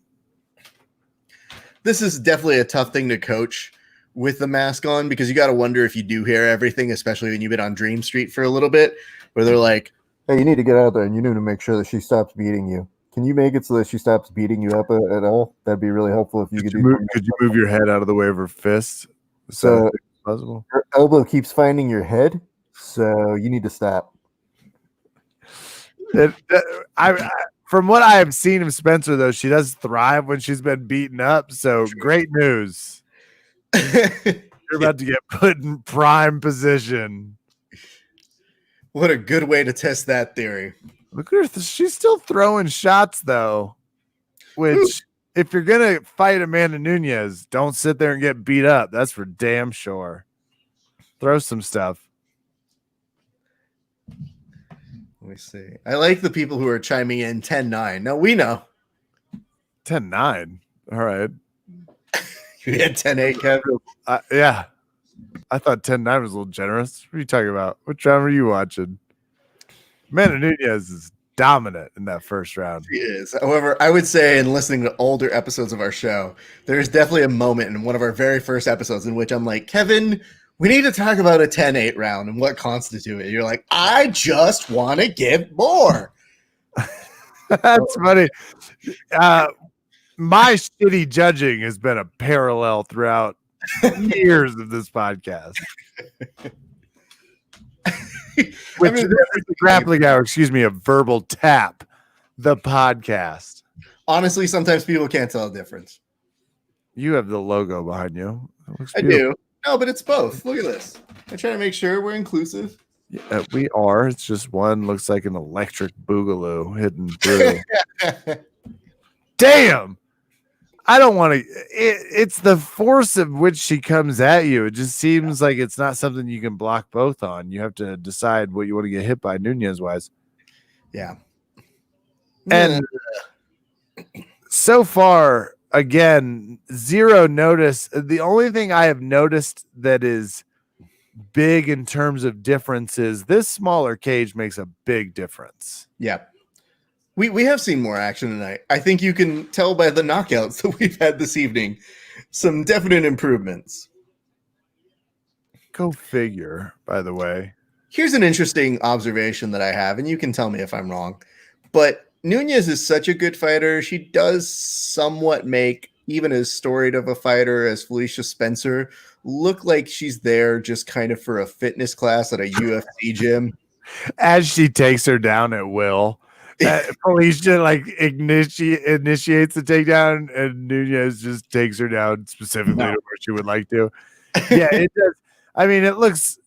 This is definitely a tough thing to coach with the mask on because you got to wonder if you do hear everything, especially when you've been on Dream Street for a little bit, where they're like, hey, you need to get out there and you need to make sure that she stops beating you. Can you make it so that she stops beating you up at all? That'd be really helpful if you could Could you move your head out of the way of her fist? So possible. Her elbow keeps finding your head, so you need to stop. From what I have seen of Spencer, though, she does thrive when she's been beaten up. So great news. You're about to get put in prime position. What a good way to test that theory. Look at her. She's still throwing shots, though, which if you're going to fight Amanda Nunez, don't sit there and get beat up. That's for damn sure. Throw some stuff. Let me see. I like the people who are chiming in 10-9. Now we know. 10-9. All right. You had 10-8, Kevin. Yeah. I thought 10-9 was a little generous. What are you talking about? What round were you watching? Amanda Nunez is dominant in that first round. She is. However, I would say in listening to older episodes of our show, there's definitely a moment in one of our very first episodes in which I'm like, Kevin, we need to talk about a 10-8 round and what constitutes it. You're like, I just want to give more. That's funny. My shitty judging has been a parallel throughout years of this podcast. Which is the grappling hour, a verbal tap, the podcast. Honestly, sometimes people can't tell the difference. You have the logo behind you. I do. No, but it's both. Look at this. I try to make sure we're inclusive. Yeah, we are. It's just one looks like an electric boogaloo hidden through. Damn. I don't want to. It's the force of which she comes at you. It just seems like it's not something you can block both on. You have to decide what you want to get hit by Nunez wise. Yeah. And so far, again, zero notice. The only thing I have noticed that is big in terms of difference is this smaller cage makes a big difference. Yeah. We have seen more action tonight. I think you can tell by the knockouts that we've had this evening. Some definite improvements. Go figure, by the way. Here's an interesting observation that I have, and you can tell me if I'm wrong. But Nunez is such a good fighter. She does somewhat make even as storied of a fighter as Felicia Spencer look like she's there just kind of for a fitness class at a UFC gym. As she takes her down at will. Felicia like initiates the takedown, and Nunez just takes her down specifically to where she would like to. Yeah, it does. I mean, it looks.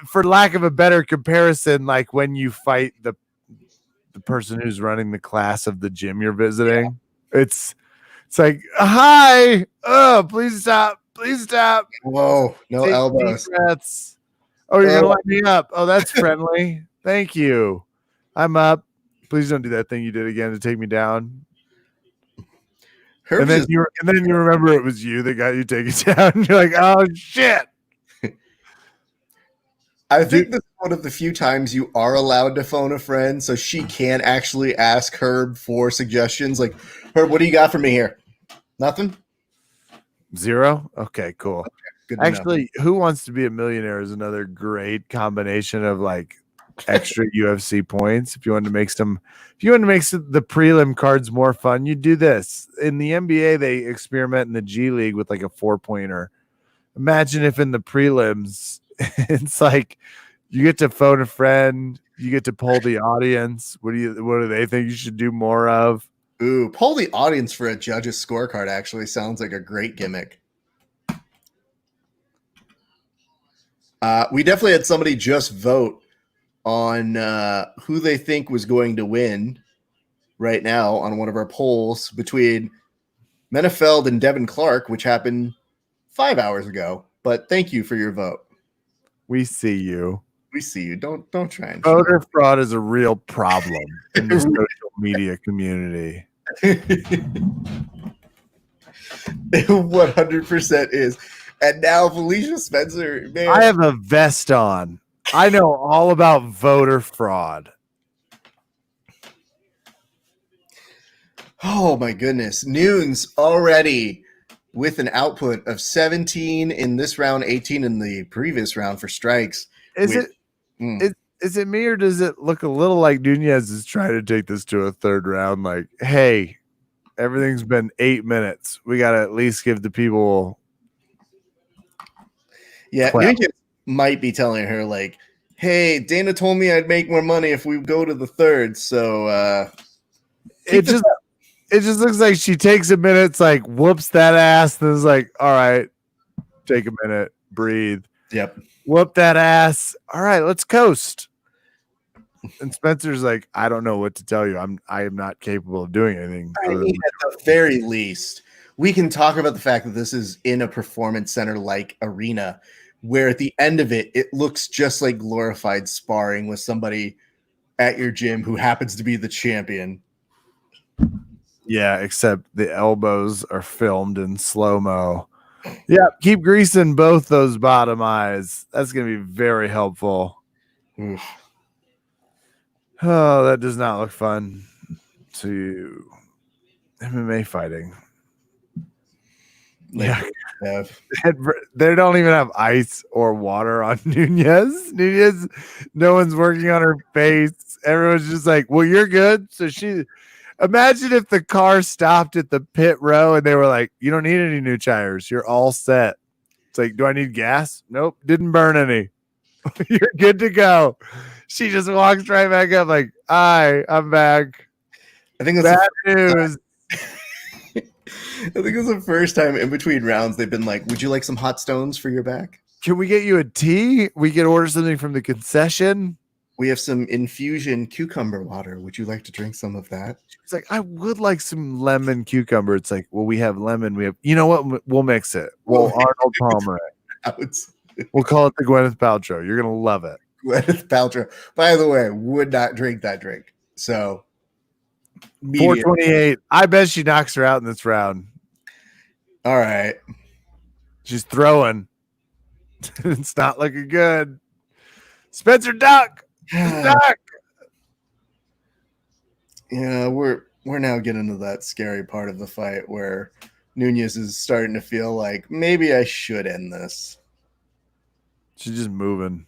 For lack of a better comparison, like when you fight the person who's running the class of the gym you're visiting, it's like, hi, oh, please stop, Whoa, no take elbows. deep breaths. Oh, you're gonna let me up. Oh, that's friendly. Thank you. I'm up. Please don't do that thing you did again to take me down. And then you remember it was you that got you taken down. You're like, oh shit. I think this is one of the few times you are allowed to phone a friend, so she can actually ask Herb for suggestions. Like, Herb, what do you got for me here? Nothing? 0? Okay, cool. Okay, good actually, Who Wants to Be a Millionaire is another great combination of like extra UFC points. If you want to make the prelim cards more fun, you do this. In the NBA, they experiment in the G League with like a 4-pointer. Imagine if in the prelims it's like you get to phone a friend, you get to poll the audience. What do they think you should do more of? Ooh, poll the audience for a judge's scorecard actually sounds like a great gimmick. We definitely had somebody just vote on who they think was going to win right now on one of our polls between Menefeld and Devin Clark, which happened 5 hours ago. But thank you for your vote. We see you. We see you. Don't try and voter fraud is a real problem in the social media community. 100% is. And now Felicia Spencer, man. I have a vest on. I know all about voter fraud. Oh my goodness. Noons already with an output of 17 in this round, 18 in the previous round for strikes. Is it me, or does it look a little like Nunez is trying to take this to a third round? Like, hey, everything's been 8 minutes. We got to at least give the people. Yeah, Nunez might be telling her, like, hey, Dana told me I'd make more money if we go to the third. So it just looks like she takes a minute, it's like whoops that ass, and is like, all right, take a minute, breathe. Yep. Whoop that ass. All right, let's coast. And Spencer's like, I don't know what to tell you. I am not capable of doing anything. I mean, at the very least, we can talk about the fact that this is in a performance center like arena, where at the end of it, it looks just like glorified sparring with somebody at your gym who happens to be the champion. Yeah, except the elbows are filmed in slow-mo. Yeah, keep greasing both those bottom eyes. That's going to be very helpful. Oof. Oh, that does not look fun to MMA fighting. Like, yeah. They don't even have ice or water on Nunez. No one's working on her face. Everyone's just like, well, you're good. So imagine if the car stopped at the pit row and they were like, you don't need any new tires. You're all set. It's like, do I need gas? Nope. Didn't burn any. You're good to go. She just walks right back up like, hi, I'm back. I think that's bad news. I think it's the first time in between rounds they've been like, would you like some hot stones for your back? Can we get you a tea? We can order something from the concession. We have some infusion cucumber water. Would you like to drink some of that? It's like, I would like some lemon cucumber. It's like, well, we have lemon. We have, you know what? We'll mix it. We'll Arnold Palmer it. We'll call it the Gwyneth Paltrow. You're going to love it. Gwyneth Paltrow, by the way, would not drink that drink. So 428. I bet she knocks her out in this round. All right. She's throwing. It's not looking good. Spencer duck. Duck. Yeah, we're now getting to that scary part of the fight where Nunez is starting to feel like maybe I should end this. She's just moving.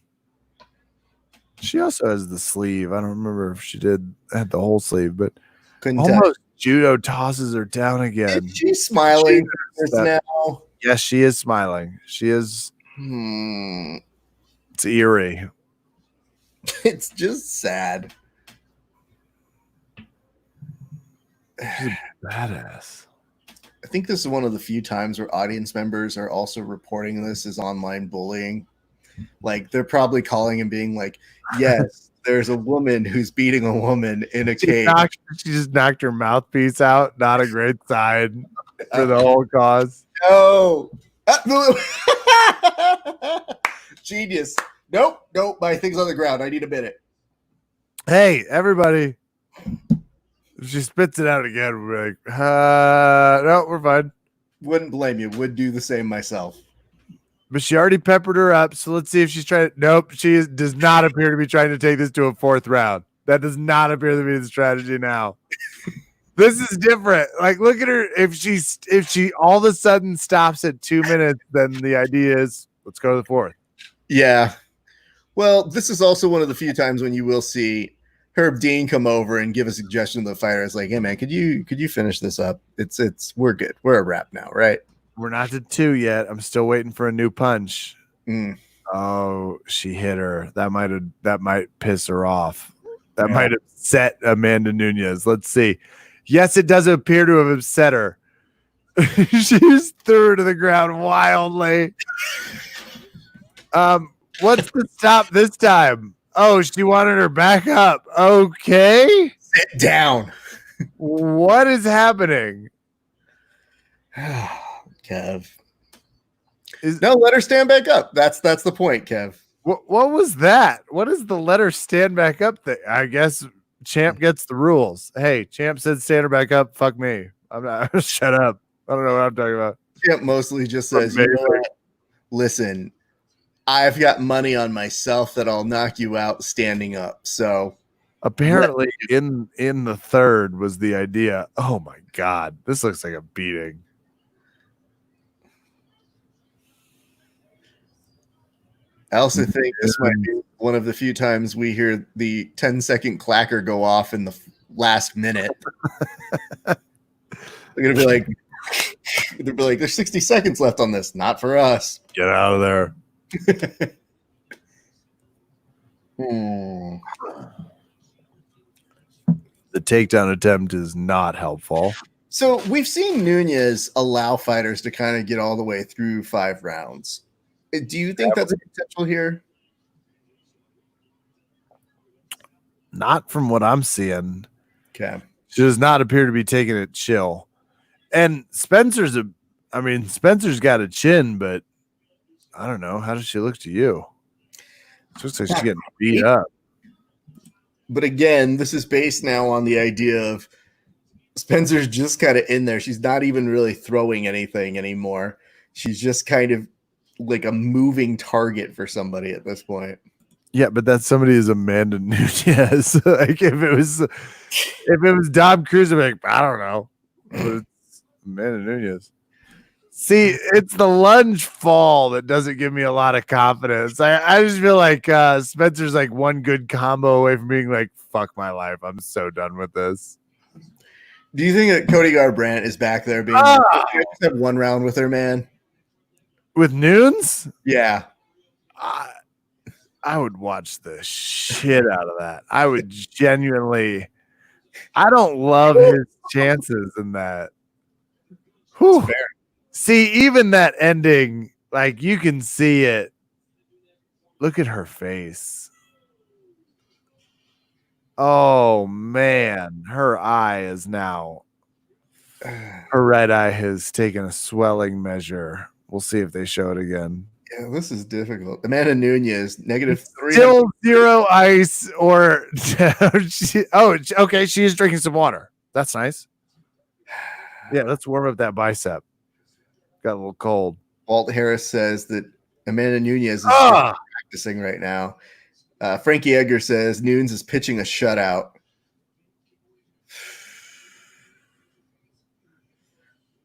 She also has the sleeve. I don't remember if she had the whole sleeve, but almost judo tosses her down again. She's smiling now. Yes, she is smiling. She is. It's eerie. It's just sad. She's a badass. I think this is one of the few times where audience members are also reporting this as online bullying. Like they're probably calling and being like, yes, there's a woman who's beating a woman in a cage. She just knocked her mouthpiece out. Not a great sign for the whole cause. No. Genius. Nope. My thing's on the ground. I need a minute. Hey, everybody. If she spits it out again, we're like, no, we're fine. Wouldn't blame you. Would do the same myself. But she already peppered her up. So let's see if she's trying. Nope. She does not appear to be trying to take this to a 4th round. That does not appear to be the strategy now. This is different. Like, look at her. If she all of a sudden stops at 2 minutes, then the idea is let's go to the 4th. Yeah. Well, this is also one of the few times when you will see Herb Dean come over and give a suggestion to the fighter. It's like, hey man, could you finish this up? We're good. We're a wrap now, right? We're not to 2 yet. I'm still waiting for a new punch. Mm. Oh, she hit her. That might piss her off. That might upset Amanda Nunes. Let's see. Yes, it does appear to have upset her. She just threw her to the ground wildly. What's the stop this time? Oh, she wanted her back up. Okay. Sit down. What is happening? Kev. No, let her stand back up. That's the point, Kev. What was that? What is the let her stand back up thing? I guess Champ gets the rules. Hey, Champ said stand her back up. Fuck me. I'm not. Shut up. I don't know what I'm talking about. Champ mostly just says, you know what? Listen, I've got money on myself that I'll knock you out standing up. So apparently in the 3rd was the idea. Oh my God. This looks like a beating. I also think this might be one of the few times we hear the 10-second clacker go off in the last minute. They're gonna be like, there's 60 seconds left on this. Not for us. Get out of there. The takedown attempt is not helpful. So we've seen Nunes allow fighters to kind of get all the way through 5 rounds. Do you think that's a potential here? Not from what I'm seeing. Okay. She does not appear to be taking it chill. And Spencer's got a chin, but I don't know. How does she look to you? She looks like she's getting beat up. But again, this is based now on the idea of Spencer's just kind of in there. She's not even really throwing anything anymore. She's just kind of like a moving target for somebody at this point. Yeah, but that somebody is Amanda Nunes. Like if it was Dom Cruz, I'd be like, I don't know. But it's Amanda Nunes. See, it's the lunge fall that doesn't give me a lot of confidence. I just feel like Spencer's like one good combo away from being like, fuck my life. I'm so done with this. Do you think that Cody Garbrandt is back there being like, I just have 1 round with her, man? With Nunes? Yeah. I would watch the shit out of that. I would genuinely. I don't love his chances in that. Whew. See, even that ending, like you can see it. Look at her face. Oh man, her eye is now. Her right eye has taken a swelling measure. We'll see if they show it again. Yeah, this is difficult. Amanda Nunes, -3. Still 0 ice or okay. She is drinking some water. That's nice. Yeah, let's warm up that bicep. Got a little cold. Walt Harris says that Amanda Nunes is practicing right now. Frankie Edgar says Nunes is pitching a shutout.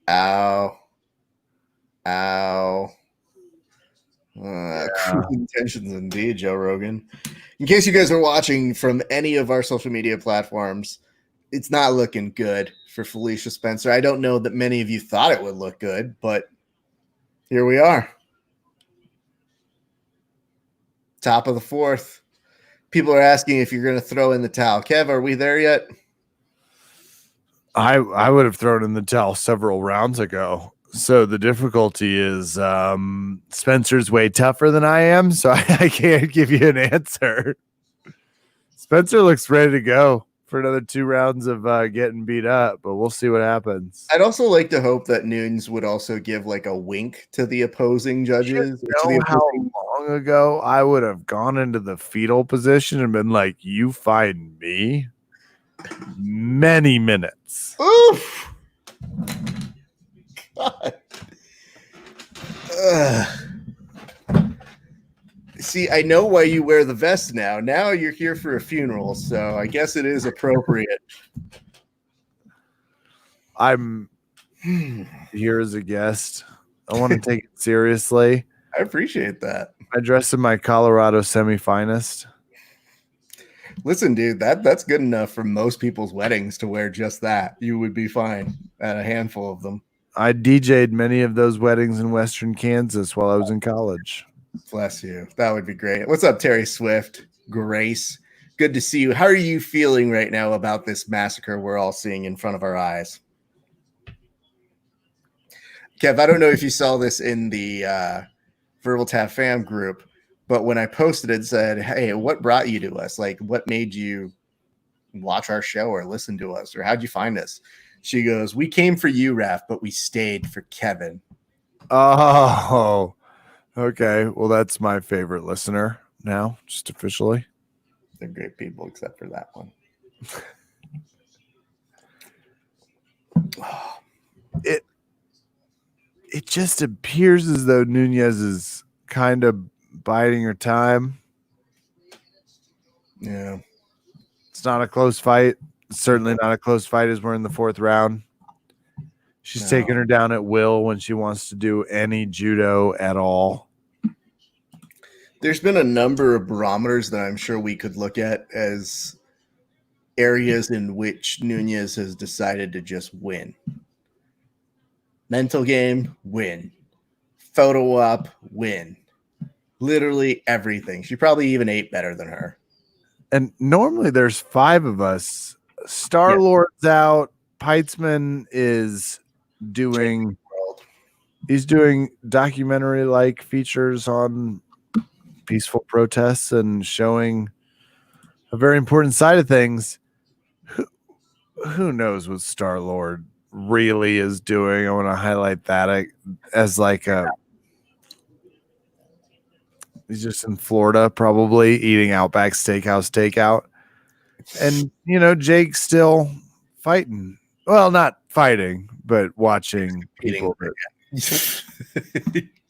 Ow. Cruel intentions indeed, Joe Rogan. In case you guys are watching from any of our social media platforms, it's not looking good for Felicia Spencer. I don't know that many of you thought it would look good, but here we are. Top of the 4th. People are asking if you're going to throw in the towel. Kev, are we there yet? I would have thrown in the towel several rounds ago. So the difficulty is Spencer's way tougher than I am, so I can't give you an answer. Spencer looks ready to go for another 2 rounds of getting beat up, but we'll see what happens. I'd also like to hope that Nunes would also give like a wink to the opposing judges. You know how long ago I would have gone into the fetal position and been like, you find me? Many minutes. Oof. God. See, I know why you wear the vest now. Now you're here for a funeral, so I guess it is appropriate. I'm here as a guest. I want to take it seriously. I appreciate that. I dress in my Colorado semi-finest. Listen, dude, that's good enough for most people's weddings to wear just that. You would be fine at a handful of them. I DJ'd many of those weddings in Western Kansas while I was in college. Bless you. That would be great. What's up, Terry Swift? Grace. Good to see you. How are you feeling right now about this massacre we're all seeing in front of our eyes? Kev, I don't know if you saw this in the Verbal Tap fam group, but when I posted it, said, hey, what brought you to us? Like, what made you watch our show or listen to us? Or how'd you find us? She goes, we came for you, Raph, but we stayed for Kevin. Oh, okay. Well, that's my favorite listener now, just officially. They're great people, except for that one. It just appears as though Nunez is kind of biding her time. Yeah. It's not a close fight. It's certainly not a close fight as we're in the 4th round. She's taking her down at will when she wants to do any judo at all. There's been a number of barometers that I'm sure we could look at as areas in which Nunez has decided to just win. Mental game, win. Photo op, win. Literally everything. She probably even ate better than her. And normally there's 5 of us. Star-Lord's out. Peitzman is doing documentary-like features on peaceful protests and showing a very important side of things. Who knows what Star-Lord really is doing? I want to highlight that as like he's just in Florida, probably eating Outback Steakhouse takeout. And, Jake's still fighting. Well, not fighting, but watching people.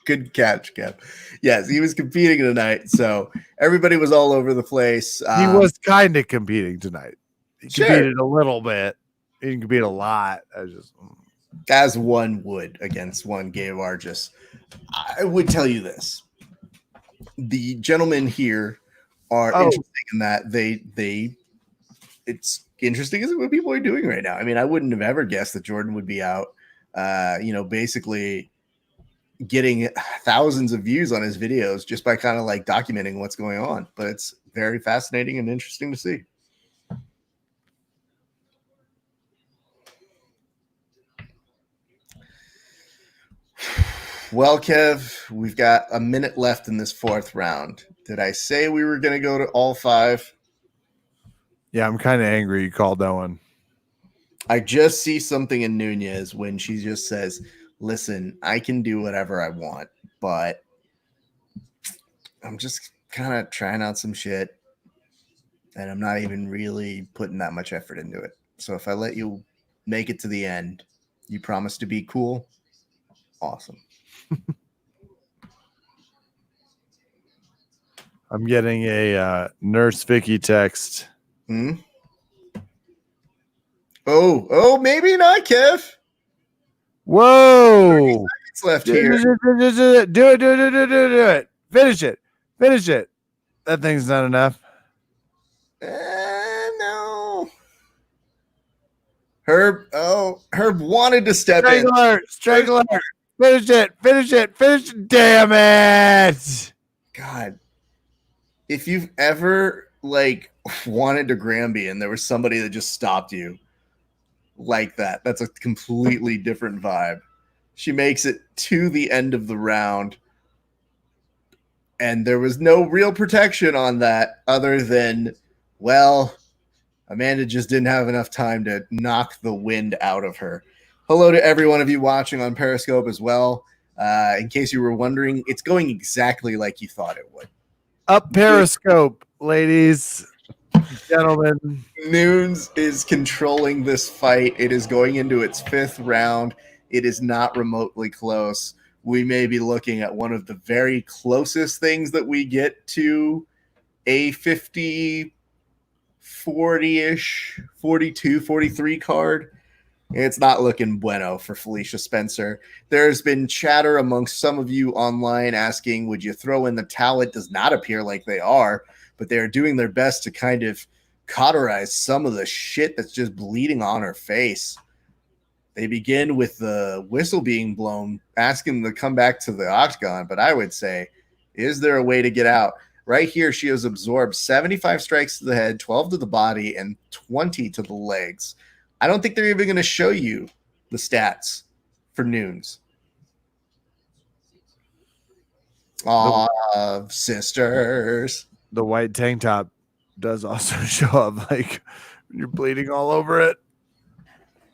Good catch, Kev. Yes, he was competing tonight, so everybody was all over the place. He was kind of competing tonight. He competed a little bit. He didn't compete a lot. As one would against one Gay Vargas. I would tell you this. The gentlemen here are interesting in that it's interesting as what people are doing right now. I mean, I wouldn't have ever guessed that Jordan would be out, basically getting thousands of views on his videos just by kind of like documenting what's going on. But it's very fascinating and interesting to see. Well, Kev, we've got a minute left in this 4th round. Did I say we were going to go to all 5? Yeah, I'm kind of angry you called that one. I just see something in Nunez when she just says, listen, I can do whatever I want, but I'm just kind of trying out some shit, and I'm not even really putting that much effort into it. So if I let you make it to the end, you promise to be cool? Awesome. I'm getting a Nurse Vicky text. Oh, maybe not, Kev. Whoa. 30 seconds left here. Do it. Finish it. That thing's not enough. No. Herb wanted to step in. Strangler. Finish it. Damn it. God. If you've ever wanted to Granby and there was somebody that just stopped you, like that. That's a completely different vibe. She makes it to the end of the round, and there was no real protection on that other than, well, Amanda just didn't have enough time to knock the wind out of her. Hello to every one of you watching on Periscope as well. In case you were wondering, it's going exactly like you thought it would. Up Periscope, ladies, gentlemen. Nunes is controlling this fight. It is going into its 5th round. It is not remotely close. We may be looking at one of the very closest things that we get to a 50, 40-ish, 42, 43 card. It's not looking bueno for Felicia Spencer. There's been chatter amongst some of you online asking, would you throw in the towel? It does not appear like they are, but they're doing their best to kind of cauterize some of the shit that's just bleeding on her face. They begin with the whistle being blown, asking them to come back to the octagon. But I would say, is there a way to get out? Right here, she has absorbed 75 strikes to the head, 12 to the body, and 20 to the legs. I don't think they're even going to show you the stats for Nunes. Aw, sisters. The white tank top does also show up like you're bleeding all over it.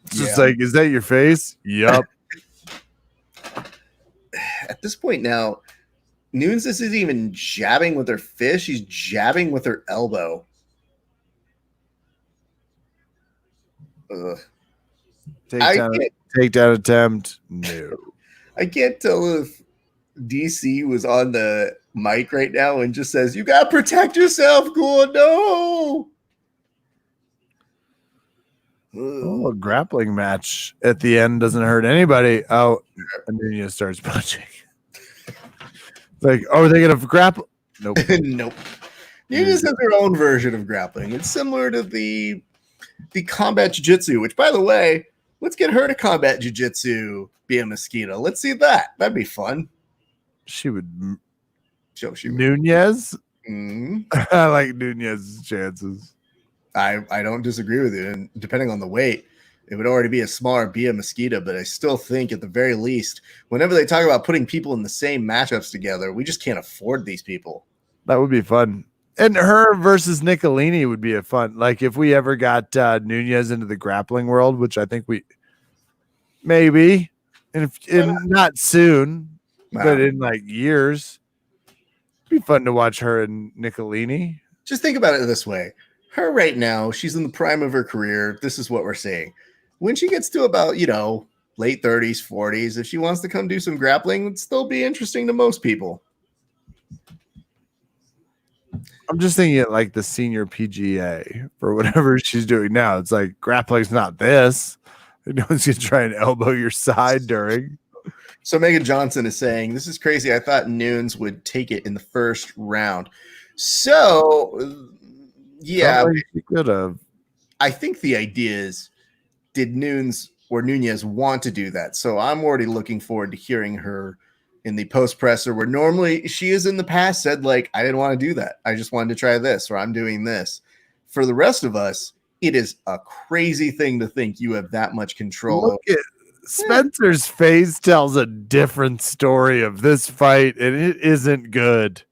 It's just like, is that your face? Yup. At this point now, Nunes isn't even jabbing with her fist. She's jabbing with her elbow. Ugh. Takedown attempt. No. I can't tell if DC was on the mic right now and just says, you got to protect yourself, Gordo. Oh, a grappling match at the end doesn't hurt anybody. Oh, and then Nunes starts punching. Like, oh, are they going to grapple? Nope. Nope. Nunes has her own version of grappling. It's similar to the combat jiu-jitsu, which, by the way, let's get her to combat jiu-jitsu, be a mosquito. Let's see that. That'd be fun. She would. She would. Nunes? Mm-hmm. I like Nunes' chances. I don't disagree with you. And depending on the weight, it would already be a smaller be a mosquito. But I still think at the very least, whenever they talk about putting people in the same matchups together, we just can't afford these people. That would be fun. And her versus Nicolini would be a fun. Like if we ever got Nunes into the grappling world, which I think we maybe, and not soon, but in like years, it'd be fun to watch her and Nicolini. Just think about it this way. Her right now, she's in the prime of her career. This is what we're seeing. When she gets to about, late 30s, 40s, if she wants to come do some grappling, it'd still be interesting to most people. I'm just thinking of like the senior PGA for whatever she's doing now. It's like grappling's not this. No one's going to try and elbow your side during. So Megan Johnson is saying, this is crazy. I thought Nunes would take it in the first round. So... yeah, could have. I think the idea is, did Nunes want to do that? So I'm already looking forward to hearing her in the post presser, where normally she has in the past said, like, I didn't want to do that. I just wanted to try this, or I'm doing this. For the rest of us, it is a crazy thing to think you have that much control. Look at Spencer's face tells a different story of this fight, and it isn't good.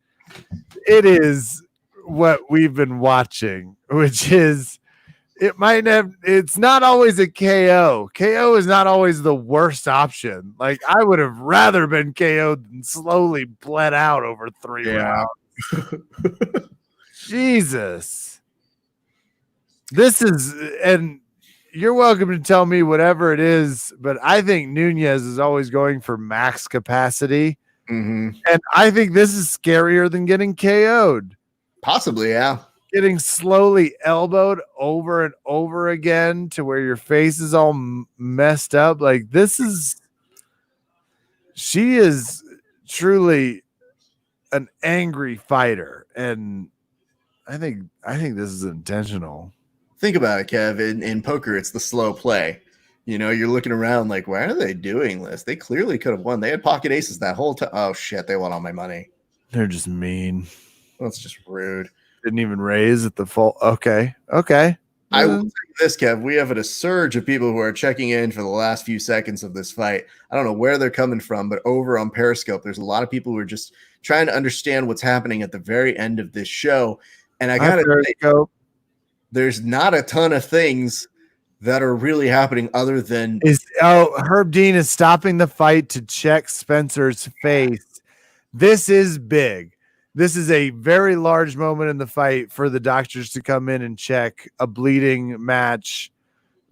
It is what we've been watching, which is it's not always a KO. KO is not always the worst option. Like I would have rather been KO'd than slowly bled out over 3 rounds. Jesus. This is, and you're welcome to tell me whatever it is, but I think Nunes is always going for max capacity. Mm-hmm. And I think this is scarier than getting KO'd. Possibly, yeah. Getting slowly elbowed over and over again to where your face is all messed up. Like she is truly an angry fighter. And I think this is intentional. Think about it, Kev. In poker, it's the slow play. You're looking around like, why are they doing this? They clearly could have won. They had pocket aces that whole time. Oh, shit. They won all my money. They're just mean. That's just rude. Didn't even raise at the full. Okay. I will say this, Kev. We have a surge of people who are checking in for the last few seconds of this fight. I don't know where they're coming from, but over on Periscope, there's a lot of people who are just trying to understand what's happening at the very end of this show. And I got to say, there's not a ton of things that are really happening other than Herb Dean is stopping the fight to check Spencer's face. This is big. This is a very large moment in the fight for the doctors to come in and check a bleeding match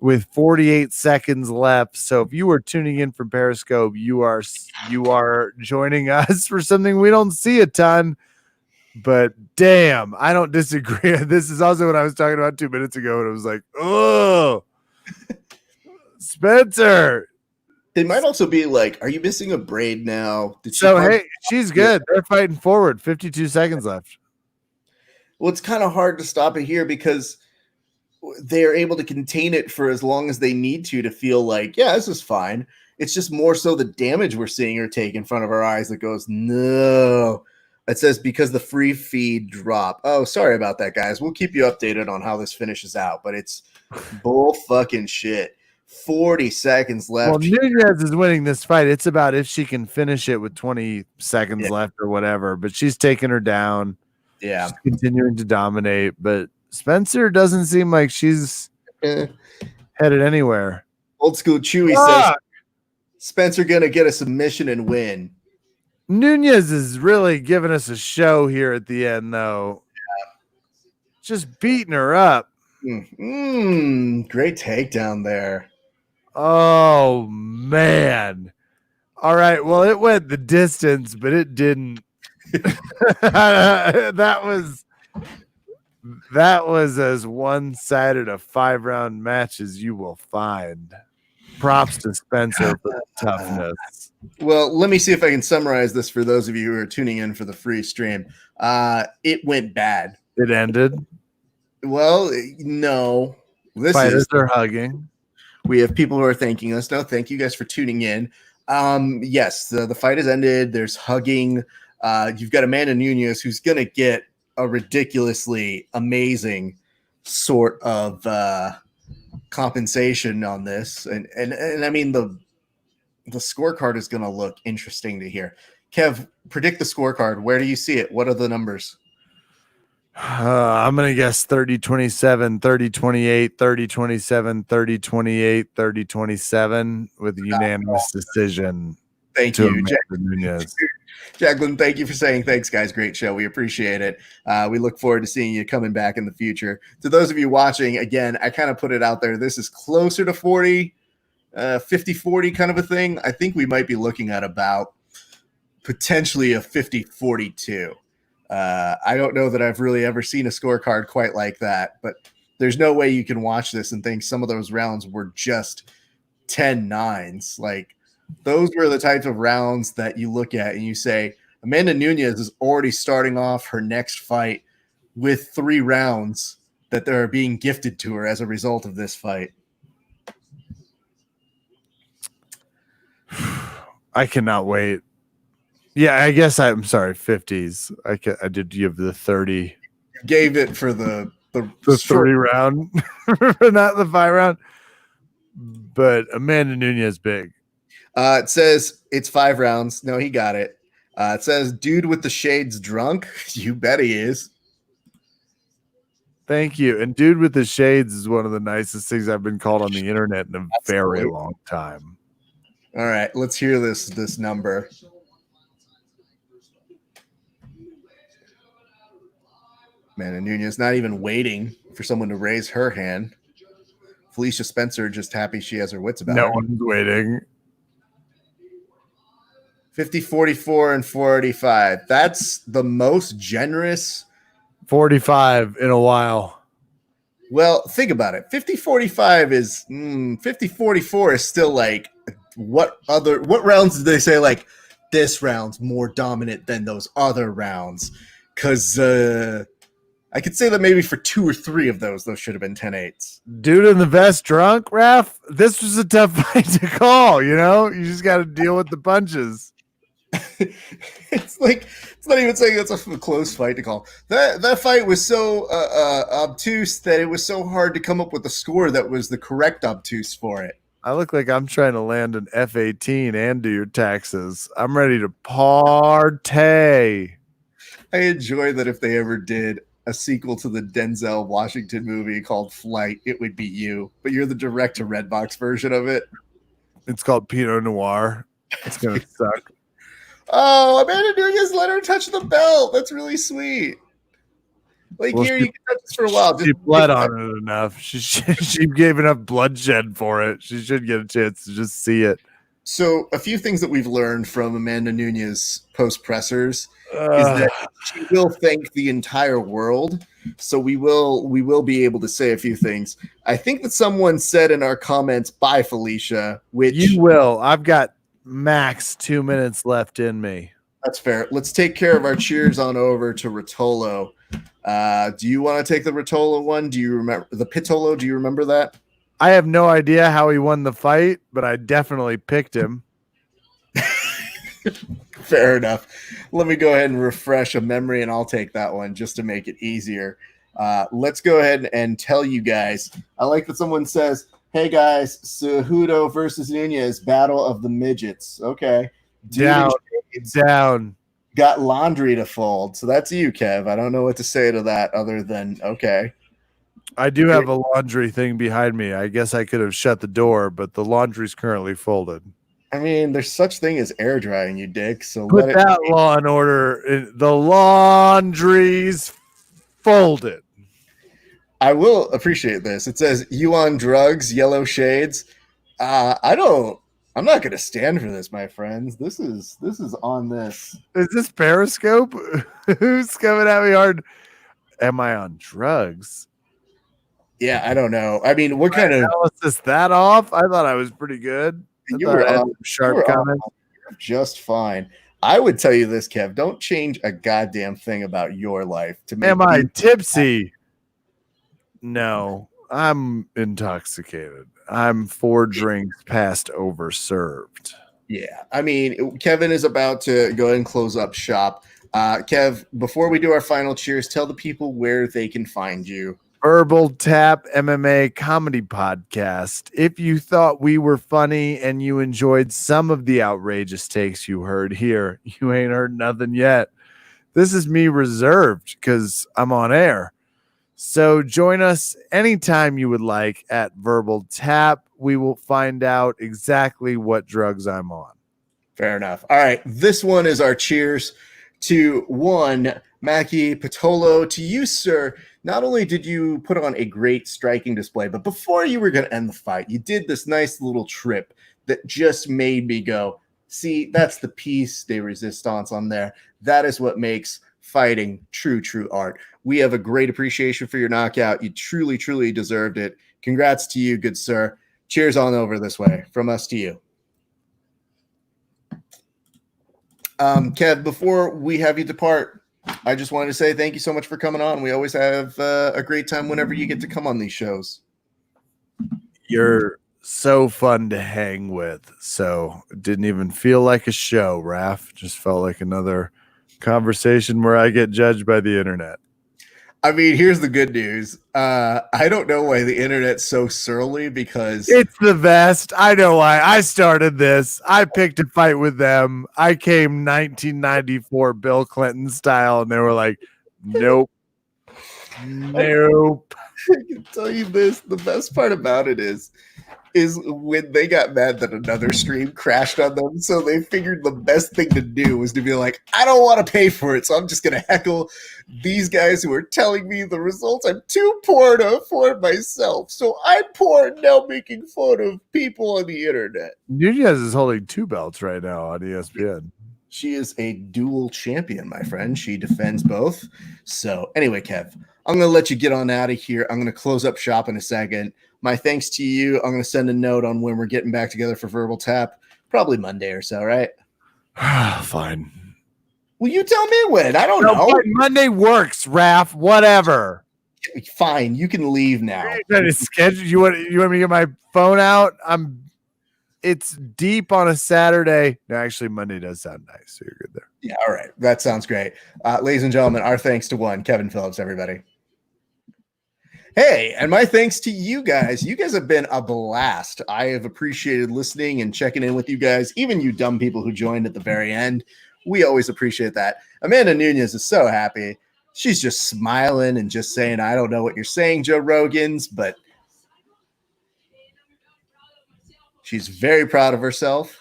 with 48 seconds left. So if you are tuning in from Periscope, you are joining us for something we don't see a ton. But damn, I don't disagree. This is also what I was talking about 2 minutes ago, and it was like, oh, Spencer. They might also be like, are you missing a braid now? Hey, she's good. They're fighting forward. 52 seconds left. Well, it's kind of hard to stop it here because they're able to contain it for as long as they need to feel like, yeah, this is fine. It's just more so the damage we're seeing her take in front of our eyes that goes, no. It says because the free feed drop. Oh, sorry about that, guys. We'll keep you updated on how this finishes out, but it's bull fucking shit. 40 seconds left. Well, Nunez is winning this fight. It's about if she can finish it with 20 seconds left or whatever, but she's taking her down. Yeah. She's continuing to dominate, but Spencer doesn't seem like she's headed anywhere. Old school Chewy says Spencer gonna get a submission and win. Nunez is really giving us a show here at the end, though. Yeah. Just beating her up. Great takedown there. Oh, man. All right. Well, it went the distance, but it didn't. That was as one-sided a 5-round match as you will find. Props to Spencer for the toughness. Well, let me see if I can summarize this for those of you who are tuning in for the free stream. It went bad. It ended. Well, no. Fighters are hugging. We have people who are thanking us. No, thank you guys for tuning in. Yes, the fight has ended. There's hugging. You've got Amanda Nunez who's going to get a ridiculously amazing sort of compensation on this. And I mean, the scorecard is going to look interesting to hear. Kev, predict the scorecard. Where do you see it? What are the numbers? I'm going to guess 30-27, 30-28, 30-27, 30-28, 30-27 with a unanimous decision. Thank you, Jacqueline. Thank you for saying thanks, guys. Great show. We appreciate it. We look forward to seeing you coming back in the future. To those of you watching, again, I kind of put it out there. This is closer to 40, 50-40 kind of a thing. I think we might be looking at about potentially a 50-42. I don't know that I've really ever seen a scorecard quite like that, but there's no way you can watch this and think some of those rounds were just 10-9s. Like, those were the types of rounds that you look at and you say, Amanda Nunez is already starting off her next fight with 3 rounds that are being gifted to her as a result of this fight. I cannot wait. Yeah, I guess I'm sorry, 50s. I did give the 30. You gave it for the 30 round, not the 5 round. But Amanda Nunez big. It says it's 5 rounds. No, he got it. It says dude with the shades drunk. You bet he is. Thank you. And dude with the shades is one of the nicest things I've been called on the internet in a very long time. All right, let's hear this number. Man, and Nunez not even waiting for someone to raise her hand. Felicia Spencer just happy she has her wits about her. No one's waiting. 50, 44, and 485. That's the most generous 45 in a while. Well, think about it. 50-45 is 50-44 is still like what rounds did they say like this round's more dominant than those other rounds? Because I could say that maybe for 2 or 3 of those should have been 10-8s. Dude in the vest drunk, Raph? This was a tough fight to call, you know? You just got to deal with the punches. It's like not even saying that's a close fight to call. That fight was so obtuse that it was so hard to come up with a score that was the correct obtuse for it. I look like I'm trying to land an F-18 and do your taxes. I'm ready to partay. I enjoy that if they ever did a sequel to the Denzel Washington movie called Flight, it would be you, but you're the direct-to-Redbox version of it. It's called Pinot Noir. It's going to suck. Oh, Amanda Nunez let her touch the belt. That's really sweet. Like, well, here, you can touch this for a while. She bled on it enough. She gave enough bloodshed for it. She should get a chance to just see it. So a few things that we've learned from Amanda Nunez post-pressers is that she will thank the entire world. So we will be able to say a few things. I think that someone said in our comments, "Bye, Felicia," which you will. I've got max 2 minutes left in me. That's fair. Let's take care of our cheers on over to Rotolo. Do you want to take the Rotolo one? Do you remember the Pitolo? Do you remember that? I have no idea how he won the fight, but I definitely picked him. Fair enough. Let me go ahead and refresh a memory, and I'll take that one just to make it easier. Let's go ahead and tell you guys. I like that someone says, "Hey guys, Cejudo versus Nunez, battle of the midgets." Okay. Down. Got laundry to fold. So that's you, Kev. I don't know what to say to that other than okay. I do have a laundry thing behind me. I guess I could have shut the door, but the laundry's currently folded. I mean, there's such thing as air drying, you dick. So put that law in order. The laundry's folded. I will appreciate this. It says, "You on drugs, yellow shades." I'm not going to stand for this, my friends. This is on this. Is this Periscope? Who's coming at me hard? Am I on drugs? Yeah, I don't know. I mean, what kind of analysis that off? I thought I was pretty good. You were sharp comments. Just fine. I would tell you this, Kev. Don't change a goddamn thing about your life to make. Am I tipsy? No, I'm intoxicated. I'm 4 drinks past overserved. Yeah, I mean, Kevin is about to go ahead and close up shop. Kev, before we do our final cheers, tell the people where they can find you. Verbal Tap MMA comedy podcast. If you thought we were funny and you enjoyed some of the outrageous takes you heard here, you ain't heard nothing yet. This is me reserved because I'm on air. So join us anytime you would like at Verbal Tap. We will find out exactly what drugs I'm on. Fair enough. All right. This one is our cheers to one, Mackie Pitolo. To you, sir. Not only did you put on a great striking display, but before you were going to end the fight, you did this nice little trip that just made me go, see, that's the piece de resistance on there. That is what makes fighting true art. We have a great appreciation for your knockout. You truly deserved it. Congrats to you, good sir. Cheers on over this way from us to you. Kev, before we have you depart, I just wanted to say thank you so much for coming on. We always have a great time whenever you get to come on these shows. You're so fun to hang with. So it didn't even feel like a show, Raph. Just felt like another conversation where I get judged by the internet. I mean, here's the good news. I don't know why the internet's so surly because it's the best. I know why. I started this. I picked a fight with them. I came 1994 Bill Clinton style, and they were like, nope. Nope. I can tell you this. The best part about it is when they got mad that another stream crashed on them. So they figured the best thing to do was to be like, I don't want to pay for it. So I'm just going to heckle these guys who are telling me the results. I'm too poor to afford myself. So I'm poor now making fun of people on the internet. Nunez is holding 2 belts right now on ESPN. She is a dual champion, my friend. She defends both. So anyway, Kev, I'm going to let you get on out of here. I'm going to close up shop in a second. My thanks to you. I'm going to send a note on when we're getting back together for Verbal Tap. Probably Monday or so, right? Fine. Well, you tell me when. I don't know. Monday works, Raph. Whatever. Fine. You can leave now. You want me to get my phone out? it's deep on a Saturday. No, actually, Monday does sound nice, so you're good there. Yeah, all right. That sounds great. Ladies and gentlemen, our thanks to one, Kevin Phillips, everybody. Hey, and my thanks to you guys. You guys have been a blast. I have appreciated listening and checking in with you guys, even you dumb people who joined at the very end. We always appreciate that. Amanda Nunez is so happy. She's just smiling and just saying, I don't know what you're saying, Joe Rogan's, but she's very proud of herself.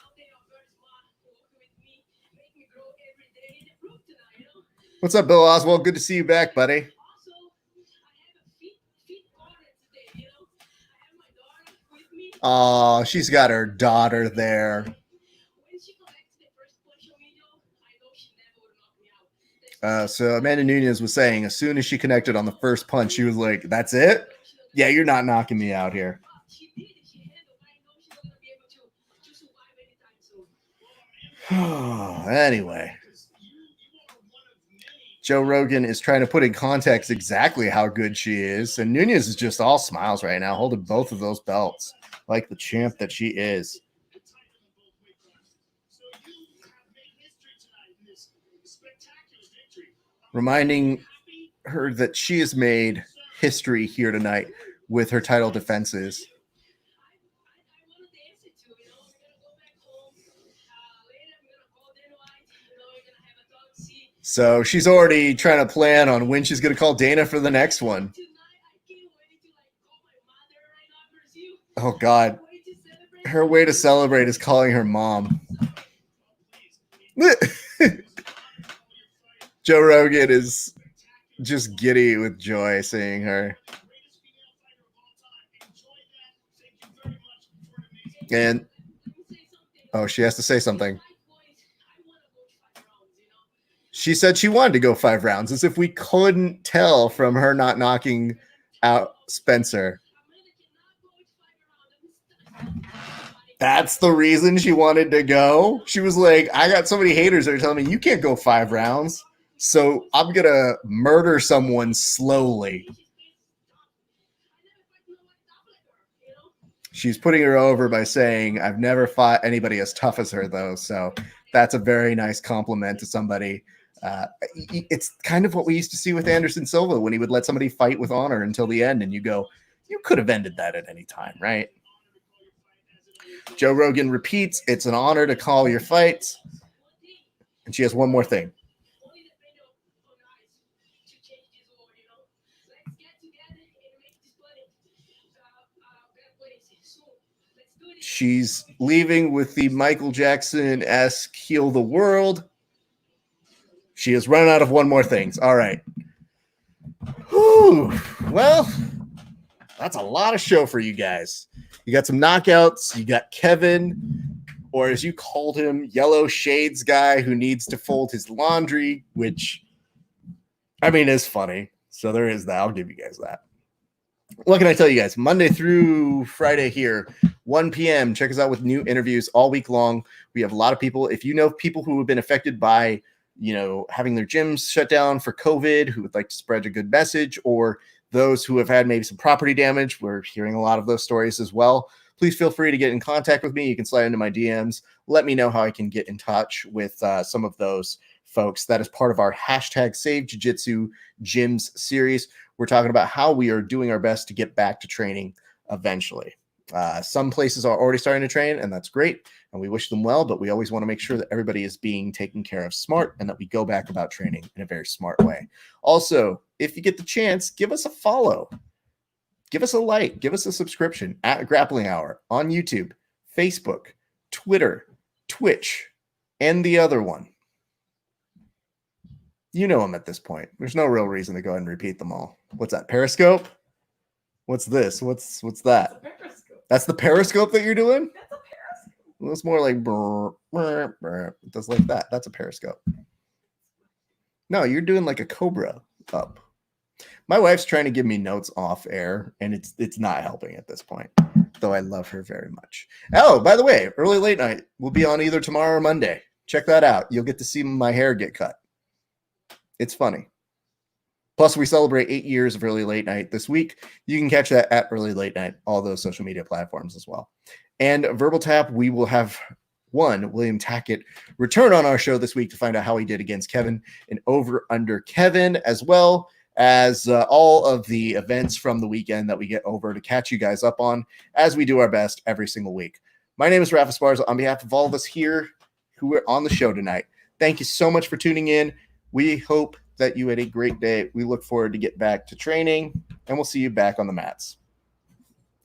What's up, Bill Oswald? Good to see you back, buddy. Oh, she's got her daughter there. So Amanda Nunez was saying as soon as she connected on the first punch, she was like, that's it? Yeah, you're not knocking me out here. Anyway, Joe Rogan is trying to put in context exactly how good she is. And Nunez is just all smiles right now, holding both of those belts like the champ that she is. Reminding her that she has made history here tonight with her title defenses. So she's already trying to plan on when she's going to call Dana for the next one. Oh, God. Her way to celebrate is calling her mom. Joe Rogan is just giddy with joy seeing her. And, oh, she has to say something. She said she wanted to go 5 rounds, as if we couldn't tell from her not knocking out Spencer. That's the reason she wanted to go. She was like, I got so many haters that are telling me you can't go 5 rounds. So I'm going to murder someone slowly. She's putting her over by saying, I've never fought anybody as tough as her, though. So that's a very nice compliment to somebody. It's kind of what we used to see with Anderson Silva when he would let somebody fight with honor until the end. And you go, you could have ended that at any time, right? Joe Rogan repeats, it's an honor to call your fights. And she has one more thing. She's leaving with the Michael Jackson-esque heal the world. She has run out of one more thing. All right. Whew. Well, that's a lot of show for you guys. You got some knockouts. You got Kevin, or as you called him, Yellow Shades guy who needs to fold his laundry, which, I mean, is funny. So there is that. I'll give you guys that. What can I tell you guys? Monday through Friday here, 1 p.m. Check us out with new interviews all week long. We have a lot of people. If you know people who have been affected by, having their gyms shut down for COVID, who would like to spread a good message, or those who have had maybe some property damage, we're hearing a lot of those stories as well. Please feel free to get in contact with me. You can slide into my DMs. Let me know how I can get in touch with some of those folks. That is part of our hashtag Save Jiu-Jitsu Gyms series. We're talking about how we are doing our best to get back to training eventually. Some places are already starting to train, and that's great, and we wish them well, but we always want to make sure that everybody is being taken care of smart and that we go back about training in a very smart way. Also, if you get the chance, give us a follow. Give us a like. Give us a subscription at Grappling Hour on YouTube, Facebook, Twitter, Twitch, and the other one. You know them at this point. There's no real reason to go ahead and repeat them all. What's that? Periscope? What's this? What's that? That's the Periscope that you're doing? That's a Periscope. Well, it's more like it does like that. That's a Periscope. No, you're doing like a Cobra up. My wife's trying to give me notes off air, and it's not helping at this point, though I love her very much. Oh, by the way, early late night will be on either tomorrow or Monday. Check that out. You'll get to see my hair get cut. It's funny. Plus, we celebrate 8 years of early late night this week. You can catch that at early late night, all those social media platforms as well. And Verbal Tap, we will have one William Tackett return on our show this week to find out how he did against Kevin and over under Kevin, as well as all of the events from the weekend that we get over to catch you guys up on as we do our best every single week. My name is Rafa Sparza. On behalf of all of us here who are on the show tonight, thank you so much for tuning in. We hope that you had a great day. We look forward to get back to training, and we'll see you back on the mats.